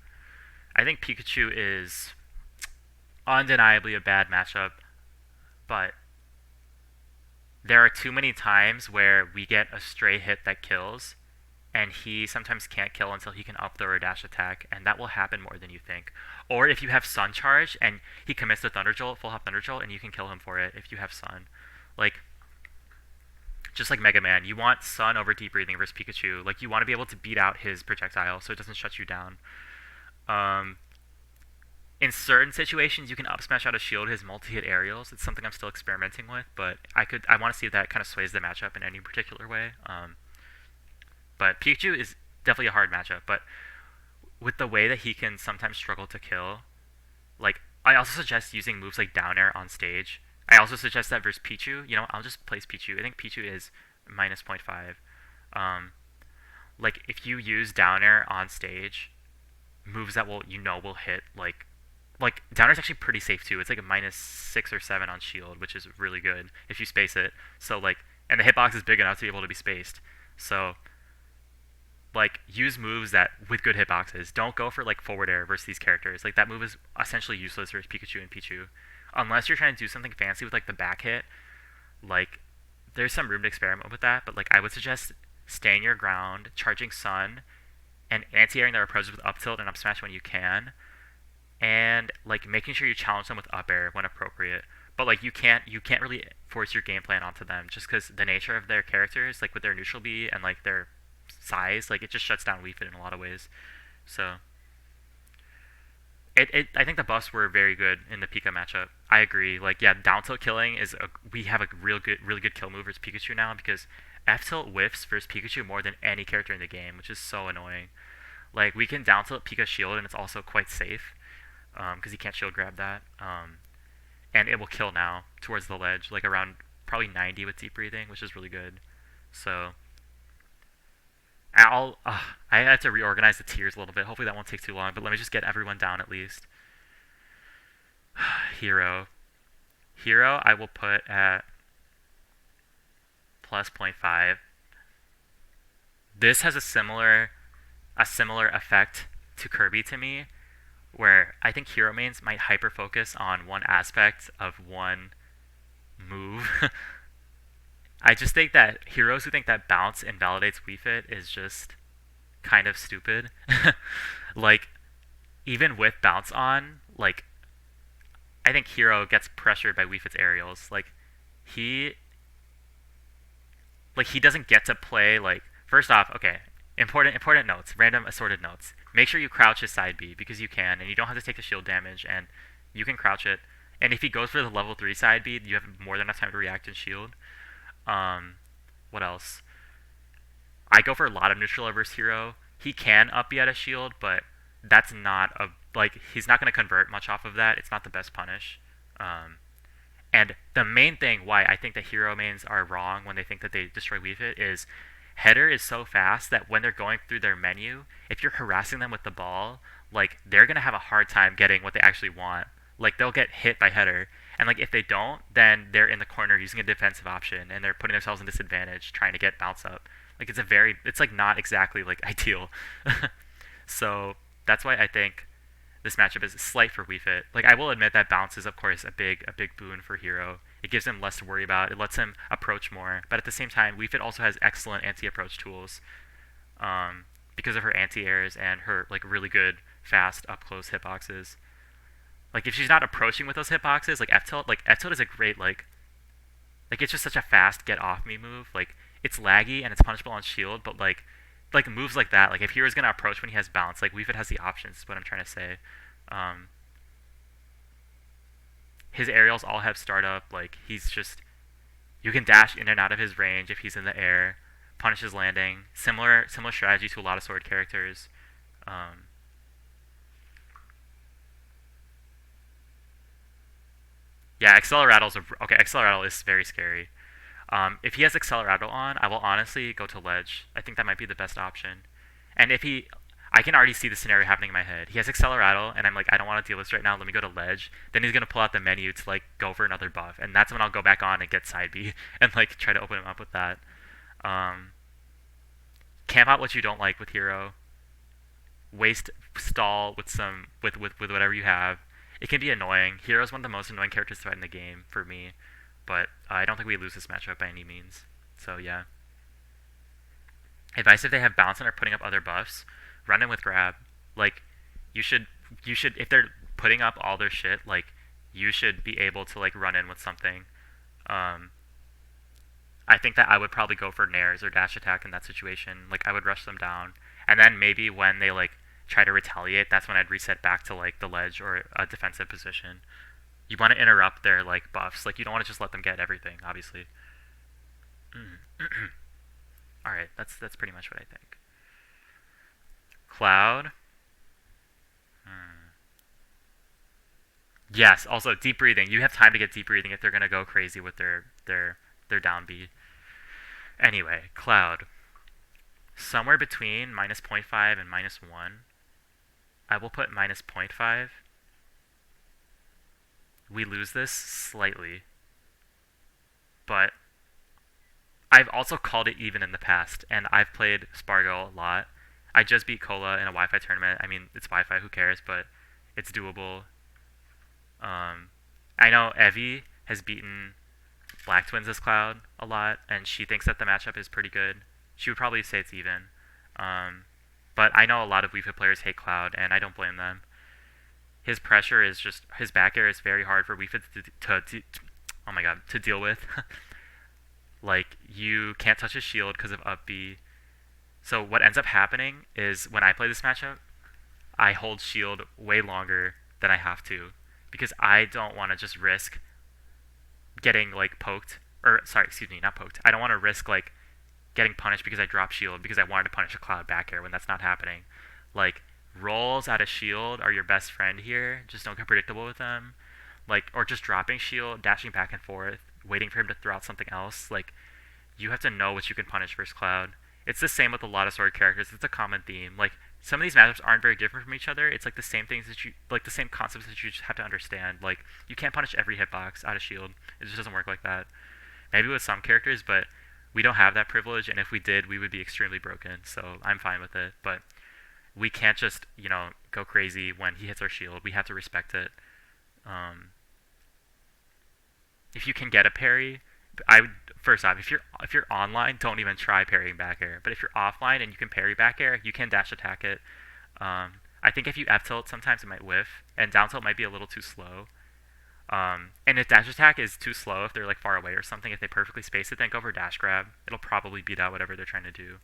I think Pikachu is undeniably a bad matchup, but there are too many times where we get a stray hit that kills, and he sometimes can't kill until he can up throw or dash attack, and that will happen more than you think. Or if you have Sun Charge and he commits to Thunder Jolt, full hop Thunder Jolt, and you can kill him for it if you have Sun. Like, just like Mega Man, you want Sun over Deep Breathing versus Pikachu. Like, you want to be able to beat out his projectile so it doesn't shut you down. In certain situations, you can up smash out a shield his multi-hit aerials. It's something I'm still experimenting with, but I want to see if that kind of sways the matchup in any particular way. But Pikachu is definitely a hard matchup. But with the way that he can sometimes struggle to kill, like, I also suggest using moves like down air on stage. I also suggest that versus Pichu. I'll just place Pichu. I think Pichu is minus 0.5. Like, if you use down air on stage, moves that will hit, like down air is actually pretty safe too. It's like a minus 6 or 7 on shield, which is really good if you space it. So like, and the hitbox is big enough to be able to be spaced. So like, use moves that with good hitboxes. Don't go for like forward air versus these characters. Like, that move is essentially useless versus Pikachu and Pichu, unless you're trying to do something fancy with like the back hit. Like, there's some room to experiment with that, but like, I would suggest staying your ground, charging Sun, and anti-airing their approaches with up tilt and up smash when you can, and like making sure you challenge them with up air when appropriate. But like, you can't really force your game plan onto them, just because the nature of their characters, like with their neutral B and like their size, like it just shuts down wiifit in a lot of ways. So I think the buffs were very good in the Pika matchup. I agree. Like, yeah, down tilt killing we have a really good kill move versus Pikachu now, because F tilt whiffs versus Pikachu more than any character in the game, which is so annoying. Like, we can down tilt Pika's shield and it's also quite safe, because he can't shield grab that, and it will kill now towards the ledge, like around probably 90 with deep breathing, which is really good. So I had to reorganize the tiers a little bit. Hopefully that won't take too long, but let me just get everyone down at least. Hero I will put at plus 0.5. This has a similar effect to Kirby to me, where I think hero mains might hyper focus on one aspect of one move. I just think that heroes who think that bounce invalidates wiifit is just kind of stupid. Like, even with bounce on, like, I think hero gets pressured by wiifit's aerials. Like, he doesn't get to play, like, first off, okay, important notes, random assorted notes. Make sure you crouch his side B, because you can, and you don't have to take the shield damage, and you can crouch it. And if he goes for the level 3 side B, you have more than enough time to react and shield. What else? I go for a lot of neutral versus hero. He can up B at a shield, but that's not he's not going to convert much off of that. It's not the best punish. And the main thing why I think that hero mains are wrong when they think that they destroy wiifit is header is so fast that when they're going through their menu, if you're harassing them with the ball, like, they're going to have a hard time getting what they actually want. Like, they'll get hit by header, and like, if they don't, then they're in the corner using a defensive option, and they're putting themselves in disadvantage trying to get bounce up. Like, it's like not exactly like ideal. So that's why I think this matchup is slight for wiifit. Like, I will admit that bounce is, of course, a big boon for hero. It gives him less to worry about. It lets him approach more. But at the same time, wiifit also has excellent anti-approach tools, because of her anti-airs and her like really good fast up-close hitboxes. Like, if she's not approaching with those hitboxes, like F tilt is a great like it's just such a fast get off me move. Like, it's laggy and it's punishable on shield, but like moves like that, like if hero's gonna approach when he has bounce, like wiifit has the options, is what I'm trying to say. His aerials all have startup. Like, you can dash in and out of his range if he's in the air, punish his landing. Similar strategy to a lot of sword characters. Yeah, Acceleraddle is very scary. If he has Acceleraddle on, I will honestly go to ledge. I think that might be the best option. And I can already see the scenario happening in my head. He has Acceleraddle, and I'm like, I don't want to deal with this right now. Let me go to ledge. Then he's gonna pull out the menu to like go for another buff, and that's when I'll go back on and get side B and like try to open him up with that. Camp out what you don't like with hero. waste stall with with whatever you have. It can be annoying. Hero's one of the most annoying characters to fight in the game for me, but I don't think we lose this matchup by any means. So yeah. Advice: if they have balance and are putting up other buffs, run in with grab. Like, you should if they're putting up all their shit, like, you should be able to like run in with something. Um, I think that I would probably go for nairs or dash attack in that situation. Like, I would rush them down, and then maybe when they like try to retaliate, that's when I'd reset back to like the ledge or a defensive position. You want to interrupt their like buffs. Like, you don't want to just let them get everything, obviously. All right, that's pretty much what I think. Cloud. Yes. Also, deep breathing. You have time to get deep breathing if they're gonna go crazy with their down B. Anyway, Cloud. Somewhere between minus 0.5 and minus 1. I will put minus 0.5. We lose this slightly. But I've also called it even in the past, and I've played Spargo a lot. I just beat Cola in a Wi-Fi tournament. I mean, it's Wi-Fi, who cares, but it's doable. I know Evie has beaten Black Twins this Cloud a lot, and she thinks that the matchup is pretty good. She would probably say it's even. But I know a lot of wiifit players hate Cloud, and I don't blame them. His pressure is just, his back air is very hard for wiifit oh my god, to deal with. Like, you can't touch his shield because of up B. So what ends up happening is when I play this matchup, I hold shield way longer than I have to, because I don't want to just risk getting like poked, or sorry, excuse me, not poked. I don't want to risk like getting punished because I dropped shield because I wanted to punish a Cloud back air when that's not happening. Like, rolls out of shield are your best friend here. Just don't get predictable with them. Like, or just dropping shield, dashing back and forth, waiting for him to throw out something else. Like, you have to know what you can punish versus Cloud. It's the same with a lot of sword characters. It's a common theme. Like, some of these matchups aren't very different from each other. It's like the same things that you, like the same concepts that you just have to understand. Like, you can't punish every hitbox out of shield. It just doesn't work like that. Maybe with some characters, but we don't have that privilege, and if we did, we would be extremely broken. So I'm fine with it. But we can't just, go crazy when he hits our shield. We have to respect it. If you can get a parry, I would, first off, if you're online, don't even try parrying back air. But if you're offline and you can parry back air, you can dash attack it. I think if you F tilt, sometimes it might whiff, and down tilt might be a little too slow. And if dash attack is too slow, if they're like far away or something, if they perfectly space it, then go for dash grab. It'll probably beat out whatever they're trying to do.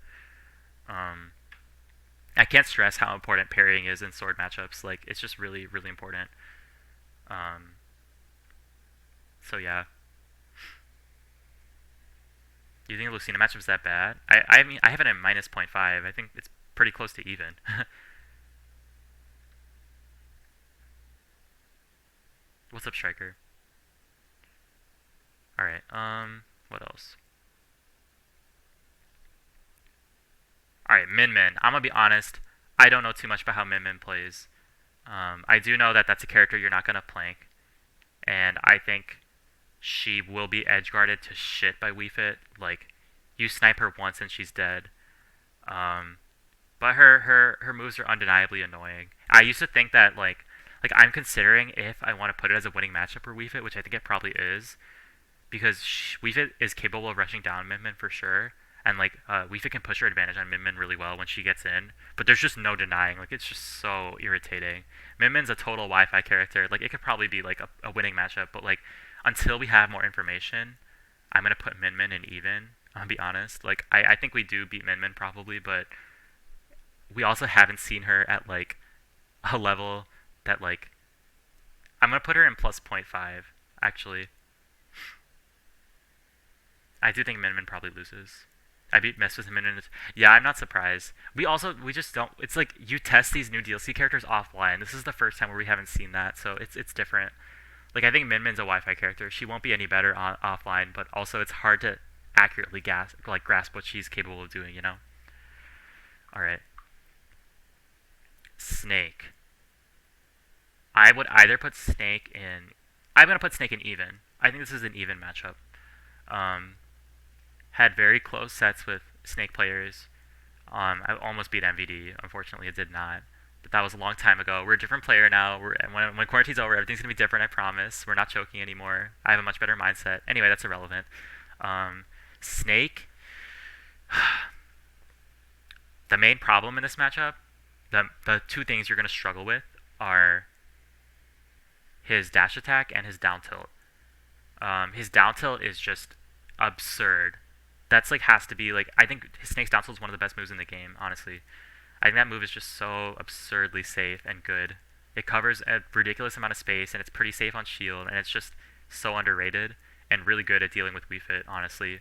I can't stress how important parrying is in sword matchups. Like, it's just really, really important. So yeah. Do you think the Lucina matchup's that bad? I mean, I have it at minus 0.5. I think it's pretty close to even. What's up, Striker? Alright, what else? Alright, Min Min. I'm gonna be honest, I don't know too much about how Min Min plays. I do know that that's a character you're not gonna plank, and I think she will be edge guarded to shit by wiifit. Like, you snipe her once and she's dead. But her moves are undeniably annoying. I used to think that like I'm considering if I want to put it as a winning matchup for wiifit, which I think it probably is, because wiifit is capable of rushing down Min Min for sure, and like wiifit can push her advantage on Min Min really well when she gets in. But there's just no denying. Like, it's just so irritating. Min Min's a total Wi-Fi character. Like, it could probably be like a winning matchup, but like, until we have more information, I'm going to put Min Min in even, I'll be honest. Like, I think we do beat Min Min probably, but we also haven't seen her at, like, a level that, like, I'm going to put her in plus 0.5, actually. I do think Min Min probably loses. I beat Miss with Min Min. Yeah, I'm not surprised. We just don't, it's like, you test these new DLC characters offline. This is the first time where we haven't seen that, so it's different. Like, I think Min Min's a Wi-Fi character. She won't be any better offline, but also it's hard to accurately grasp what she's capable of doing, Alright. Snake. I would either put Snake in... I'm going to put Snake in even. I think this is an even matchup. Had very close sets with Snake players. I almost beat MVD. Unfortunately, it did not. but that was a long time ago. We're a different player now. When quarantine's over, everything's gonna be different. I promise. We're not choking anymore. I have a much better mindset. Anyway, that's irrelevant. Snake. The main problem in this matchup, the two things you're gonna struggle with are his dash attack and his down tilt. His down tilt is just absurd. That's like has to be like I think his Snake's down tilt is one of the best moves in the game. Honestly, I think that move is just so absurdly safe and good. It covers a ridiculous amount of space and it's pretty safe on shield and it's just so underrated and really good at dealing with wiifit. Honestly,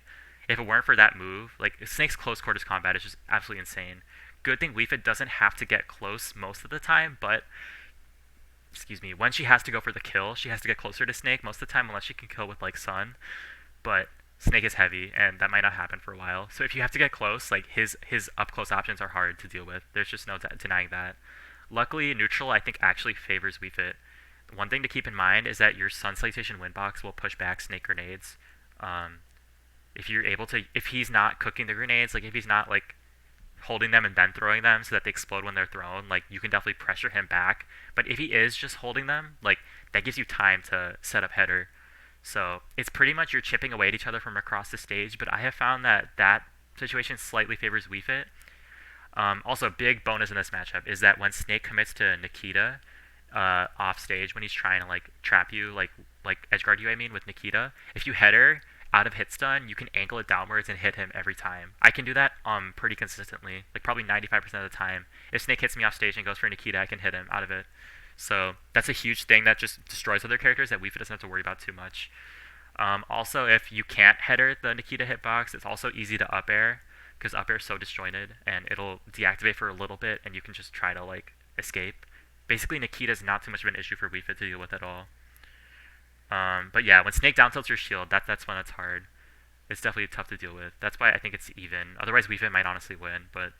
if it weren't for that move, like Snake's close quarters combat is just absolutely insane. Good thing wiifit doesn't have to get close most of the time, but excuse me, when she has to go for the kill, she has to get closer to Snake most of the time unless she can kill with like Sun. But Snake is heavy and that might not happen for a while. So if you have to get close, like his up close options are hard to deal with. There's just no denying that. Luckily, neutral I think actually favors wiifit. One thing to keep in mind is that your Sun Salutation Windbox will push back Snake grenades. If you're able to, if he's not cooking the grenades, like if he's not like holding them and then throwing them so that they explode when they're thrown, like you can definitely pressure him back. But if he is just holding them, like that gives you time to set up header. So it's pretty much you're chipping away at each other from across the stage, but I have found that that situation slightly favors wiifit. Also, big bonus in this matchup is that when Snake commits to Nikita off stage, when he's trying to like trap you, like edgeguard you, I mean, with Nikita, if you header out of hit stun, you can angle it downwards and hit him every time. I can do that pretty consistently, like probably 95% of the time. If Snake hits me off stage and goes for Nikita, I can hit him out of it. So that's a huge thing that just destroys other characters that wiifit doesn't have to worry about too much. Also, if you can't header the Nikita hitbox, it's also easy to up air because up air is so disjointed and it'll deactivate for a little bit and you can just try to like escape. Basically, Nikita is not too much of an issue for wiifit to deal with at all. But yeah, when Snake down tilts your shield, that's when it's hard. It's definitely tough to deal with. That's why I think it's even. Otherwise, wiifit might honestly win, but...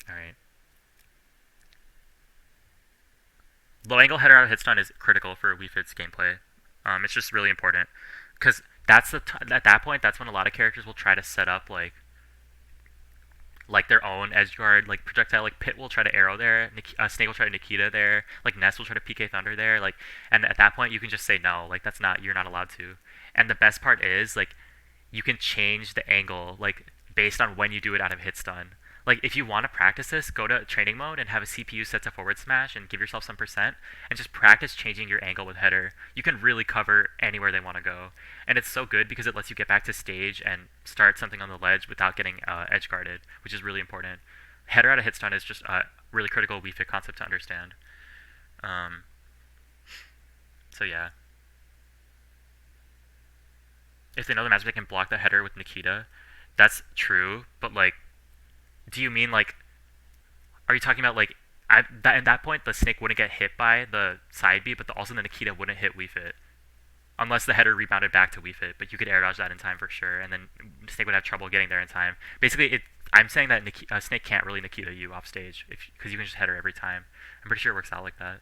Alright. Low angle header out of hit stun is critical for wiifit's gameplay. It's just really important. Because that's at that point, that's when a lot of characters will try to set up, like their own edge guard, like projectile, like Pit will try to arrow there, Snake will try to Nikita there, like Ness will try to PK Thunder there, like, and at that point you can just say no, like that's not, you're not allowed to. And the best part is, like, you can change the angle, like, based on when you do it out of hit stun. Like, if you want to practice this, go to training mode and have a CPU set to forward smash and give yourself some percent, and just practice changing your angle with header. You can really cover anywhere they want to go. And it's so good because it lets you get back to stage and start something on the ledge without getting edge guarded, which is really important. Header out of hit stun is just a really critical wiifit concept to understand. So yeah. If they know the matchup, they can block the header with Nikita. That's true, but like, do you mean like, are you talking about like, at that point the Snake wouldn't get hit by the side B, but also the Nikita wouldn't hit wiifit, unless the header rebounded back to wiifit. But you could air dodge that in time for sure, and then Snake would have trouble getting there in time. Basically, I'm saying that Snake can't really Nikita you off stage because you can just header every time. I'm pretty sure it works out like that.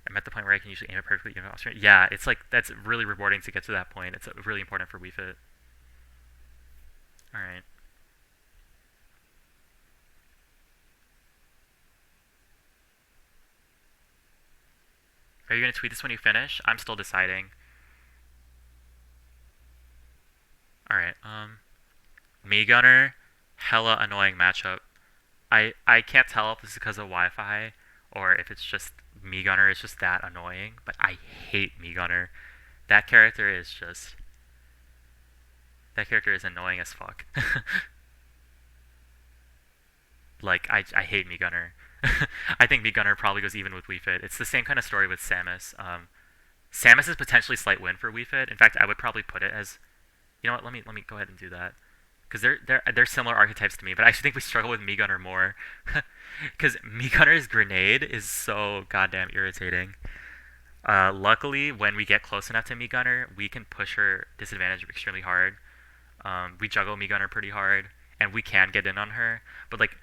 I'm at the point where I can usually aim it perfectly even off screen. Yeah, it's like that's really rewarding to get to that point. It's really important for wiifit. All right. Are you going to tweet this when you finish? I'm still deciding. Alright, Me Gunner, hella annoying matchup. I can't tell if this is because of Wi-Fi or if it's just Me Gunner is just that annoying, but I hate Me Gunner. That character is just... That character is annoying as fuck. Like, I hate Me Gunner. I think Me Gunner probably goes even with wiifit. It's the same kind of story with Samus. Samus is potentially slight win for wiifit. In fact, I would probably put it as, you know what? Let me go ahead and do that because they're similar archetypes to me. But I actually think we struggle with Me Gunner more because Me Gunner's grenade is so goddamn irritating. Luckily, when we get close enough to Me Gunner, we can push her disadvantage extremely hard. We juggle Me Gunner pretty hard, and we can get in on her. But like.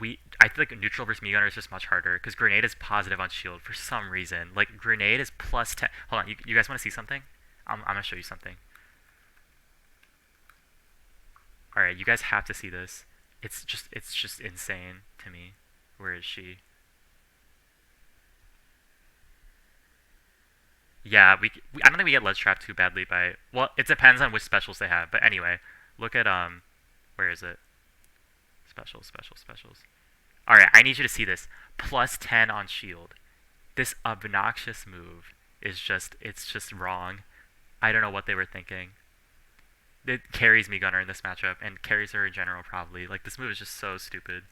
I feel like neutral versus Me Gunner is just much harder because grenade is positive on shield for some reason. Like grenade is plus 10. Hold on, you guys want to see something? I'm gonna show you something. All right, you guys have to see this. it's just insane to me. Where is she? Yeah, I don't think we get ledge trapped too badly by. Well, it depends on which specials they have. But anyway, look at where is it? Specials. All right, I need you to see this. Plus 10 on shield. This obnoxious move it's just wrong. I don't know what they were thinking. It carries me Gunner in this matchup and carries her in general probably. Like this move is just so stupid.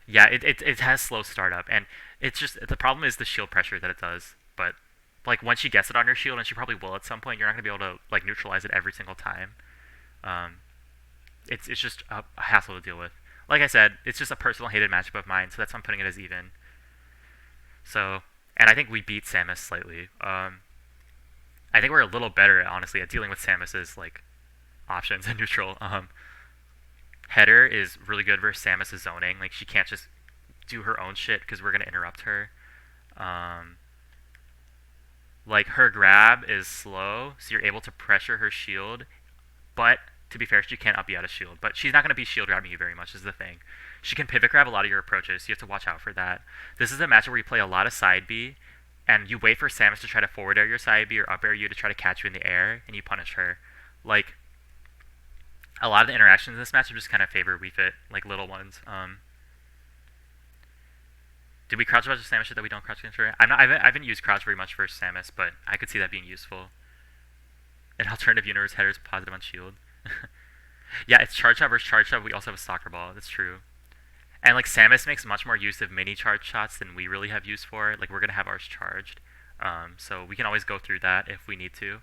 Yeah, it has slow startup and it's just the problem is the shield pressure that it does. But like once she gets it on her shield, and she probably will at some point, you're not gonna be able to like neutralize it every single time. Um, it's just a hassle to deal with. Like I said, it's just a personal hated matchup of mine, so that's why I'm putting it as even. So, and I think we beat Samus slightly. I think we're a little better, honestly, at dealing with Samus's like options and neutral. Header is really good versus Samus's zoning. Like she can't just do her own shit because we're gonna interrupt her. Um, like her grab is slow, so you're able to pressure her shield, but to be fair, she can't up you out of shield. But she's not going to be shield grabbing you very much, is the thing. She can pivot grab a lot of your approaches, so you have to watch out for that. This is a matchup where you play a lot of side B, and you wait for Samus to try to forward air your side B or up air you to try to catch you in the air, and you punish her. Like, a lot of the interactions in this matchup just kind of favor wiifit, like little ones. Did we crouch against Samus that we don't crouch against her? I haven't used crouch very much versus Samus, but I could see that being useful. An alternative universe header is positive on shield. Yeah, it's charge shot versus charge shot. We also have a soccer ball. That's true. And like Samus makes much more use of mini charge shots than we really have use for. Like we're gonna have ours charged, so we can always go through that if we need to.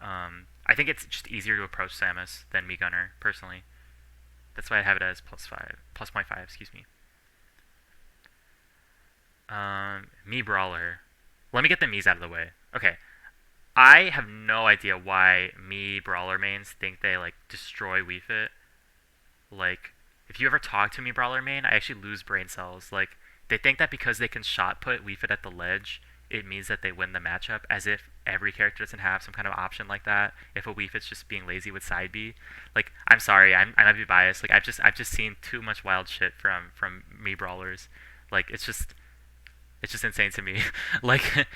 I think it's just easier to approach Samus than me Gunner personally. That's why I have it as plus 0.5. Excuse me. Me Brawler. Let me get the Mii's out of the way. Okay. I have no idea why me Brawler mains think they like destroy wiifit. Like, if you ever talk to me Brawler main, I actually lose brain cells. Like, they think that because they can shot put wiifit at the ledge, it means that they win the matchup, as if every character doesn't have some kind of option like that. If a wiifit's just being lazy with side B, like, I'm sorry, I might be biased. Like, I've just seen too much wild shit from me Brawlers. Like, it's just insane to me. Like,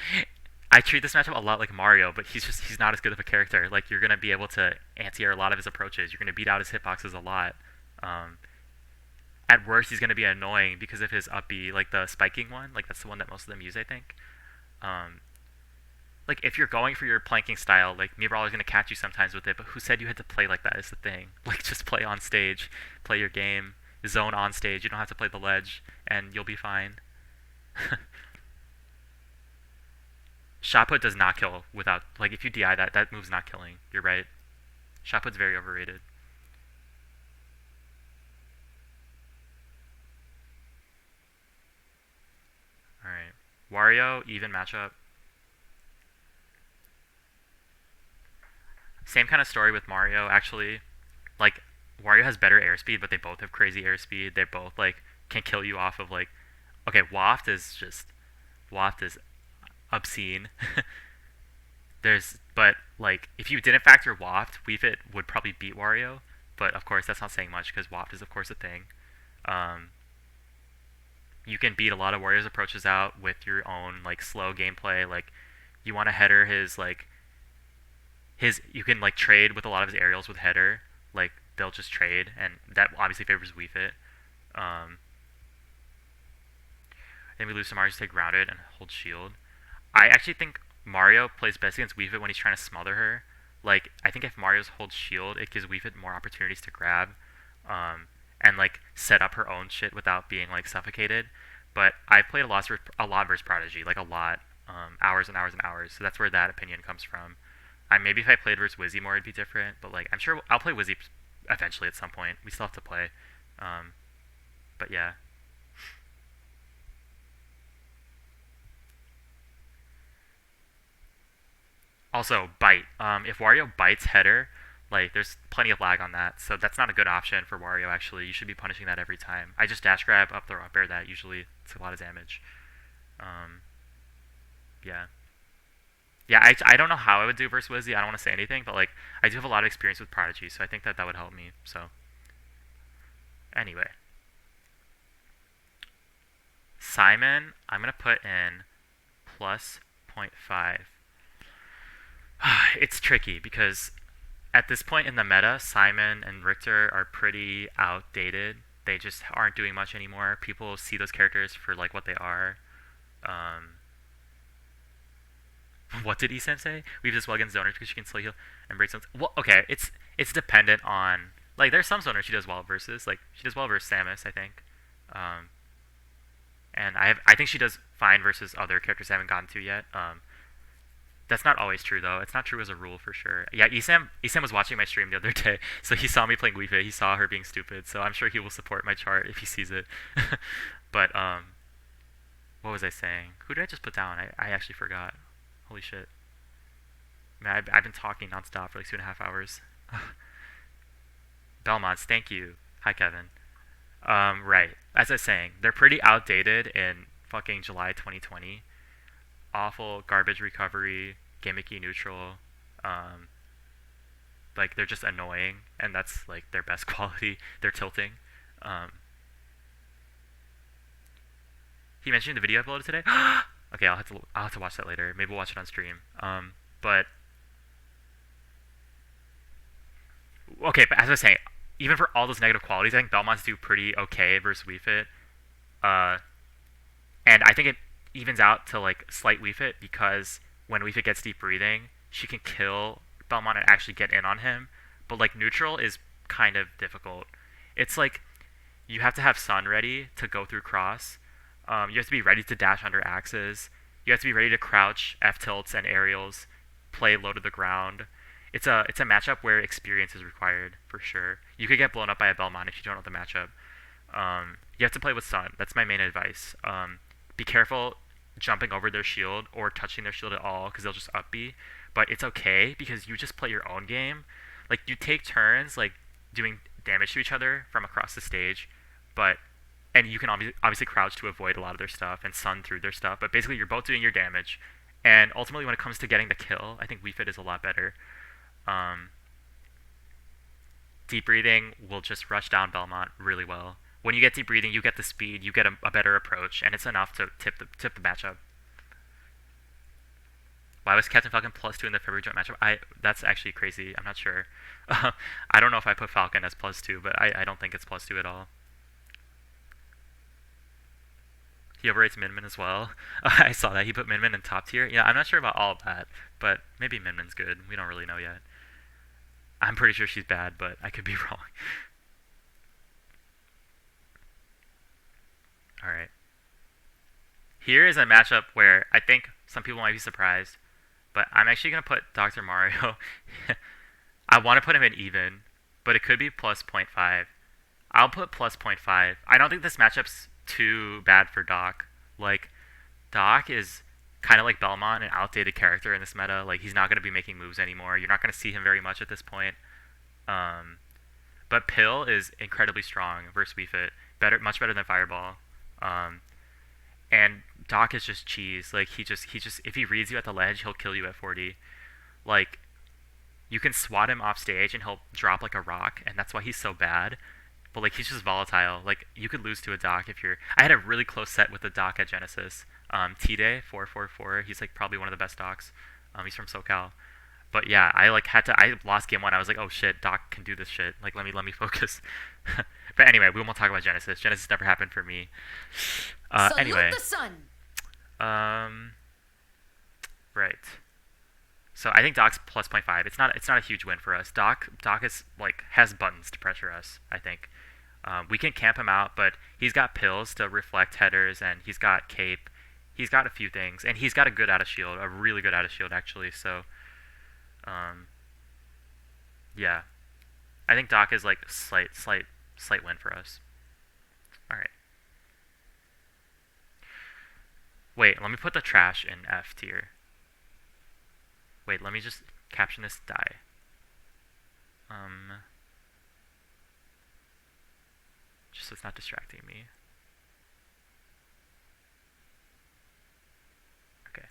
I treat this matchup a lot like Mario, but he's not as good of a character. Like you're gonna be able to anti-air a lot of his approaches. You're gonna beat out his hitboxes a lot. At worst, he's gonna be annoying because of his up B, like the spiking one. Like that's the one that most of them use, I think. Like if you're going for your planking style, like me Brawler's gonna catch you sometimes with it. But who said you had to play like that? Is the thing. Like just play on stage, play your game, zone on stage. You don't have to play the ledge, and you'll be fine. Shot put does not kill without, like, if you DI that move's not killing. You're right. Shot put's very overrated. Alright. Wario, even matchup. Same kind of story with Mario, actually. Like, Wario has better airspeed, but they both have crazy airspeed. They both, like, can kill you off of, like... Okay, Waft is obscene. But like if you didn't factor Waft, wiifit would probably beat Wario. But of course that's not saying much because Waft is of course a thing. You can beat a lot of Wario's approaches out with your own like slow gameplay. Like you want to header you can like trade with a lot of his aerials with header. Like they'll just trade, and that obviously favors wiifit. Then we lose to Mario, just take grounded and hold shield. I actually think Mario plays best against wiifit when he's trying to smother her. Like, I think if Mario's holds shield, it gives wiifit more opportunities to grab, and like set up her own shit without being like suffocated. But I've played a lot versus Prodigy, like a lot, hours and hours and hours. So that's where that opinion comes from. Maybe if I played versus Wizzy more, it'd be different. But like, I'm sure I'll play Wizzy eventually at some point. We still have to play, but yeah. Also, bite. If Wario bites header, like there's plenty of lag on that, so that's not a good option for Wario. Actually, you should be punishing that every time. I just dash grab, up throw, up air that. Usually, it's a lot of damage. Yeah, yeah. I don't know how I would do versus Wizzy. I don't want to say anything, but like I do have a lot of experience with Prodigy, so I think that would help me. So Anyway. Simon, I'm going to put in plus 0.5. It's tricky because at this point in the meta, Simon and Richter are pretty outdated. They just aren't doing much anymore. People see those characters for like what they are. What did Esan say? We've just well against zoners because she can slow heal and break zones. Well, okay, it's dependent on like there's some zoners she does well versus like she does well versus Samus, I think. And I think she does fine versus other characters I haven't gotten to yet. That's not always true though. It's not true as a rule for sure. Yeah, Esam was watching my stream the other day, so he saw me playing wiifit. He saw her being stupid, so I'm sure he will support my chart if he sees it. But what was I saying? Who did I just put down? I actually forgot. Holy shit. Man, I've been talking nonstop for like 2.5 hours. Belmonts, thank you. Hi, Kevin. Right. As I was saying, they're pretty outdated in fucking July 2020. Awful garbage recovery, gimmicky neutral. Like they're just annoying, and that's like their best quality. They're tilting. He mentioned the video I uploaded today. Okay, I'll have to watch that later. Maybe we'll watch it on stream. But okay, but as I was saying, even for all those negative qualities, I think Belmonts do pretty okay versus wiifit. And I think it evens out to like slight wiifit because when wiifit gets deep breathing, she can kill Belmont and actually get in on him. But like neutral is kind of difficult. It's like you have to have Sun ready to go through cross. You have to be ready to dash under axes. You have to be ready to crouch, F tilts, and aerials, play low to the ground. It's a matchup where experience is required for sure. You could get blown up by a Belmont if you don't know the matchup. You have to play with Sun. That's my main advice. Be careful jumping over their shield or touching their shield at all because they'll just up B. But it's okay because you just play your own game. Like you take turns like doing damage to each other from across the stage, and you can obviously crouch to avoid a lot of their stuff and Sun through their stuff. But basically you're both doing your damage. And ultimately when it comes to getting the kill, I think wiifit is a lot better. Deep breathing will just rush down Belmont really well. When you get deep breathing, you get the speed, you get a better approach, and it's enough to tip the matchup. Why was Captain Falcon +2 in the February joint matchup? That's actually crazy. I'm not sure. I don't know if I put Falcon as +2, but I don't think it's +2 at all. He overrates Min as well. I saw that. He put Min in top tier. Yeah, I'm not sure about all of that, but maybe Min's good. We don't really know yet. I'm pretty sure she's bad, but I could be wrong. Alright. Here is a matchup where I think some people might be surprised, but I'm actually going to put Dr. Mario. I want to put him in even, but it could be plus 0.5. I'll put plus 0.5. I don't think this matchup's too bad for Doc. Like, Doc is kind of like Belmont, an outdated character in this meta. Like, he's not going to be making moves anymore. You're not going to see him very much at this point. But Pill is incredibly strong versus wiifit. Much better than Fireball. And Doc is just cheese. Like, he just if he reads you at the ledge, he'll kill you at 40. Like, you can swat him off stage and he'll drop like a rock, and that's why he's so bad. But like, he's just volatile. Like, you could lose to a Doc if you're. I had a really close set with the Doc at Genesis. T-Day 444. He's like probably one of the best Docs. He's from SoCal. But yeah, I lost game 1. I was like, oh shit, Doc can do this shit. Like, let me focus. But anyway, we won't talk about Genesis. Genesis never happened for me. Anyway. The sun. Right. So I think Doc's plus 0.5. It's not a huge win for us. Doc is like has buttons to pressure us, I think. We can camp him out, but he's got pills to reflect headers, and he's got cape. He's got a few things, and he's got a good out of shield, a really good out of shield actually. So, yeah, I think Doc is like slight win for us. All right. Wait, let me put the trash in F tier. Wait, let me just caption this die. Just so it's not distracting me. Okay.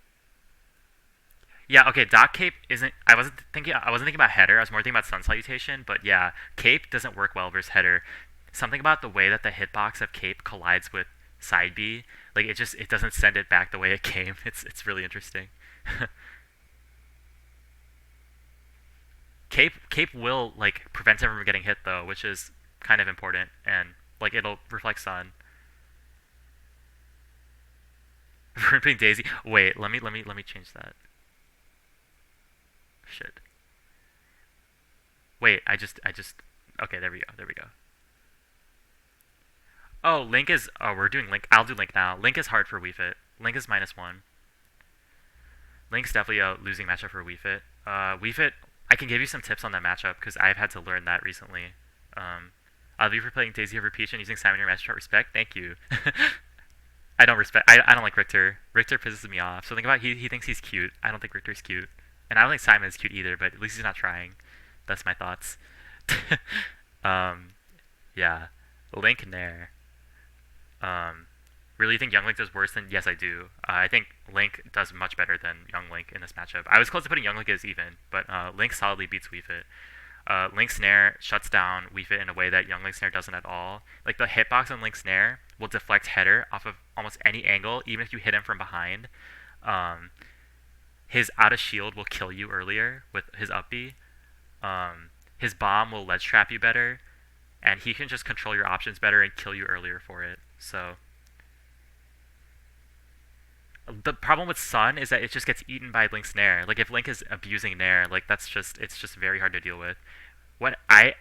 Yeah, okay, Doc Cape isn't I wasn't thinking about header, I was more thinking about Sun Salutation, but yeah, Cape doesn't work well versus header. something about the way that the hitbox of Cape collides with side B, like it doesn't send it back the way it came. It's really interesting. Cape will like prevent it from getting hit though, which is kind of important, and like it'll reflect sun. Ripping Daisy. Wait, let me change that. Shit. Wait, I just. Okay, there we go. There we go. Oh, Link is. Oh, we're doing Link. I'll do Link now. Link is hard for wiifit. Link is -1. Link's definitely a losing matchup for wiifit. wiifit, I can give you some tips on that matchup because I've had to learn that recently. I'll be for playing Daisy over Peach and using Simon in your matchup. Respect, thank you. I don't respect. I don't like Richter. Richter pisses me off. So think about he thinks he's cute. I don't think Richter's cute, and I don't think Simon is cute either. But at least he's not trying. That's my thoughts. um, yeah, Link Nair. Um, really think Young Link does worse than? Yes, I do. I think Link does much better than Young Link in this matchup. I was close to putting Young Link as even, but Link solidly beats wiifit. Link's Nair shuts down wiifit in a way that Young Link's Nair doesn't at all. Like the hitbox on Link's Nair will deflect header off of almost any angle, even if you hit him from behind. His out of shield will kill you earlier with his up B. His bomb will ledge trap you better, and he can just control your options better and kill you earlier for it. So the problem with Sun is that it just gets eaten by Link's Nair. Like if Link is abusing Nair, like it's just very hard to deal with. I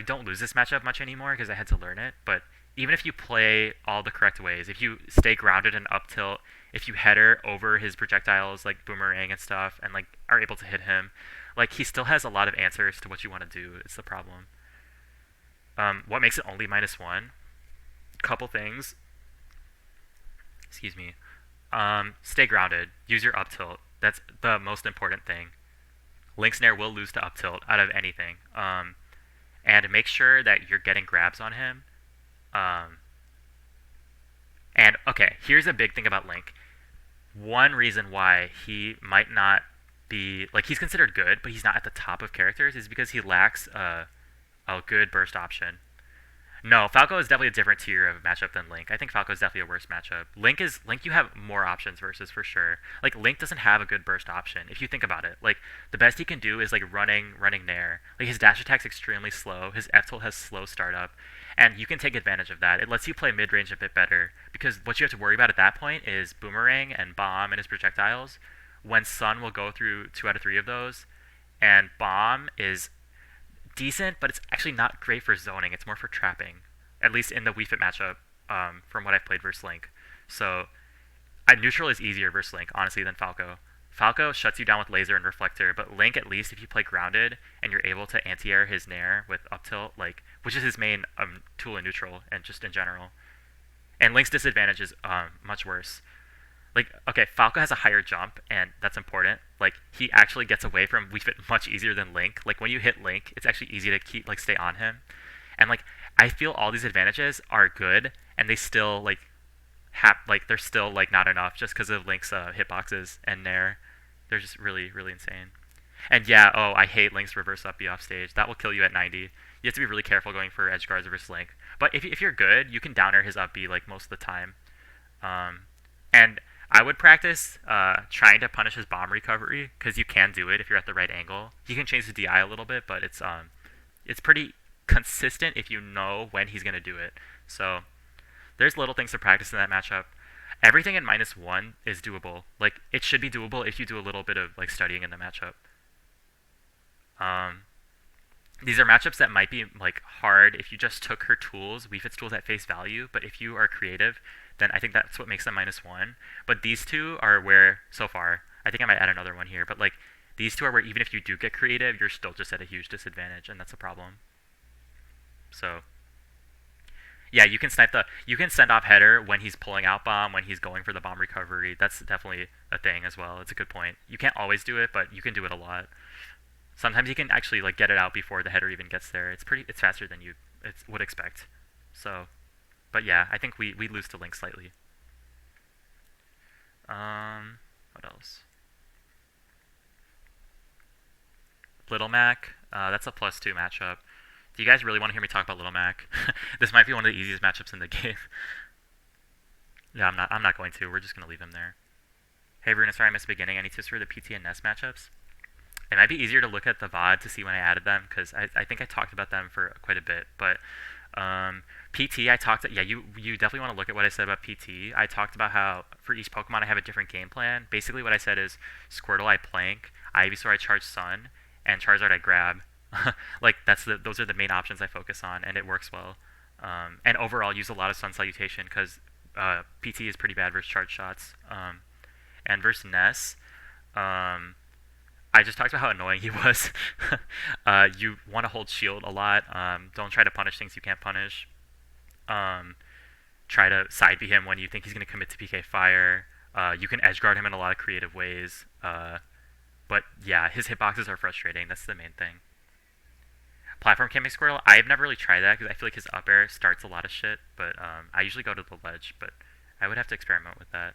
don't lose this matchup much anymore because I had to learn it. But even if you play all the correct ways, if you stay grounded and up tilt, if you header over his projectiles like boomerang and stuff, and like are able to hit him, like he still has a lot of answers to what you want to do. It's the problem. What makes it only -1? Couple things. Excuse me. Stay grounded. Use your up tilt. That's the most important thing. Link's Nair will lose to up tilt out of anything. And make sure that you're getting grabs on him. And okay, here's a big thing about Link. One reason why he might not be like he's considered good, but he's not at the top of characters is because he lacks a good burst option. No, Falco is definitely a different tier of matchup than Link. I think Falco is definitely a worse matchup. Link you have more options versus for sure. Like Link doesn't have a good burst option if you think about it. Like the best he can do is like running Nair. Like his dash attack's extremely slow. His F tilt has slow startup, and you can take advantage of that. It lets you play mid range a bit better because what you have to worry about at that point is boomerang and bomb and his projectiles. When Sun will go through 2 out of 3 of those, and bomb is decent, but it's actually not great for zoning. It's more for trapping, at least in the wiifit matchup, from what I've played versus Link. So, neutral is easier versus Link, honestly, than Falco. Falco shuts you down with laser and reflector, but Link, at least if you play grounded and you're able to anti-air his Nair with up tilt, like which is his main tool in neutral and just in general. And Link's disadvantage is much worse. Like, okay, Falco has a higher jump, and that's important. Like, he actually gets away from wiifit much easier than Link. Like, when you hit Link, it's actually easy to keep, like, stay on him. And, like, I feel all these advantages are good, and they still, like, they're still, like, not enough just because of Link's hitboxes and Nair. They're just really, really insane. And yeah, oh, I hate Link's reverse up B off stage. That will kill you at 90. You have to be really careful going for edge guards versus Link. But if you're good, you can downer his up B, like, most of the time. And I would practice trying to punish his bomb recovery because you can do it if you're at the right angle. You can change the DI a little bit, but it's pretty consistent if you know when he's gonna do it. So there's little things to practice in that matchup. Everything in -1 is doable. Like it should be doable if you do a little bit of like studying in the matchup. These are matchups that might be like hard if you just took her tools, wiifit's tools at face value. But if you are creative, then I think that's what makes them -1. But these two are where, so far, I think I might add another one here, but like these two are where even if you do get creative, you're still just at a huge disadvantage, and that's a problem. So, yeah, you can send off header when he's pulling out bomb, when he's going for the bomb recovery. That's definitely a thing as well. It's a good point. You can't always do it, but you can do it a lot. Sometimes you can actually like get it out before the header even gets there. It's faster than you would expect. So. But yeah, I think we lose to Link slightly. What else? Little Mac, that's a +2 matchup. Do you guys really want to hear me talk about Little Mac? This might be one of the easiest matchups in the game. Yeah, I'm not going to. We're just gonna leave him there. Hey, Varun, sorry I missed the beginning. Any tips for the PT and ness matchups? It might be easier to look at the VOD to see when I added them, because I think I talked about them for quite a bit. But PT, I talked. Yeah, you definitely want to look at what I said about PT. I talked about how for each Pokemon I have a different game plan. Basically, what I said is Squirtle I plank, Ivysaur I charge Sun, and Charizard I grab. Like those are the main options I focus on, and it works well. And overall, use a lot of Sun Salutation because PT is pretty bad versus charge shots. And versus Ness, I just talked about how annoying he was. You want to hold shield a lot. Don't try to punish things you can't punish. Try to side B him when you think he's going to commit to PK Fire. You can edge guard him in a lot of creative ways. But yeah, his hitboxes are frustrating. That's the main thing. Platform camping Squirtle, I've never really tried that because I feel like his up air starts a lot of shit. But I usually go to the ledge, but I would have to experiment with that.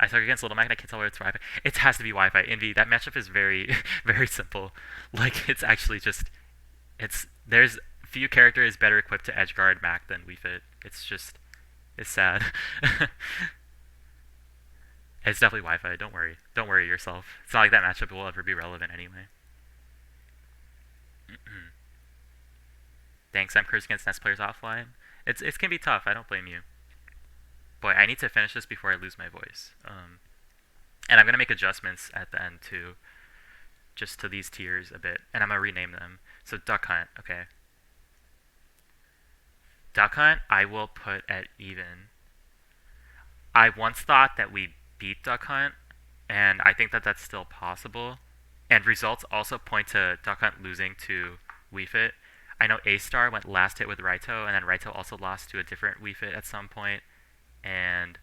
I suck against Little Mac and I can't tell whether it's Wi-Fi. It has to be Wi-Fi. Envy, that matchup is very, very simple. Like, it's actually just... There's few characters better equipped to edgeguard Mac than wiifit. It's just... It's sad. It's definitely Wi-Fi, don't worry. Don't worry yourself. It's not like that matchup will ever be relevant anyway. Thanks, I'm cursed against NES players offline. It's can be tough, I don't blame you. Boy, I need to finish this before I lose my voice. And I'm going to make adjustments at the end too. Just to these tiers a bit. And I'm going to rename them. So Duck Hunt, okay. Duck Hunt, I will put at even. I once thought that we beat Duck Hunt, and I think that that's still possible. And results also point to Duck Hunt losing to wiifit. I know A-Star went last hit with Raito, and then Raito also lost to a different wiifit at some point. And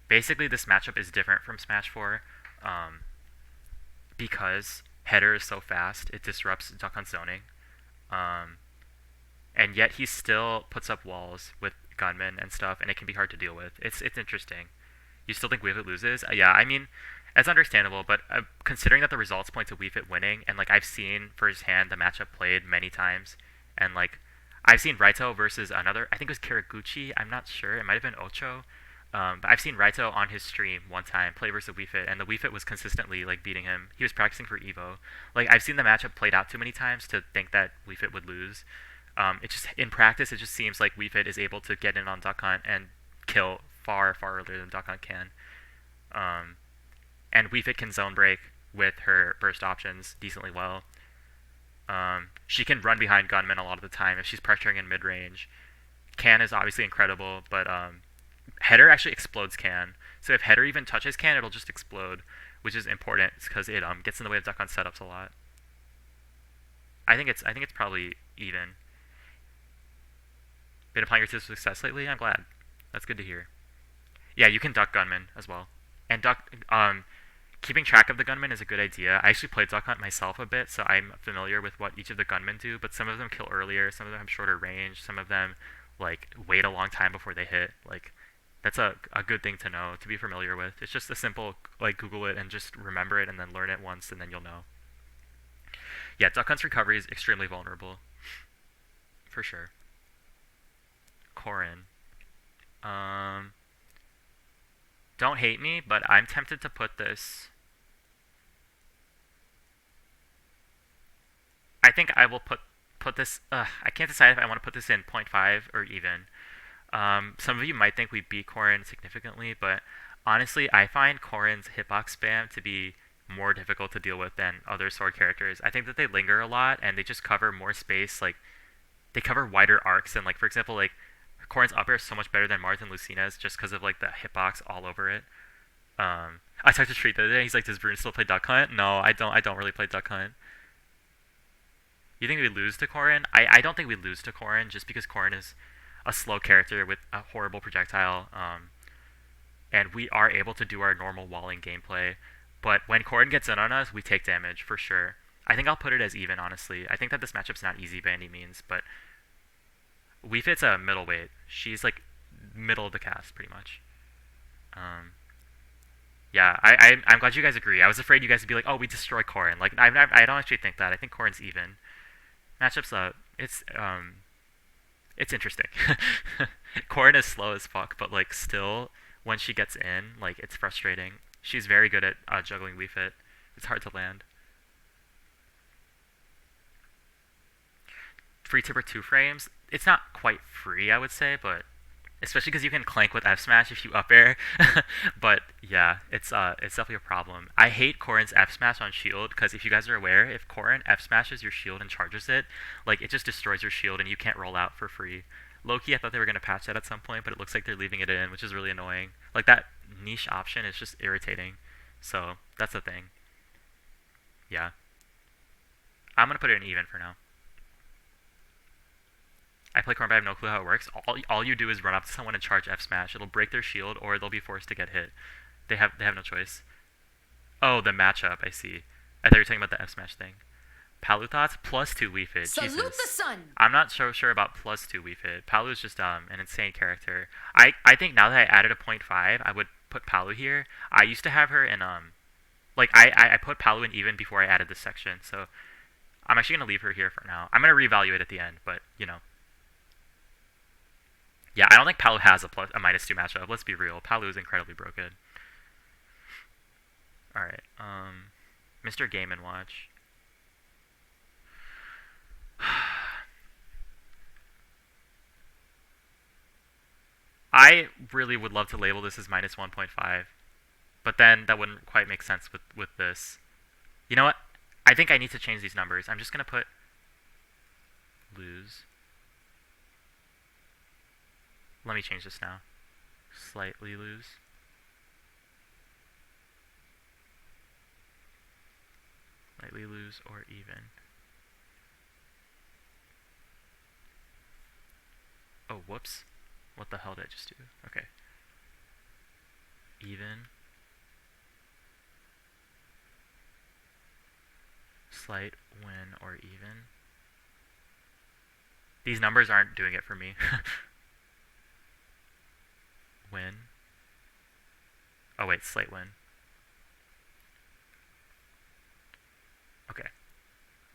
basically this matchup is different from Smash 4 because Header is so fast, it disrupts Duck Hunt's zoning. And yet he still puts up walls with Gunman and stuff, and it can be hard to deal with. It's interesting. You still think wiifit loses? Yeah, I mean, it's understandable, but considering that the results point to wiifit winning, and like I've seen firsthand the matchup played many times, and like I've seen Raito versus another, I think it was Kiraguchi, I'm not sure, it might have been Ocho, but I've seen Raito on his stream one time play versus wiifit, and the wiifit was consistently like beating him. He was practicing for Evo. Like I've seen the matchup played out too many times to think that wiifit would lose. It just in practice, it just seems like wiifit is able to get in on Duck Hunt and kill far earlier than Duck Hunt can. And wiifit can zone break with her burst options decently well. She can run behind Gunman a lot of the time if she's pressuring in mid-range. Can is obviously incredible, but Header actually explodes Can. So if Header even touches Can, it'll just explode, which is important because it gets in the way of Duck Hunt setups a lot. I think it's probably even. Been applying your tips with success lately? I'm glad. That's good to hear. Yeah, you can duck Gunman as well. And keeping track of the gunmen is a good idea. I actually played Duck Hunt myself a bit, so I'm familiar with what each of the gunmen do, but some of them kill earlier, some of them have shorter range, some of them like wait a long time before they hit. Like that's a good thing to know, to be familiar with. It's just a simple like Google it and just remember it and then learn it once and then you'll know. Yeah, Duck Hunt's recovery is extremely vulnerable. For sure. Corrin. Don't hate me, but I'm tempted to put this... I think I will put this... I can't decide if I want to put this in 0.5 or even. Some of you might think we beat Corrin significantly, but honestly, I find Corrin's hitbox spam to be more difficult to deal with than other sword characters. I think that they linger a lot, and they just cover more space. Like, they cover wider arcs, and like, for example, like, Corrin's up air is so much better than Marth and Lucina's just because of like the hitbox all over it. I talked to Treat the other day. He's like, "Does Varun still play Duck Hunt?" No, I don't. I don't really play Duck Hunt. You think we lose to Corrin? I don't think we lose to Corrin just because Corrin is a slow character with a horrible projectile, and we are able to do our normal walling gameplay. But when Corrin gets in on us, we take damage for sure. I think I'll put it as even, honestly. I think that this matchup's not easy by any means, but wiifit's a middleweight. She's like middle of the cast, pretty much. Yeah, I'm glad you guys agree. I was afraid you guys would be like, oh, we destroy Corrin. Like, I don't actually think that. I think Corrin's even. Matchups, it's interesting. Corrin is slow as fuck, but like still, when she gets in, like it's frustrating. She's very good at juggling wiifit. It's hard to land. Free tipper 2 frames. It's not quite free, I would say, but especially because you can clank with F smash if you up air. But yeah, it's definitely a problem. I hate Corrin's F smash on shield because if you guys are aware, if Corrin F smashes your shield and charges it, like it just destroys your shield and you can't roll out for free. Loki, I thought they were gonna patch that at some point, but it looks like they're leaving it in, which is really annoying. Like that niche option is just irritating. So that's the thing. Yeah, I'm gonna put it in even for now. I play Corn, but I have no clue how it works. All you do is run up to someone and charge F smash. It'll break their shield, or they'll be forced to get hit. They have no choice. Oh, the matchup. I see. I thought you were talking about the F smash thing. Palu thoughts +2 wiifit. Salute Jesus. the sun! I'm not so sure about +2 wiifit. Palu is just an insane character. I think now that I added a 0.5, I would put Palu here. I used to have her in like I put Palu in even before I added this section, so I'm actually gonna leave her here for now. I'm gonna reevaluate at the end, but you know. Yeah, I don't think Palu has a -2 matchup. Let's be real. Palu is incredibly broken. Alright, Mr. Game & Watch. I really would love to label this as -1.5, but then that wouldn't quite make sense with this. You know what? I think I need to change these numbers. I'm just going to put lose. Let me change this now. Slightly lose. Slightly lose or even. Oh, whoops. What the hell did I just do? Okay. Even. Slight, win, or even. These numbers aren't doing it for me. Win. Oh wait, slight win. Okay.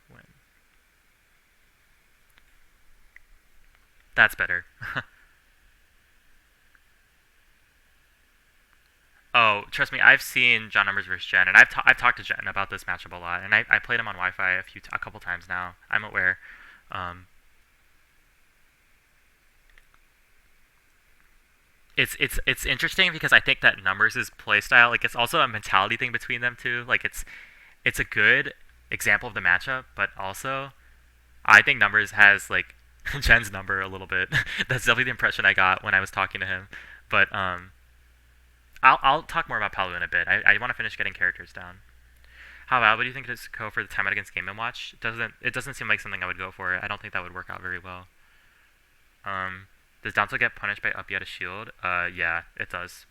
Win. That's better. Oh, trust me, I've seen John Numbers versus Jen, and I've talked to Jen about this matchup a lot, and I played him on Wi-Fi a couple times now. I'm aware. It's interesting because I think that Numbers' playstyle, like it's also a mentality thing between them two. Like it's a good example of the matchup, but also I think Numbers has like Jen's number a little bit. That's definitely the impression I got when I was talking to him. But I'll talk more about Palu in a bit. I want to finish getting characters down. How about, what do you think to go for the timeout against Game & Watch? It doesn't seem like something I would go for. I don't think that would work out very well. Does Danto get punished by up yet a shield? Yeah, it does.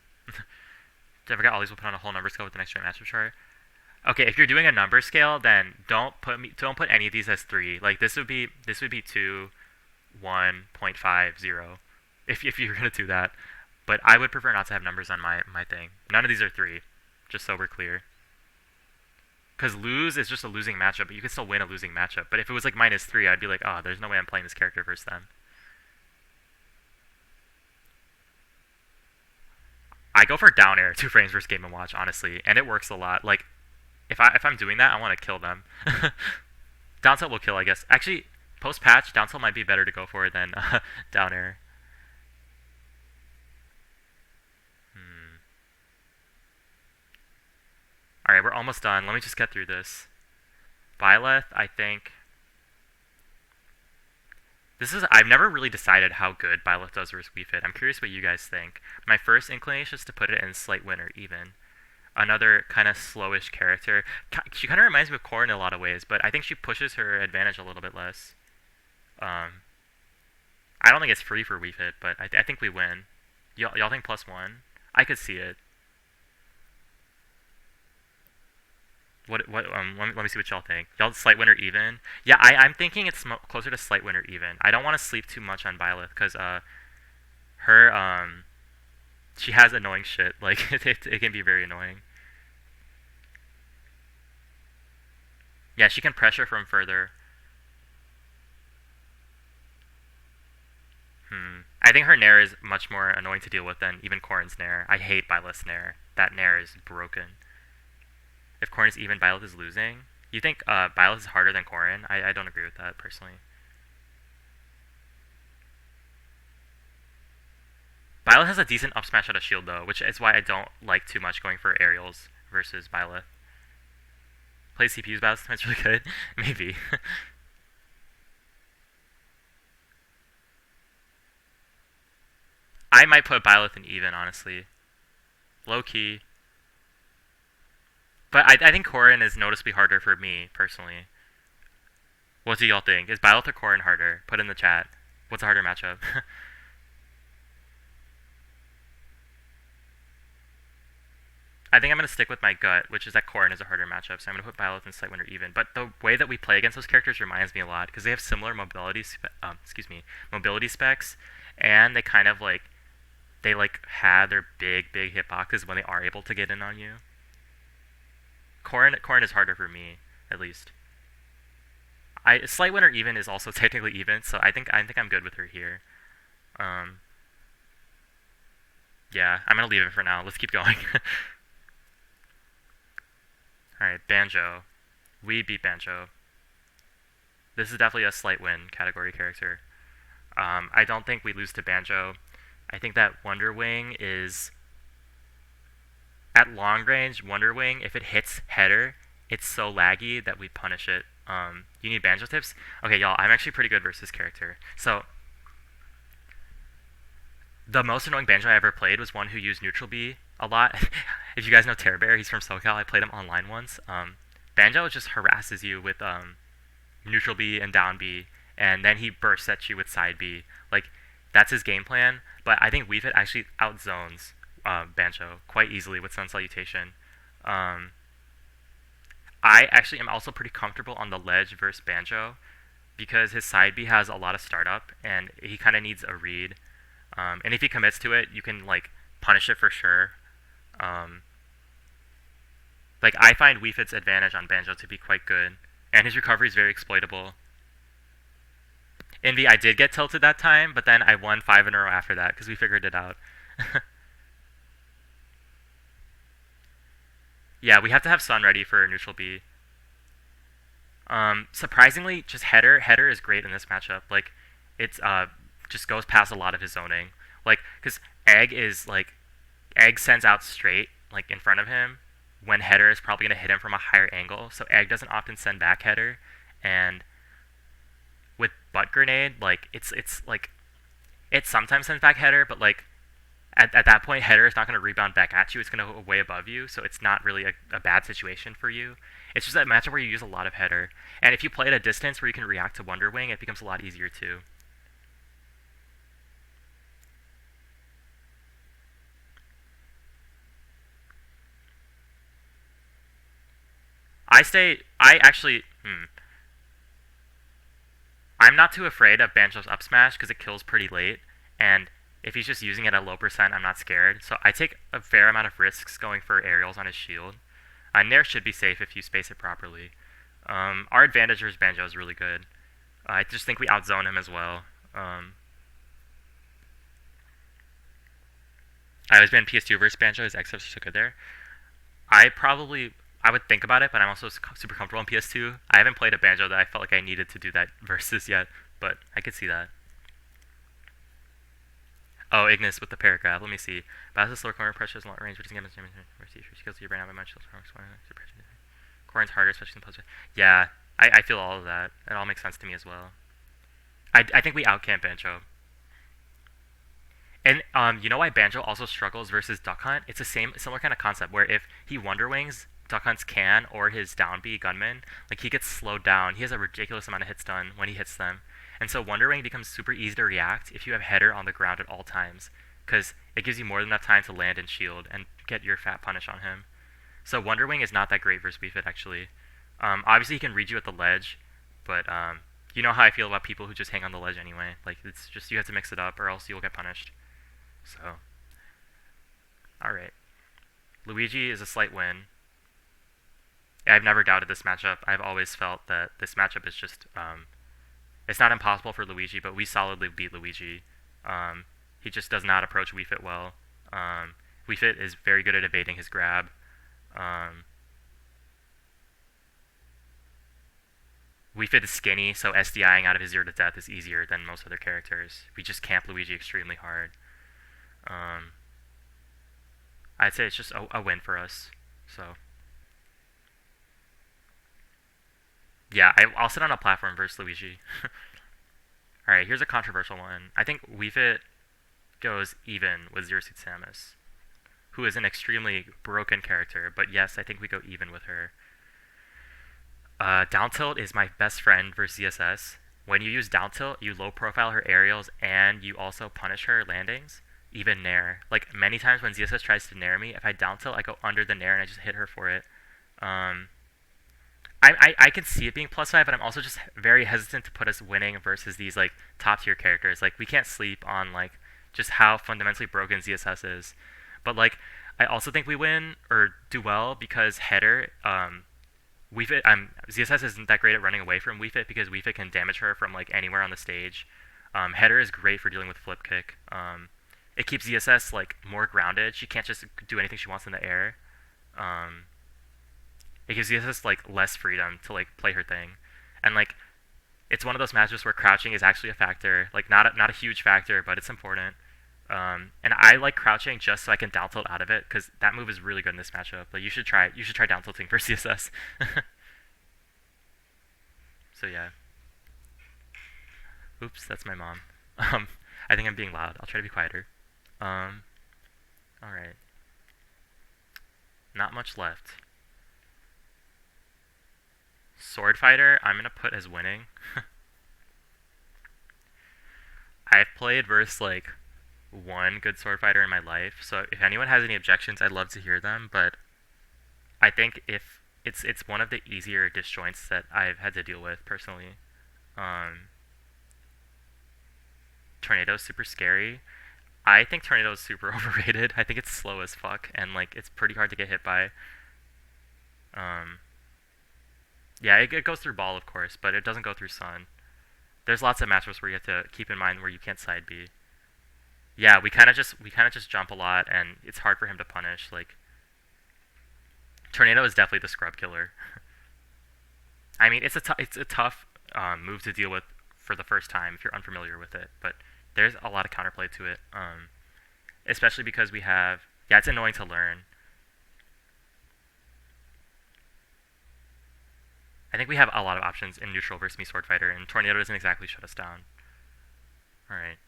Did I forget all these will put on a whole number scale with the next straight matchup chart? Okay, if you're doing a number scale, then don't put any of these as 3. Like this would be 2, 1.5, 0. If you're gonna do that. But I would prefer not to have numbers on my thing. None of these are 3, just so we're clear. Because lose is just a losing matchup, but you can still win a losing matchup. But if it was like -3, I'd be like, oh, there's no way I'm playing this character versus them. I go for down air 2 frames versus Game & Watch, honestly, and it works a lot. Like, if I'm doing that, I want to kill them. Down tilt will kill, I guess. Actually, post-patch, down tilt might be better to go for than down air. Alright, we're almost done. Let me just get through this. Byleth, I think... I've never really decided how good Byleth does versus wiifit. I'm curious what you guys think. My first inclination is to put it in slight win or even. Another kind of slowish character. She kind of reminds me of Corrin in a lot of ways, but I think she pushes her advantage a little bit less. I don't think it's free for wiifit, but I think we win. Y'all think +1? I could see it. Let me see what y'all think. Y'all slight win or even? Yeah, I'm thinking it's closer to slight win or even. I don't want to sleep too much on Byleth because her she has annoying shit. Like it can be very annoying. Yeah, she can pressure from further. I think her nair is much more annoying to deal with than even Corrin's nair. I hate Byleth's nair. That nair is broken. If Corrin is even, Byleth is losing. You think Byleth is harder than Corrin? I don't agree with that, personally. Byleth has a decent up smash out of shield, though, which is why I don't like too much going for aerials versus Byleth. Play CPU's Byleth, that's really good. Maybe. I might put Byleth in even, honestly. Low key. But I think Corrin is noticeably harder for me, personally. What do y'all think? Is Byleth or Corrin harder? Put in the chat. What's a harder matchup? I think I'm going to stick with my gut, which is that Corrin is a harder matchup, so I'm going to put Byleth and Sightwinder even. But the way that we play against those characters reminds me a lot, because they have similar mobility specs, and they kind of like, they like have their big hitboxes when they are able to get in on you. Corrin is harder for me, at least. Sightwinder even is also technically even, so I think I'm good with her here. Yeah, I'm gonna leave it for now. Let's keep going. Alright, Banjo. We beat Banjo. This is definitely a slight win category character. I don't think we lose to Banjo. I think that Wonder Wing is... At long range, Wonder Wing, if it hits header, it's so laggy that we punish it. You need Banjo tips? Okay, y'all, I'm actually pretty good versus this character. So, the most annoying Banjo I ever played was one who used Neutral B a lot. If you guys know Terror Bear, he's from SoCal. I played him online once. Banjo just harasses you with Neutral B and Down B, and then he bursts at you with Side B. Like, that's his game plan, but I think wiifit actually outzones Banjo quite easily with Sun Salutation. I actually am also pretty comfortable on the ledge versus Banjo because his side B has a lot of startup and he kind of needs a read. And if he commits to it, you can like punish it for sure. Like I find wiifit's advantage on Banjo to be quite good, and his recovery is very exploitable. Envy, I did get tilted that time, but then I won 5 in a row after that because we figured it out. Yeah, we have to have Sun ready for neutral B. Surprisingly, just Header is great in this matchup. Like, it's just goes past a lot of his zoning. Like, because Egg sends out straight, like in front of him, when Header is probably gonna hit him from a higher angle. So Egg doesn't often send back Header, and with Butt Grenade, like it's like it sometimes sends back Header, but like at that point, Header is not going to rebound back at you. It's going to go way above you, so it's not really a bad situation for you. It's just that matchup where you use a lot of Header. And if you play at a distance where you can react to Wonder Wing, it becomes a lot easier too. I'm not too afraid of Banjo's up smash because it kills pretty late, and if he's just using it at low percent, I'm not scared. So I take a fair amount of risks going for aerials on his shield. Nair should be safe if you space it properly. Our advantage versus Banjo is really good. I just think we outzone him as well. I always been PS2 versus Banjo. His X so good there. I would think about it, but I'm also super comfortable on PS2. I haven't played a Banjo that I felt like I needed to do that versus yet, but I could see that. Oh, Ignis with the paragraph. Let me see. But the slower corner pressure is long range, but doesn't get much damage. She kills you right now by much. Corrin's harder, especially in the post. Yeah, I feel all of that. It all makes sense to me as well. I think we outcamp Banjo. And you know why Banjo also struggles versus Duck Hunt? It's a similar kind of concept where if he Wonder Wings Duck Hunt's can or his down B gunman, like he gets slowed down. He has a ridiculous amount of hits done when he hits them. And so Wonder Wing becomes super easy to react if you have Header on the ground at all times, because it gives you more than enough time to land and shield and get your fat punish on him. So Wonder Wing is not that great versus wiifit actually. Obviously he can read you at the ledge, but you know how I feel about people who just hang on the ledge anyway. Like it's just you have to mix it up or else you'll get punished. So, alright. Luigi is a slight win. I've never doubted this matchup. I've always felt that this matchup is just it's not impossible for Luigi, but we solidly beat Luigi. He just does not approach wiifit well. Wiifit is very good at evading his grab. Wiifit is skinny, so SDIing out of his 0 to death is easier than most other characters. We just camp Luigi extremely hard. I'd say it's just a win for us. So, yeah, I'll sit on a platform versus Luigi. Alright, here's a controversial one. I think wiifit goes even with Zero Suit Samus, who is an extremely broken character, but yes, I think we go even with her. Down tilt is my best friend versus ZSS. When you use down tilt, you low profile her aerials and you also punish her landings, even nair. Like many times when ZSS tries to nair me, if I down tilt, I go under the nair and I just hit her for it. I can see it being +5, but I'm also just very hesitant to put us winning versus these like top tier characters. Like we can't sleep on like just how fundamentally broken ZSS is. But like I also think we win or do well because header wiifit ZSS isn't that great at running away from wiifit because wiifit can damage her from like anywhere on the stage. Header is great for dealing with flip kick. It keeps ZSS like more grounded. She can't just do anything she wants in the air. It gives ZSS like less freedom to like play her thing, and like it's one of those matches where crouching is actually a factor. Like not a huge factor, but it's important. And I like crouching just so I can down tilt out of it because that move is really good in this matchup. Like you should try down tilting for CSS. So yeah. Oops, that's my mom. I think I'm being loud. I'll try to be quieter. All right. Not much left. Sword fighter, I'm gonna put as winning. I've played versus like one good sword fighter in my life, so if anyone has any objections, I'd love to hear them. But I think if it's one of the easier disjoints that I've had to deal with personally. Tornado's super scary. I think Tornado's super overrated. I think it's slow as fuck and like it's pretty hard to get hit by. Yeah, it goes through ball of course, but it doesn't go through sun. There's lots of matchups where you have to keep in mind where you can't side B. Yeah, we kind of just jump a lot, and it's hard for him to punish. Like, Tornado is definitely the scrub killer. I mean, it's a tough move to deal with for the first time if you're unfamiliar with it, but there's a lot of counterplay to it, especially because we have it's annoying to learn. I think we have a lot of options in neutral versus me sword fighter, and Tornado doesn't exactly shut us down. All right.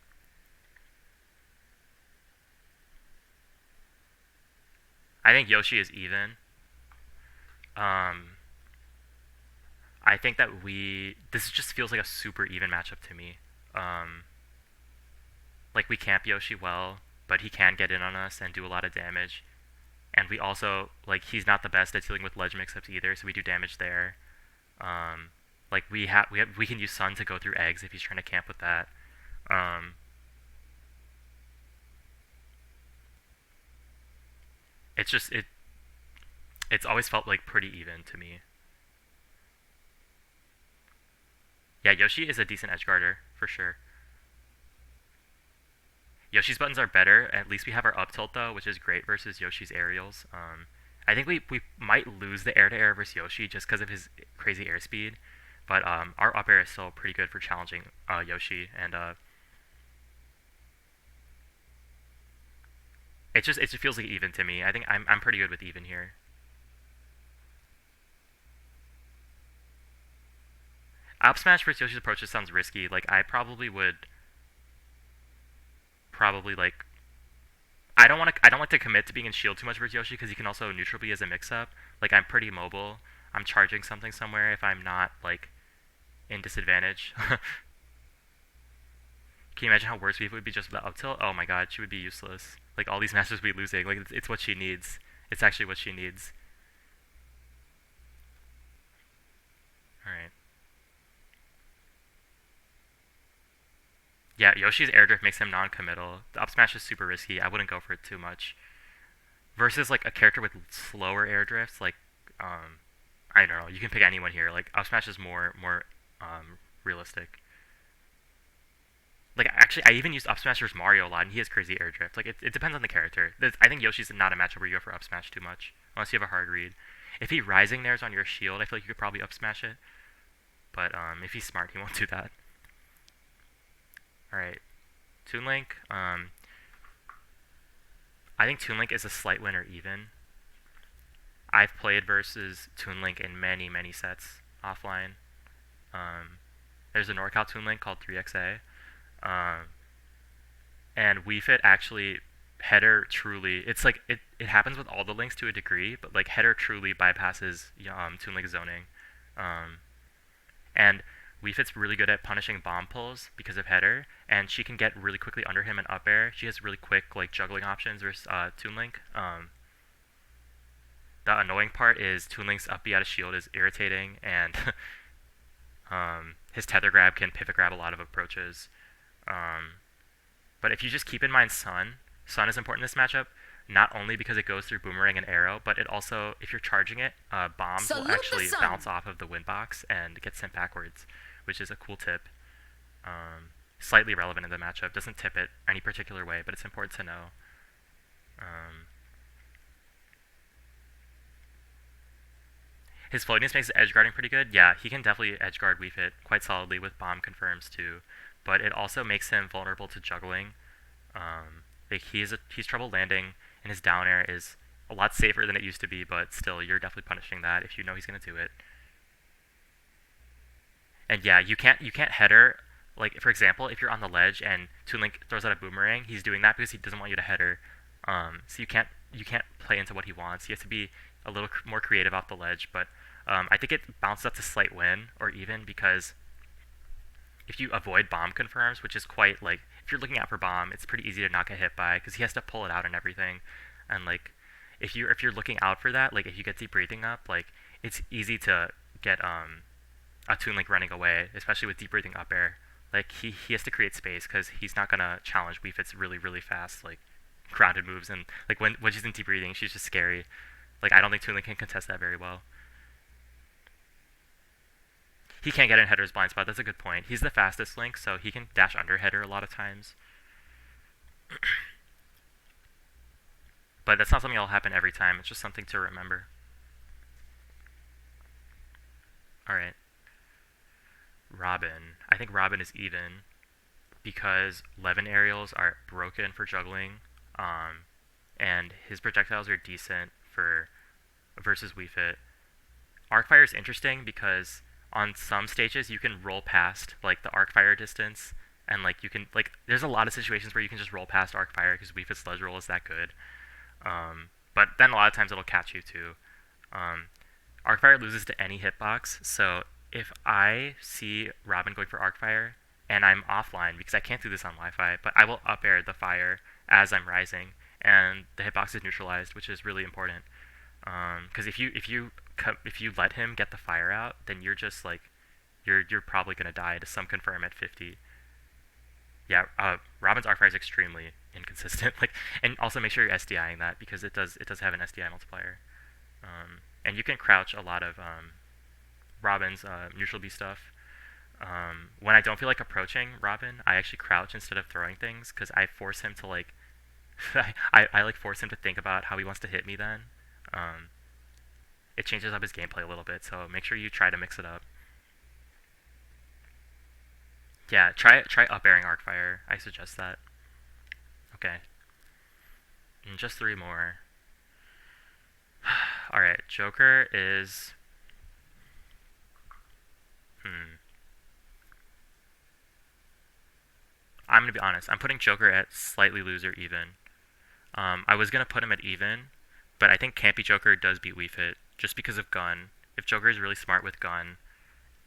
I think Yoshi is even. I think that this just feels like a super even matchup to me. Like we camp Yoshi well, but he can get in on us and do a lot of damage. And we also, like, he's not the best at dealing with ledge mix-ups either, so we do damage there. Like we can use Sun to go through eggs if he's trying to camp with that. It's always felt like pretty even to me. Yeah, Yoshi is a decent edge guarder for sure. Yoshi's buttons are better. At least we have our up tilt though, which is great versus Yoshi's aerials. I think we might lose the air to air versus Yoshi just because of his crazy airspeed, but our up air is still pretty good for challenging Yoshi, and it just feels like even to me. I think I'm pretty good with even here. Up smash versus Yoshi's approach just sounds risky. Like I probably like I don't like to commit to being in shield too much versus Yoshi because he can also neutral B as a mix-up. Like I'm pretty mobile. I'm charging something somewhere if I'm not like in disadvantage. Can you imagine how worse we would be just with the up tilt? Oh my god, she would be useless. Like all these masters would be losing. Like it's what she needs. It's actually what she needs. All right. Yeah, Yoshi's air drift makes him non-committal. The up smash is super risky. I wouldn't go for it too much. Versus like a character with slower air drifts, like I I don't know. You can pick anyone here. Like up smash is more realistic. Like actually, I even used up smash versus Mario a lot, and he has crazy air drift. Like it depends on the character. I think Yoshi's not a matchup where you go for up smash too much, unless you have a hard read. If he rising nares on your shield, I feel like you could probably up smash it. But if he's smart, he won't do that. All right, Toon Link. I think Toon Link is a slight winner even. I've played versus Toon Link in many sets offline. There's a NorCal Toon Link called 3XA. And wiifit actually, header truly, it's like, it happens with all the links to a degree, but like header truly bypasses Toon Link zoning. And wiifit's really good at punishing bomb pulls because of header, and she can get really quickly under him and up air. She has really quick like juggling options versus Toon Link. The annoying part is Toon Link's up B out of shield is irritating, and his tether grab can pivot grab a lot of approaches. But if you just keep in mind Sun is important in this matchup, not only because it goes through boomerang and arrow, but it also, if you're charging it, bombs will actually bounce off of the win box and get sent backwards, which is a cool tip. Slightly relevant in the matchup, doesn't tip it any particular way, but it's important to know. His floatiness makes edge guarding pretty good. Yeah, he can definitely edge guard wiifit quite solidly with bomb confirms too, but it also makes him vulnerable to juggling. Like he's trouble landing, and his down air is a lot safer than it used to be, but still, you're definitely punishing that if you know he's gonna do it. And yeah, you can't header. Like for example, if you're on the ledge and Toon Link throws out a boomerang, he's doing that because he doesn't want you to header. So you can't play into what he wants. You have to be a little more creative off the ledge, but I think it bounces up to slight win or even, because if you avoid bomb confirms, which is quite like, if you're looking out for bomb, it's pretty easy to not get hit by because he has to pull it out and everything. And like if you're looking out for that, like if you get deep breathing up, like it's easy to get a Toon Link running away, especially with deep breathing up air. Like he has to create space because he's not gonna challenge wiifit's really fast like grounded moves, and like when she's in deep breathing, she's just scary. Like I don't think Toon Link can contest that very well. He can't get in header's blind spot. That's a good point. He's the fastest Link, so he can dash under header a lot of times. But that's not something that'll happen every time. It's just something to remember. Alright. Robin. I think Robin is even because Levin aerials are broken for juggling, and his projectiles are decent for versus wiifit. Arcfire is interesting because on some stages you can roll past like the arcfire distance, and like you can like there's a lot of situations where you can just roll past arcfire because wiifit's ledge roll is that good. But then a lot of times it'll catch you too. Arcfire loses to any hitbox, so if I see Robin going for Arcfire and I'm offline because I can't do this on Wi-Fi, but I will up air the fire as I'm rising, and the hitbox is neutralized, which is really important. Because if you let him get the fire out, then you're just like you're probably gonna die to some confirm at 50. Yeah, Robin's Arcfire is extremely inconsistent. Like, and also make sure you're SDIing that because it does have an SDI multiplier. And you can crouch a lot of Robin's neutral B stuff. When I don't feel like approaching Robin, I actually crouch instead of throwing things because I force him to like, I like force him to think about how he wants to hit me then. It changes up his gameplay a little bit, so make sure you try to mix it up. Yeah, try up airing Arcfire. I suggest that. Okay. And just 3 more. Alright, Joker is... I'm going to be honest. I'm putting Joker at slightly loser even. I was going to put him at even, but I think Campy Joker does beat wiifit just because of Gun. If Joker is really smart with Gun,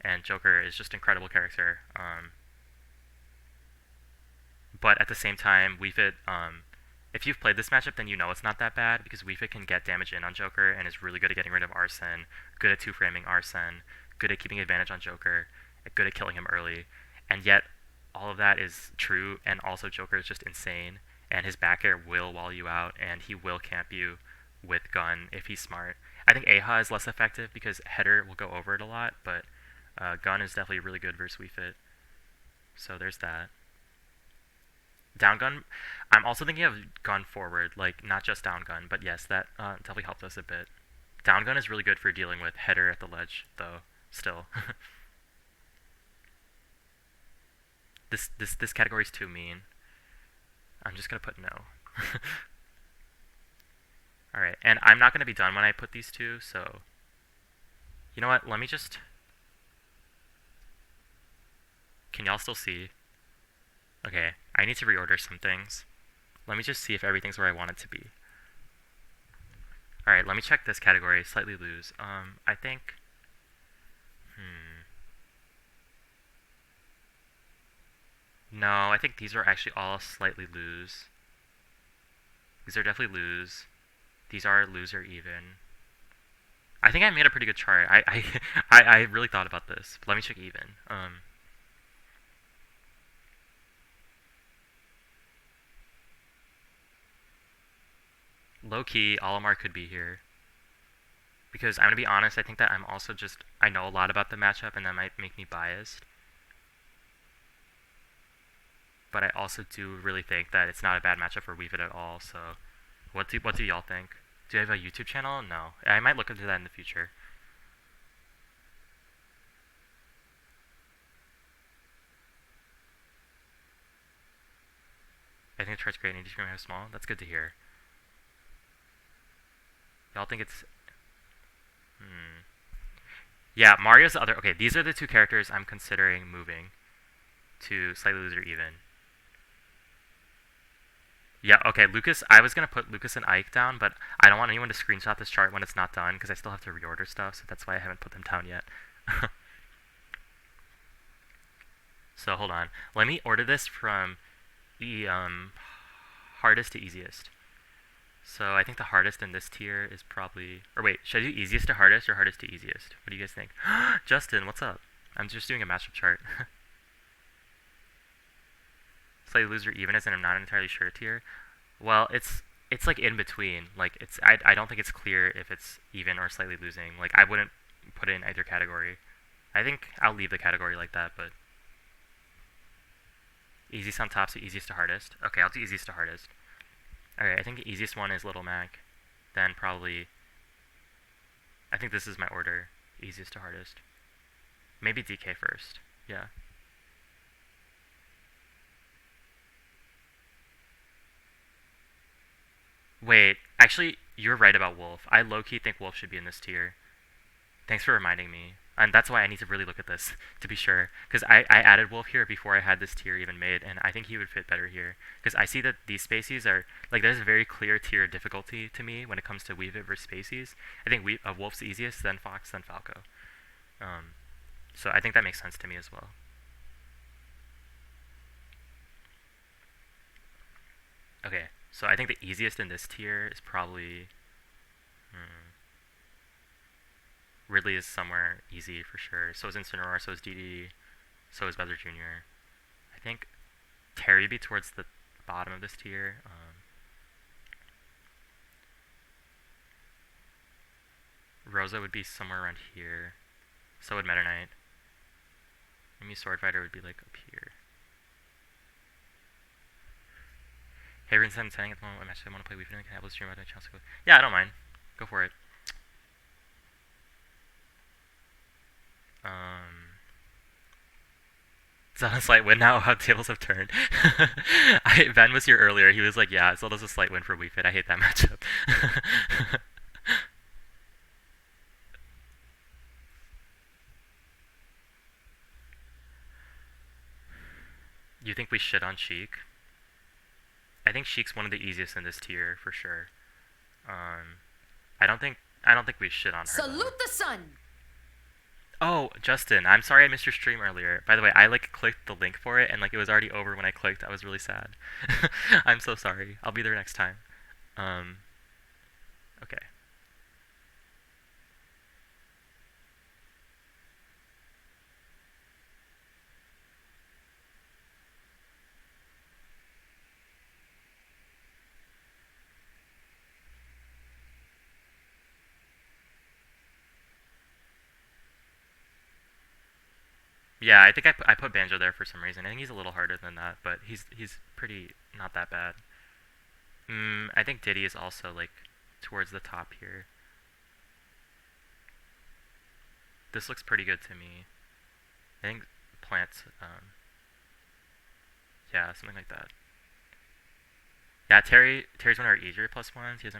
and Joker is just an incredible character. But at the same time, wiifit, if you've played this matchup, then you know it's not that bad because wiifit can get damage in on Joker and is really good at getting rid of Arsene, good at 2-framing Arsene, good at keeping advantage on Joker, good at killing him early. And yet, all of that is true, and also Joker is just insane, and his back air will wall you out, and he will camp you. with gun if he's smart. I think Aha is less effective because header will go over it a lot, but gun is definitely really good versus wiifit. So there's that. Down gun, I'm also thinking of gun forward, like not just down gun, but yes, that definitely helped us a bit. Down gun is really good for dealing with header at the ledge, though. Still, this category is too mean. I'm just gonna put no. All right, and I'm not gonna be done when I put these two, so you know what? Let me just. Can y'all still see? Okay, I need to reorder some things. Let me just see if everything's where I want it to be. Alright, let me check this category, slightly lose. I think... No, I think these are actually all slightly lose. These are definitely lose. These are lose or even. I think I made a pretty good chart. I really thought about this. Let me check even. Low-key, Olimar could be here. Because I'm going to be honest, I think that I'm also just... I know a lot about the matchup, and that might make me biased. But I also do really think that it's not a bad matchup for wiifit at all, so... What do y'all think? Do you have a YouTube channel? No. I might look into that in the future. I think the chart's great and each have small. That's good to hear. Y'all think it's... Yeah, Mario's the other... Okay, these are the two characters I'm considering moving to slightly lose or even. Yeah, okay, Lucas... I was going to put Lucas and Ike down, but I don't want anyone to screenshot this chart when it's not done, because I still have to reorder stuff, so that's why I haven't put them down yet. So, hold on. Let me order this from the hardest to easiest. So I think the hardest in this tier is probably... Or wait, should I do easiest to hardest or hardest to easiest? What do you guys think? Justin, what's up? I'm just doing a matchup chart. Slightly lose or even as in I'm not entirely sure tier. Well, it's like in between. Like I don't think it's clear if it's even or slightly losing. Like I wouldn't put it in either category. I think I'll leave the category like that, but easiest on top, so easiest to hardest. Okay, I'll do easiest to hardest. Alright, I think the easiest one is Little Mac. Then probably... I think this is my order. Easiest to hardest. Maybe DK first. Yeah. Wait, actually, you're right about Wolf. I low-key think Wolf should be in this tier. Thanks for reminding me. And that's why I need to really look at this, to be sure. Because I added Wolf here before I had this tier even made, and I think he would fit better here. Because I see that these species are... Like, there's a very clear tier difficulty to me when it comes to wiifit versus species. I think Wolf's the easiest, then Fox, then Falco. So I think that makes sense to me as well. Okay, so I think the easiest in this tier is probably... Ridley is somewhere easy for sure. So is Incineroar, so is DD, so is Bowser Jr. I think Terry would be towards the bottom of this tier. Rosa would be somewhere around here. So would Meta Knight. Maybe Sword Fighter would be like up here. Hey, Rinsen, saying at the moment, I want to play wiifit and can I have a stream about my chance to go? Yeah, I don't mind. Go for it. Zelda's a slight win now. How tables have turned. Ben was here earlier. He was like, yeah, Zelda's a slight win for wiifit. I hate that matchup. You think we shit on Sheik? I think Sheik's one of the easiest in this tier for sure. I don't think we shit on her. Salute the sun. Oh, Justin, I'm sorry I missed your stream earlier. By the way, I clicked the link for it and it was already over when I clicked. I was really sad. I'm so sorry. I'll be there next time. Okay. Yeah, I think I put Banjo there for some reason. I think he's a little harder than that, but he's pretty not that bad. I think Diddy is also like towards the top here. This looks pretty good to me. I think plants, yeah, something like that. Yeah, Terry's one of our easier plus ones. He has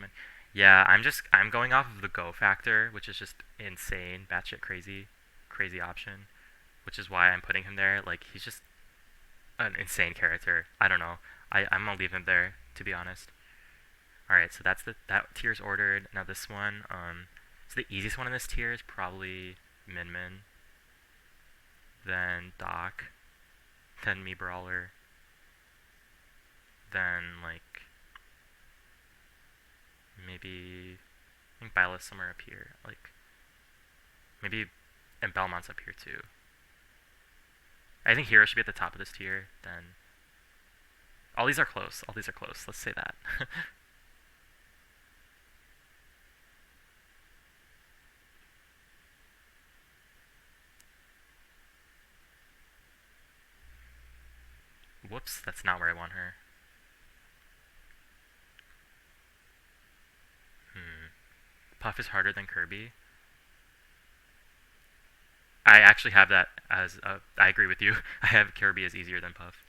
yeah, I'm going off of the go factor, which is just insane, batshit crazy option, which is why I'm putting him there. Like he's just an insane character. I don't know. I'm gonna leave him there to be honest. All right, so that tier's ordered. Now this one, so the easiest one in this tier is probably Min Min, then Doc, then Me Brawler, then like maybe I think Bella's somewhere up here, like maybe and Belmont's up here too. I think Hero should be at the top of this tier. Then all these are close. All these are close. Let's say that. Whoops, that's not where I want her. Puff is harder than Kirby. I actually have that as I agree with you. I have Kirby as easier than Puff.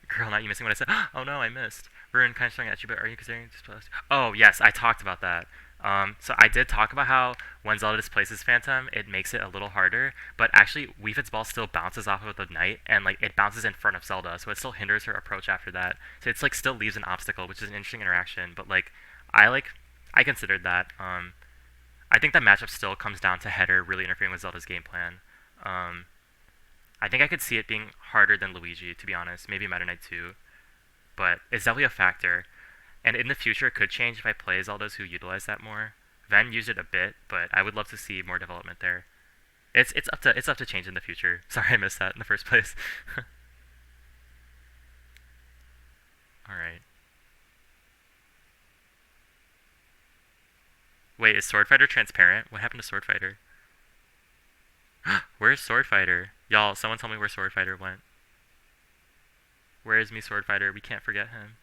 Girl, not you missing what I said. Oh no, I missed. Varun kind of showing at you, but are you considering displaced? Oh yes, I talked about that. So I did talk about how when Zelda displaces Phantom, it makes it a little harder. But actually, Wiifit's ball still bounces off of the knight, and like it bounces in front of Zelda, so it still hinders her approach after that. So it's like still leaves an obstacle, which is an interesting interaction. But like I considered that. I think the matchup still comes down to header really interfering with Zelda's game plan. I think I could see it being harder than Luigi, to be honest. Maybe Meta Knight too. But it's definitely a factor. And in the future, it could change if I play Zeldas who utilize that more. Ven used it a bit, but I would love to see more development there. It's up to change in the future. Sorry I missed that in the first place. All right. Wait, is Sword Fighter transparent? What happened to Sword Fighter? Where's Sword Fighter? Y'all, someone tell me where Sword Fighter went. Where is me Sword Fighter? We can't forget him.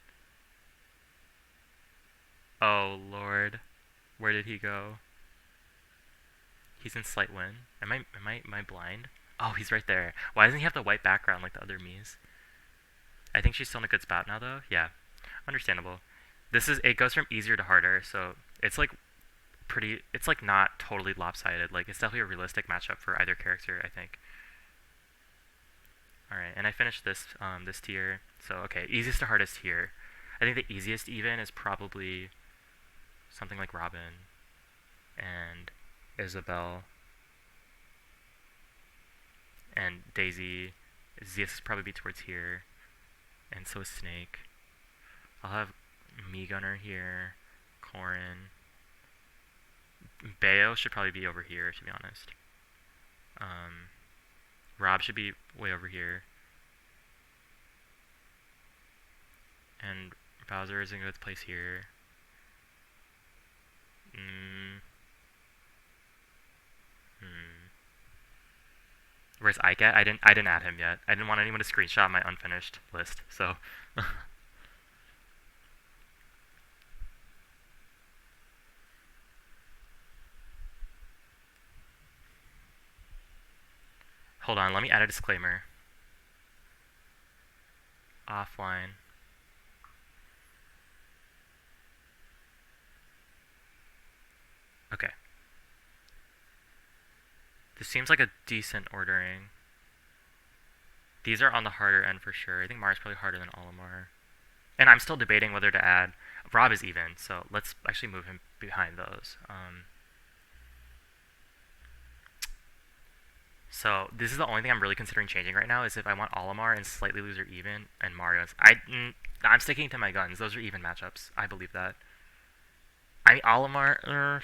Oh lord. Where did he go? He's in slight win. Am I blind? Oh, he's right there. Why doesn't he have the white background like the other Miis? I think she's still in a good spot now though. Yeah. Understandable. It goes from easier to harder, so it's like it's like not totally lopsided. Like it's definitely a realistic matchup for either character, I think. Alright, and I finished this tier. So okay, easiest to hardest here. I think the easiest even is probably something like Robin and Isabelle and Daisy. Zeus is probably be towards here, and so is Snake. I'll have Me Gunner here, Corrin. Bayo should probably be over here, to be honest. Rob should be way over here. And Bowser is in a good place here. Where's Ike at? I didn't add him yet. I didn't want anyone to screenshot my unfinished list, so hold on, let me add a disclaimer. Offline. Okay. This seems like a decent ordering. These are on the harder end for sure. I think Mar's probably harder than Olimar. And I'm still debating whether to add. Rob is even, so let's actually move him behind those. So this is the only thing I'm really considering changing right now is if I want Olimar and slightly loser even and Mario's. I'm sticking to my guns. Those are even matchups. I believe that. I mean Olimar.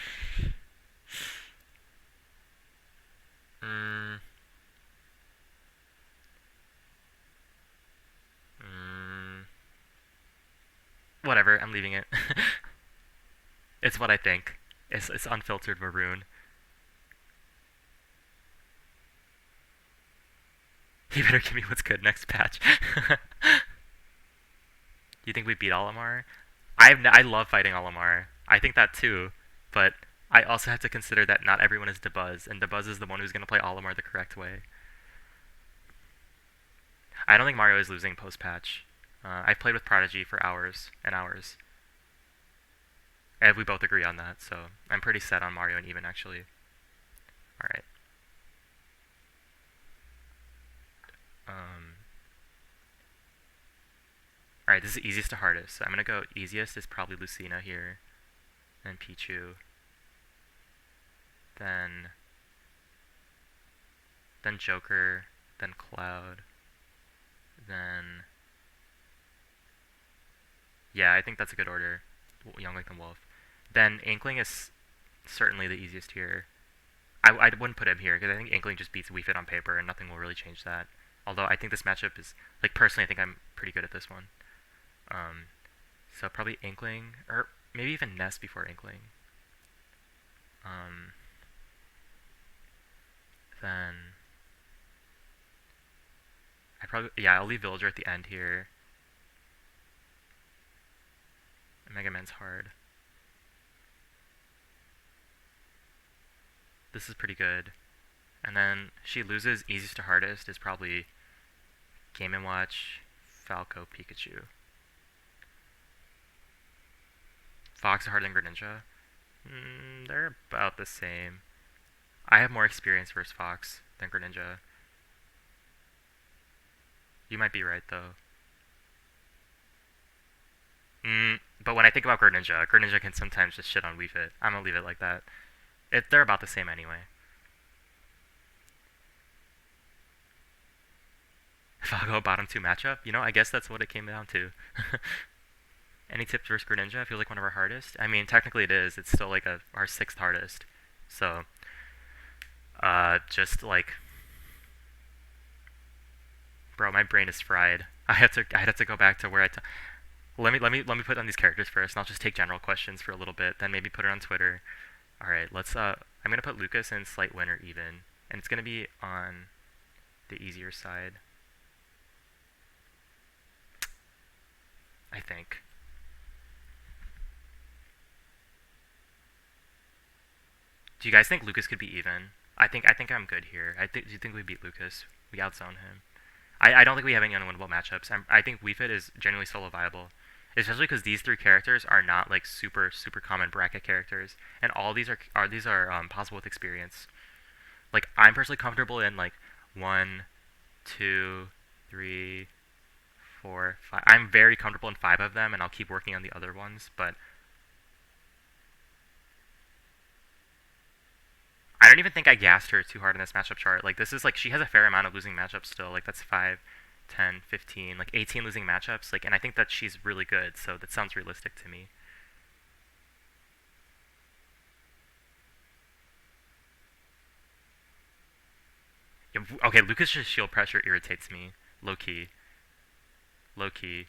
Whatever. I'm leaving it. It's what I think. It's unfiltered Varun. You better give me what's good next patch. You think we beat Olimar? I love fighting Olimar. I think that too, but I also have to consider that not everyone is Debuzz, and Debuzz is the one who's going to play Olimar the correct way. I don't think Mario is losing post-patch. I've played with Prodigy for hours and hours. And we both agree on that, so I'm pretty set on Mario and even, actually. Alright. Alright, this is easiest to hardest. So I'm gonna go easiest is probably Lucina here. Then Pichu. Then Joker. Then Cloud. Then... Yeah, I think that's a good order. Young like the Wolf. Then Inkling is certainly the easiest here. I wouldn't put him here, because I think Inkling just beats wiifit on paper, and nothing will really change that. Although I think this matchup is... Like, personally, I think I'm pretty good at this one. So probably Inkling, or maybe even Ness before Inkling. Then... I'll leave Villager at the end here. Mega Man's hard. This is pretty good. And then she loses easiest to hardest is probably Game & Watch, Falco, Pikachu. Fox is harder than Greninja. They're about the same. I have more experience versus Fox than Greninja. You might be right, though. But when I think about Greninja, Greninja can sometimes just shit on wiifit. I'm gonna leave it like that. They're about the same anyway. Falco bottom 2 matchup? You know, I guess that's what it came down to. Any tips versus Greninja? I feel like one of our hardest. I mean, technically it is. It's still like our 6th hardest. So, just like... Bro, my brain is fried. I had to go back to where let me put on these characters first, and I'll just take general questions for a little bit, then maybe put it on Twitter. Alright, let's, I'm gonna put Lucas in slight win or even, and it's gonna be on the easier side. I think. Do you guys think Lucas could be even? I think I'm good here. Do you think we beat Lucas? We outzone him. I don't think we have any unwinnable matchups. I think wiifit is generally solo viable, especially because these 3 characters are not like super common bracket characters, and all these are possible with experience. Like, I'm personally comfortable in like 1, 2, 3, 4, 5. I'm very comfortable in 5 of them, and I'll keep working on the other ones. But I don't even think I gassed her too hard in this matchup chart. Like, this is like, she has a fair amount of losing matchups still. Like, that's 5, 10, 15, like 18 losing matchups. Like, and I think that she's really good, so that sounds realistic to me. Yeah, okay, Lucas' shield pressure irritates me. Low key. Low key.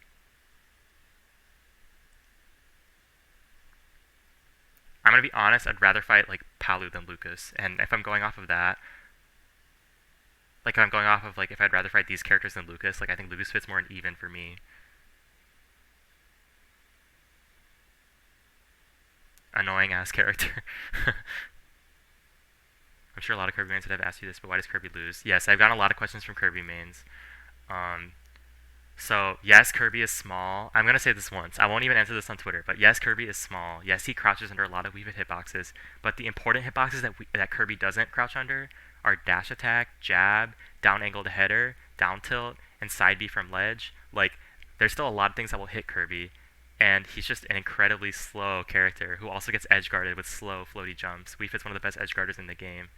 I'm gonna be honest, I'd rather fight like Palu than Lucas, and if I'm going off of that, like if I'm going off of like if I'd rather fight these characters than Lucas, like I think Lucas fits more in even for me. Annoying ass character. I'm sure a lot of Kirby mains would have asked you this, but why does Kirby lose? Yes, I've gotten a lot of questions from Kirby mains. So, yes, Kirby is small. I'm going to say this once. I won't even answer this on Twitter, but yes, Kirby is small. Yes, he crouches under a lot of wiifit hitboxes, but the important hitboxes that Kirby doesn't crouch under are dash attack, jab, down angled header, down tilt, and side B from ledge. Like, there's still a lot of things that will hit Kirby, and he's just an incredibly slow character who also gets edge guarded with slow, floaty jumps. wiifit's one of the best edge guarders in the game.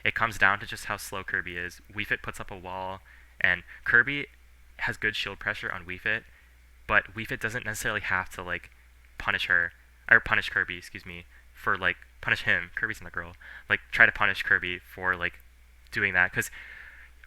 It comes down to just how slow Kirby is. wiifit puts up a wall, and Kirby has good shield pressure on wiifit, but wiifit doesn't necessarily have to like punish Kirby, excuse me, for like punish him. Kirby's not a girl. Like try to punish Kirby for like doing that, because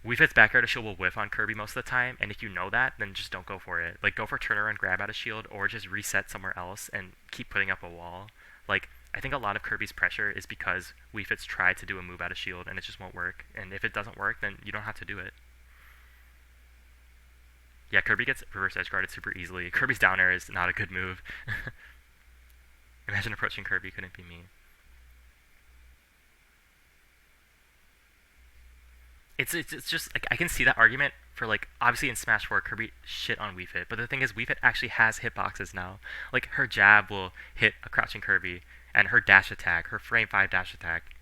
wiifit's back air to shield will whiff on Kirby most of the time, and if you know that, then just don't go for it. Like go for turnaround grab out of shield, or just reset somewhere else and keep putting up a wall. Like I think a lot of Kirby's pressure is because wiifits try to do a move out of shield and it just won't work. And if it doesn't work, then you don't have to do it. Yeah, Kirby gets reverse edge guarded super easily. Kirby's down air is not a good move. Imagine approaching Kirby, couldn't be me. It's just like I can see that argument for like obviously in Smash 4 Kirby shit on wiifit, but the thing is wiifit actually has hitboxes now. Like her jab will hit a crouching Kirby, and her dash attack, her frame 5 dash attack,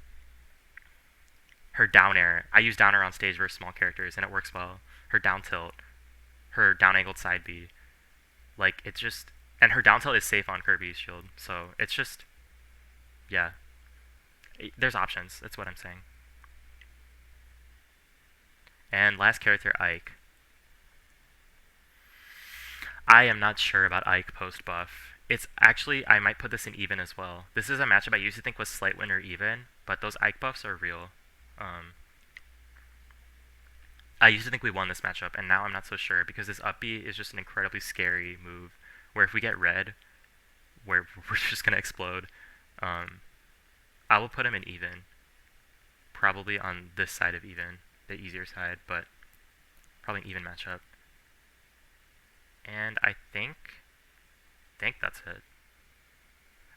her down air. I use down air on stage versus small characters and it works well. Her down tilt, her down angled side B. Like it's just and her down tilt is safe on Kirby's shield. So it's just yeah. There's options. That's what I'm saying. And last character, Ike. I am not sure about Ike post buff. It's actually, I might put this in even as well. This is a matchup I used to think was slight win or even, but those Ike buffs are real. I used to think we won this matchup, and now I'm not so sure because this up B is just an incredibly scary move. Where if we get red, we're just gonna explode. I will put him in even, probably on this side of even. The easier side, but probably an even matchup. And I think that's it.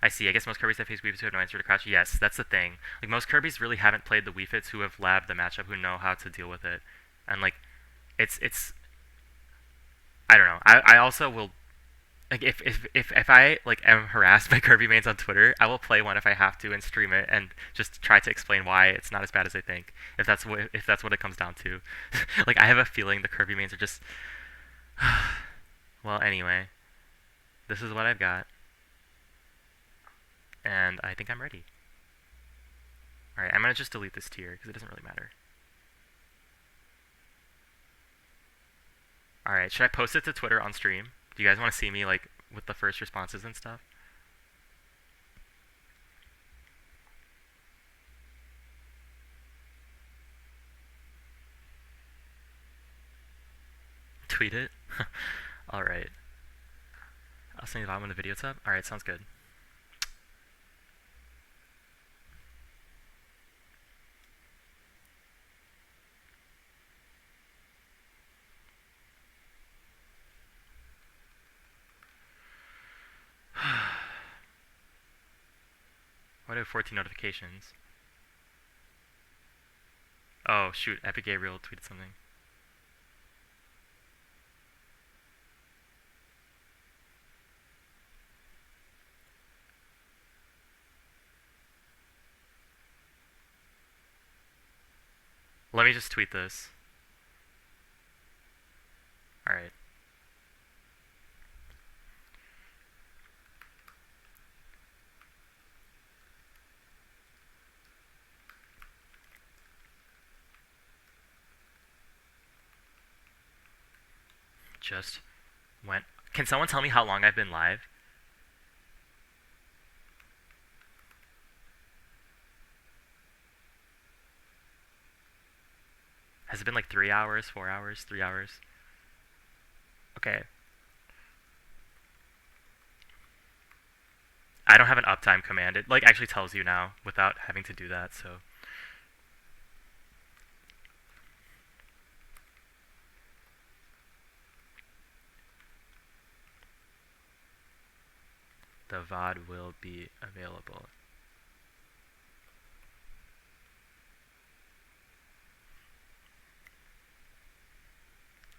I see. I guess most Kirbys that face wiifits who have no answer to crouch. Yes, that's the thing. Like most Kirbys really haven't played the wiifits who have labbed the matchup, who know how to deal with it. And like, it's. I don't know. I also will. Like if I like am harassed by Kirby mains on Twitter, I will play one if I have to and stream it and just try to explain why it's not as bad as I think. If that's what it comes down to. Like I have a feeling the Kirby mains are just well, anyway. This is what I've got. And I think I'm ready. Alright, I'm gonna just delete this tier because it doesn't really matter. Alright, should I post it to Twitter on stream? Do you guys want to see me like with the first responses and stuff? Tweet it? Alright. I'll send you the bottom when the video's up. Alright, sounds good. Why do I have 14 notifications? Oh, shoot. Epic Gabriel tweeted something. Let me just tweet this. Alright. Just went. Can someone tell me how long I've been live? Has it been like 3 hours, 4 hours, 3 hours? Okay. I don't have an uptime command. It like actually tells you now without having to do that, so. The VOD will be available.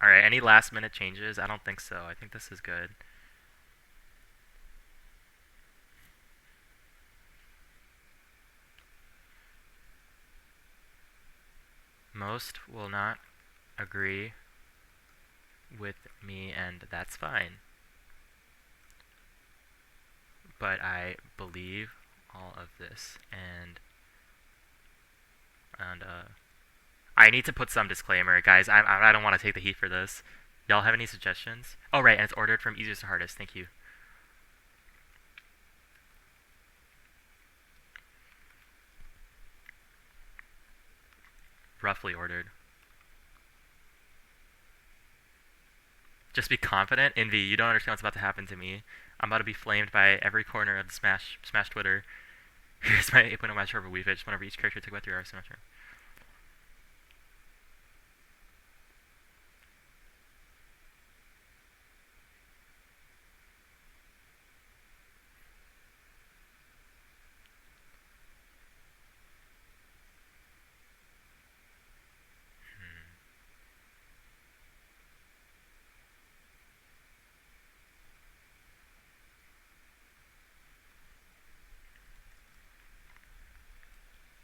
Alright, any last minute changes? I don't think so. I think this is good. Most will not agree with me, and that's fine. But I believe all of this, and I need to put some disclaimer, guys. I don't want to take the heat for this. Y'all have any suggestions? Oh, right, and it's ordered from easiest to hardest. Thank you. Roughly ordered. Just be confident. Envy, you don't understand what's about to happen to me. I'm about to be flamed by every corner of the Smash Twitter. Here's my 8.0 matchup of wiifit. Just whenever each character took about 3 hours to match.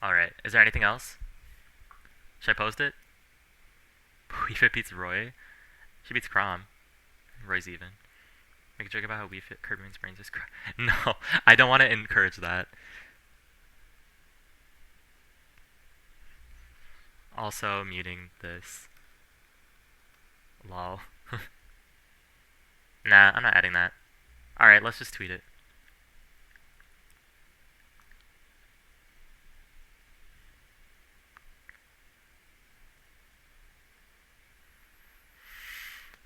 Alright, is there anything else? Should I post it? wiifit beats Roy. She beats Chrom. Roy's even. Make a joke about how wiifit Kirby wins brains is No, I don't want to encourage that. Also muting this. Lol. Nah, I'm not adding that. Alright, let's just tweet it.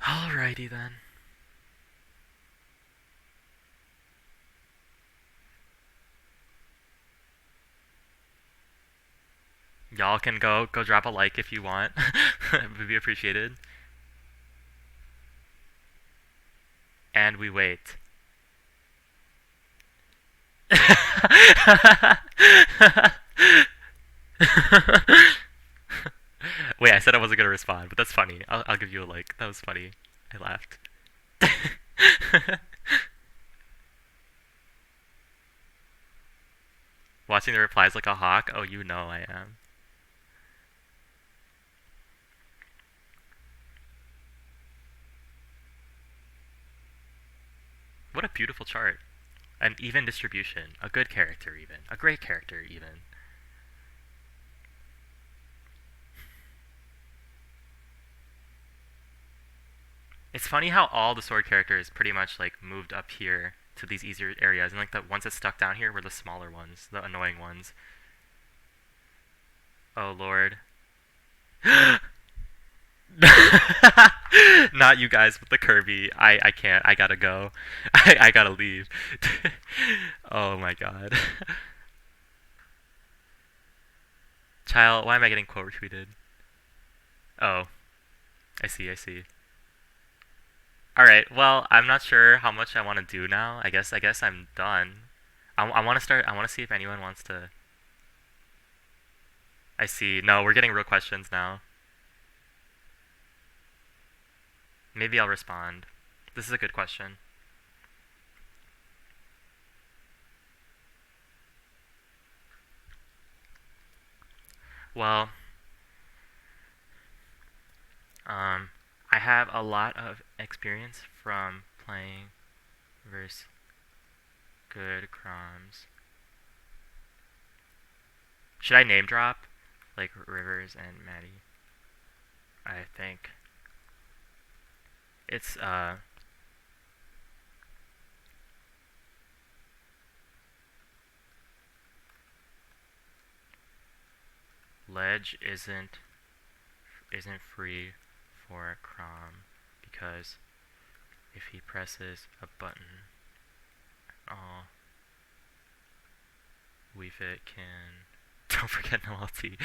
Alrighty then. Y'all can go drop a like if you want. It would be appreciated. And we wait. Wait, I said I wasn't gonna respond, but that's funny. I'll give you a like. That was funny. I laughed. Watching the replies like a hawk? Oh, you know I am. What a beautiful chart. An even distribution. A good character even. A great character even. It's funny how all the sword characters pretty much like moved up here to these easier areas, and like the ones that stuck down here were the smaller ones, the annoying ones. Oh lord. Not you guys with the Kirby. I can't. I gotta go. I gotta leave. Oh my god. Child, why am I getting quote retweeted? Oh. I see. Alright, well, I'm not sure how much I want to do now. I guess I'm done. I want to start. I want to see if anyone wants to. I see. No, we're getting real questions now. Maybe I'll respond. This is a good question. Well, I have a lot of experience from playing versus good chroms. Should I name drop? Like Rivers and Maddie? I think. It's, Ledge isn't free for chrom because if he presses a button, wiifit can. Don't forget no LT.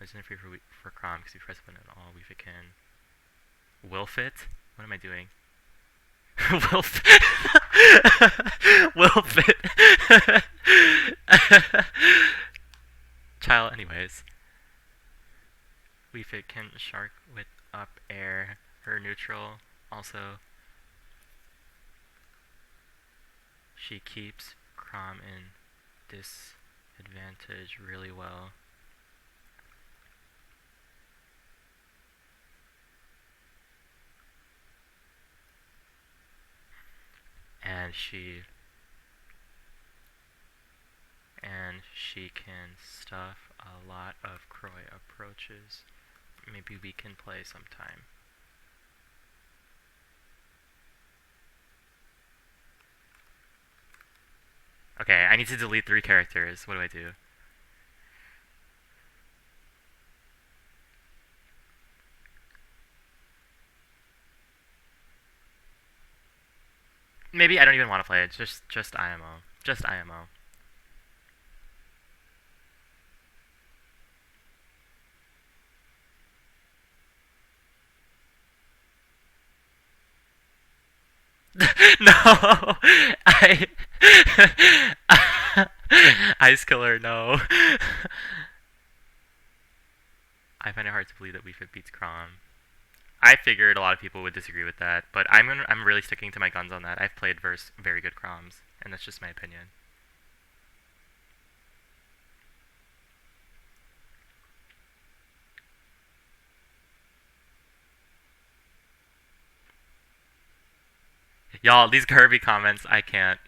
Isn't free for chrom because if you press a button, wiifit can. Wilfit? What am I doing? Wilfit. Wilfit. Child, anyways. wiifit can shark with up air. Her neutral. Also, she keeps chrom in disadvantage really well. And she can stuff a lot of Croy approaches. Maybe we can play sometime. Okay, I need to delete 3 characters. What do I do? Maybe I don't even want to play it. Just IMO. Just IMO. No, I Ice Killer. No, I find it hard to believe that wiifit beats chrom. I figured a lot of people would disagree with that, but I'm really sticking to my guns on that. I've played versus very good chroms, and that's just my opinion. Y'all, these Kirby comments, I can't.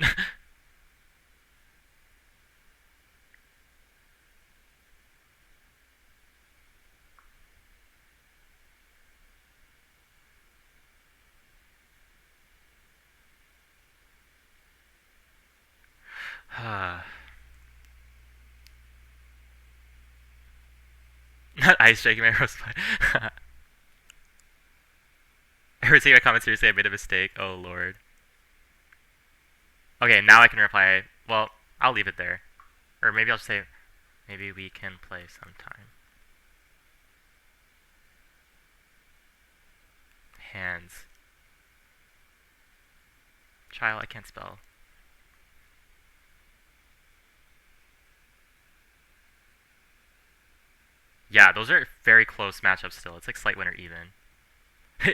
Not ice shaking my roast pie. Every time I comment seriously, I made a mistake. Oh lord. Okay, now I can reply. Well, I'll leave it there. Or maybe I'll just say, maybe we can play sometime. Hands. Child, I can't spell. Yeah, those are very close matchups still. It's like slight winner even.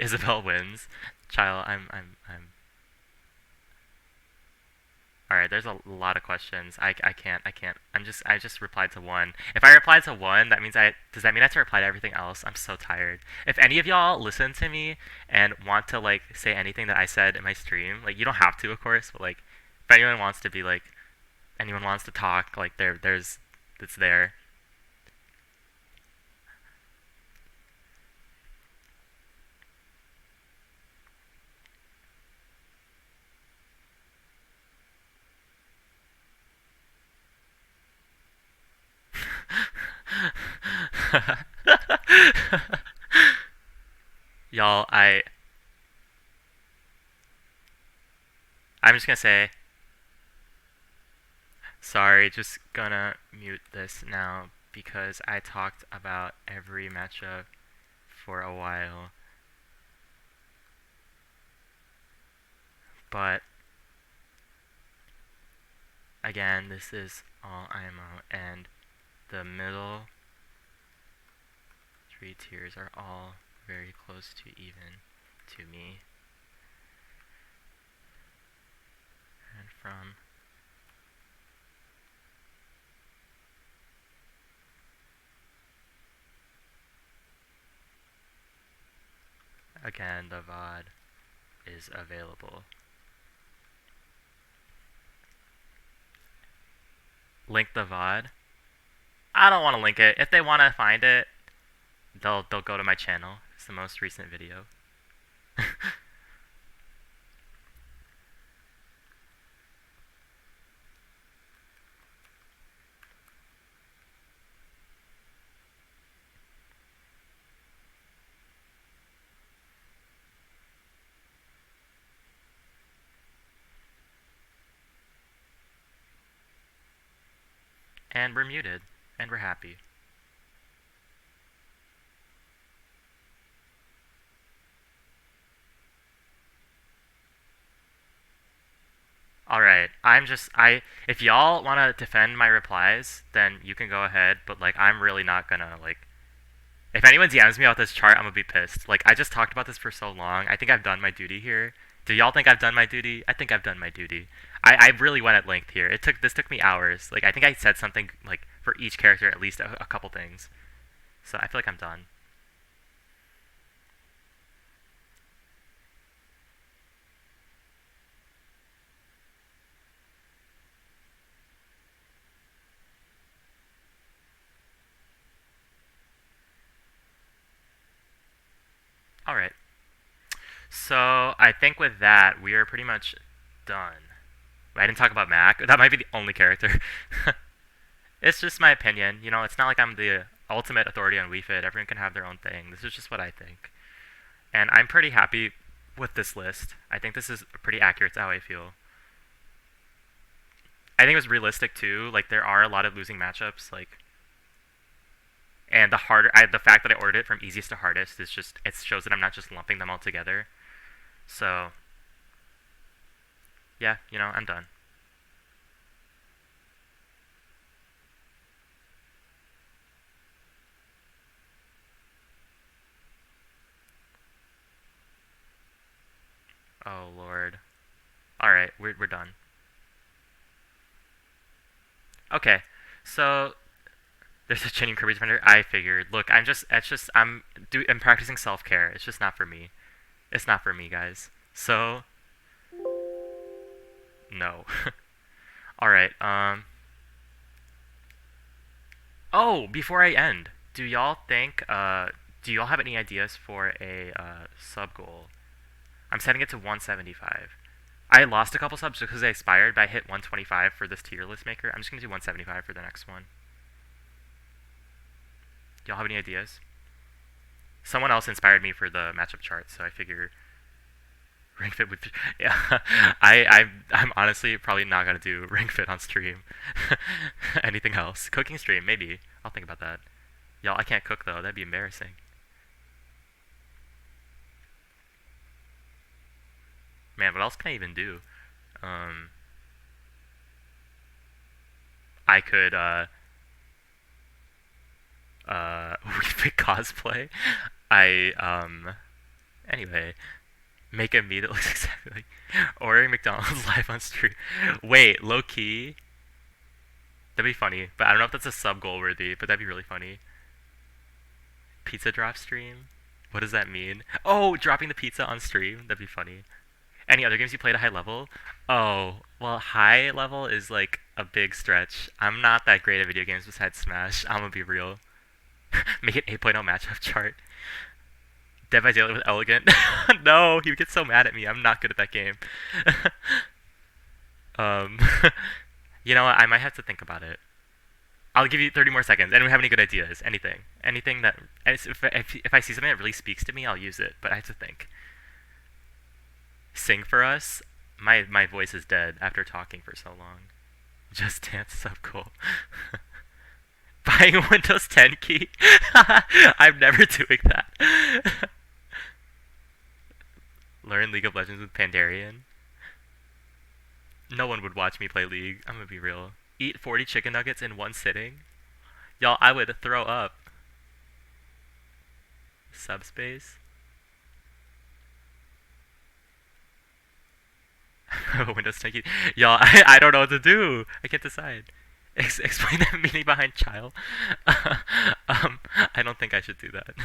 Isabelle wins. Child, I'm. All right, there's a lot of questions. I can't. I just replied to one. If I replied to one, that means does that mean I have to reply to everything else? I'm so tired. If any of y'all listen to me and want to like say anything that I said in my stream, like you don't have to, of course, but like if anyone wants to be like, anyone wants to talk, like it's there. Y'all, I'm just gonna say sorry, just gonna mute this now because I talked about every matchup for a while. But again, this is all IMO, and the middle three tiers are all very close to even to me. And from again, the VOD is available. Link the VOD. I don't want to link it. If they want to find it, they'll go to my channel. It's the most recent video. And we're muted. And we're happy. Alright, if y'all want to defend my replies, then you can go ahead, but, like, I'm really not gonna, like, if anyone DMs me about this chart, I'm gonna be pissed. Like, I just talked about this for so long. I think I've done my duty here. Do y'all think I've done my duty? I think I've done my duty. I really went at length here. This took me hours. Like, I think I said something, like, for each character at least a couple things. So I feel like I'm done. Alright. So I think with that, we are pretty much done. I didn't talk about Mac. That might be the only character. It's just my opinion. You know, it's not like I'm the ultimate authority on wiifit. Everyone can have their own thing. This is just what I think. And I'm pretty happy with this list. I think this is pretty accurate to how I feel. I think it was realistic too. Like there are a lot of losing matchups. Like, and the fact that I ordered it from easiest to hardest is just it shows that I'm not just lumping them all together. So yeah, I'm done. Oh lord. All right, we're done. Okay, so there's a genuine Kirby defender. I figured. Look, I'm practicing self care. It's just not for me. It's not for me, guys. So no. All right. Oh, before I end, do y'all think? Do y'all have any ideas for a sub goal? I'm setting it to 175. I lost a couple subs because they expired, but I hit 125 for this tier list maker. I'm just gonna do 175 for the next one. Y'all have any ideas? Someone else inspired me for the matchup chart, so I figure ring fit would be. Yeah, I'm honestly probably not gonna do ring fit on stream. Anything else? Cooking stream, maybe. I'll think about that. Y'all, I can't cook though. That'd be embarrassing. Man, what else can I even do? I could wiifit cosplay. Anyway, make a meat that looks exactly like ordering McDonald's live on stream. Wait, low key. That'd be funny, but I don't know if that's a sub goal worthy, but that'd be really funny. Pizza drop stream? What does that mean? Oh, dropping the pizza on stream? That'd be funny. Any other games you played at high level? Oh, well, high level is like a big stretch. I'm not that great at video games besides Smash. I'm gonna be real. Make an 8.0 matchup chart. Dead by Daylight with Elegant. No, he would get so mad at me. I'm not good at that game. um, you know what? I might have to think about it. I'll give you 30 more seconds. Anyone have any good ideas? Anything that if I see something that really speaks to me, I'll use it. But I have to think. Sing for us. My voice is dead after talking for so long. Just Dance is so cool. Buying a Windows 10 key? I'm never doing that. Learn League of Legends with Pandarian? No one would watch me play League. I'm gonna be real. Eat 40 chicken nuggets in one sitting? Y'all, I would throw up. Subspace? Windows 10 key. Y'all, I don't know what to do. I can't decide. Explain the meaning behind child. I don't think I should do that.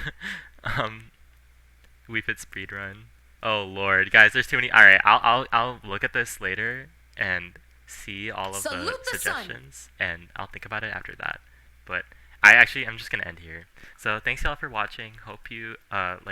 Wiifit speedrun. Oh lord, guys, there's too many. All right, I'll look at this later and see all of the suggestions, and I'll think about it after that. But I'm just gonna end here. So thanks y'all for watching. Hope you like.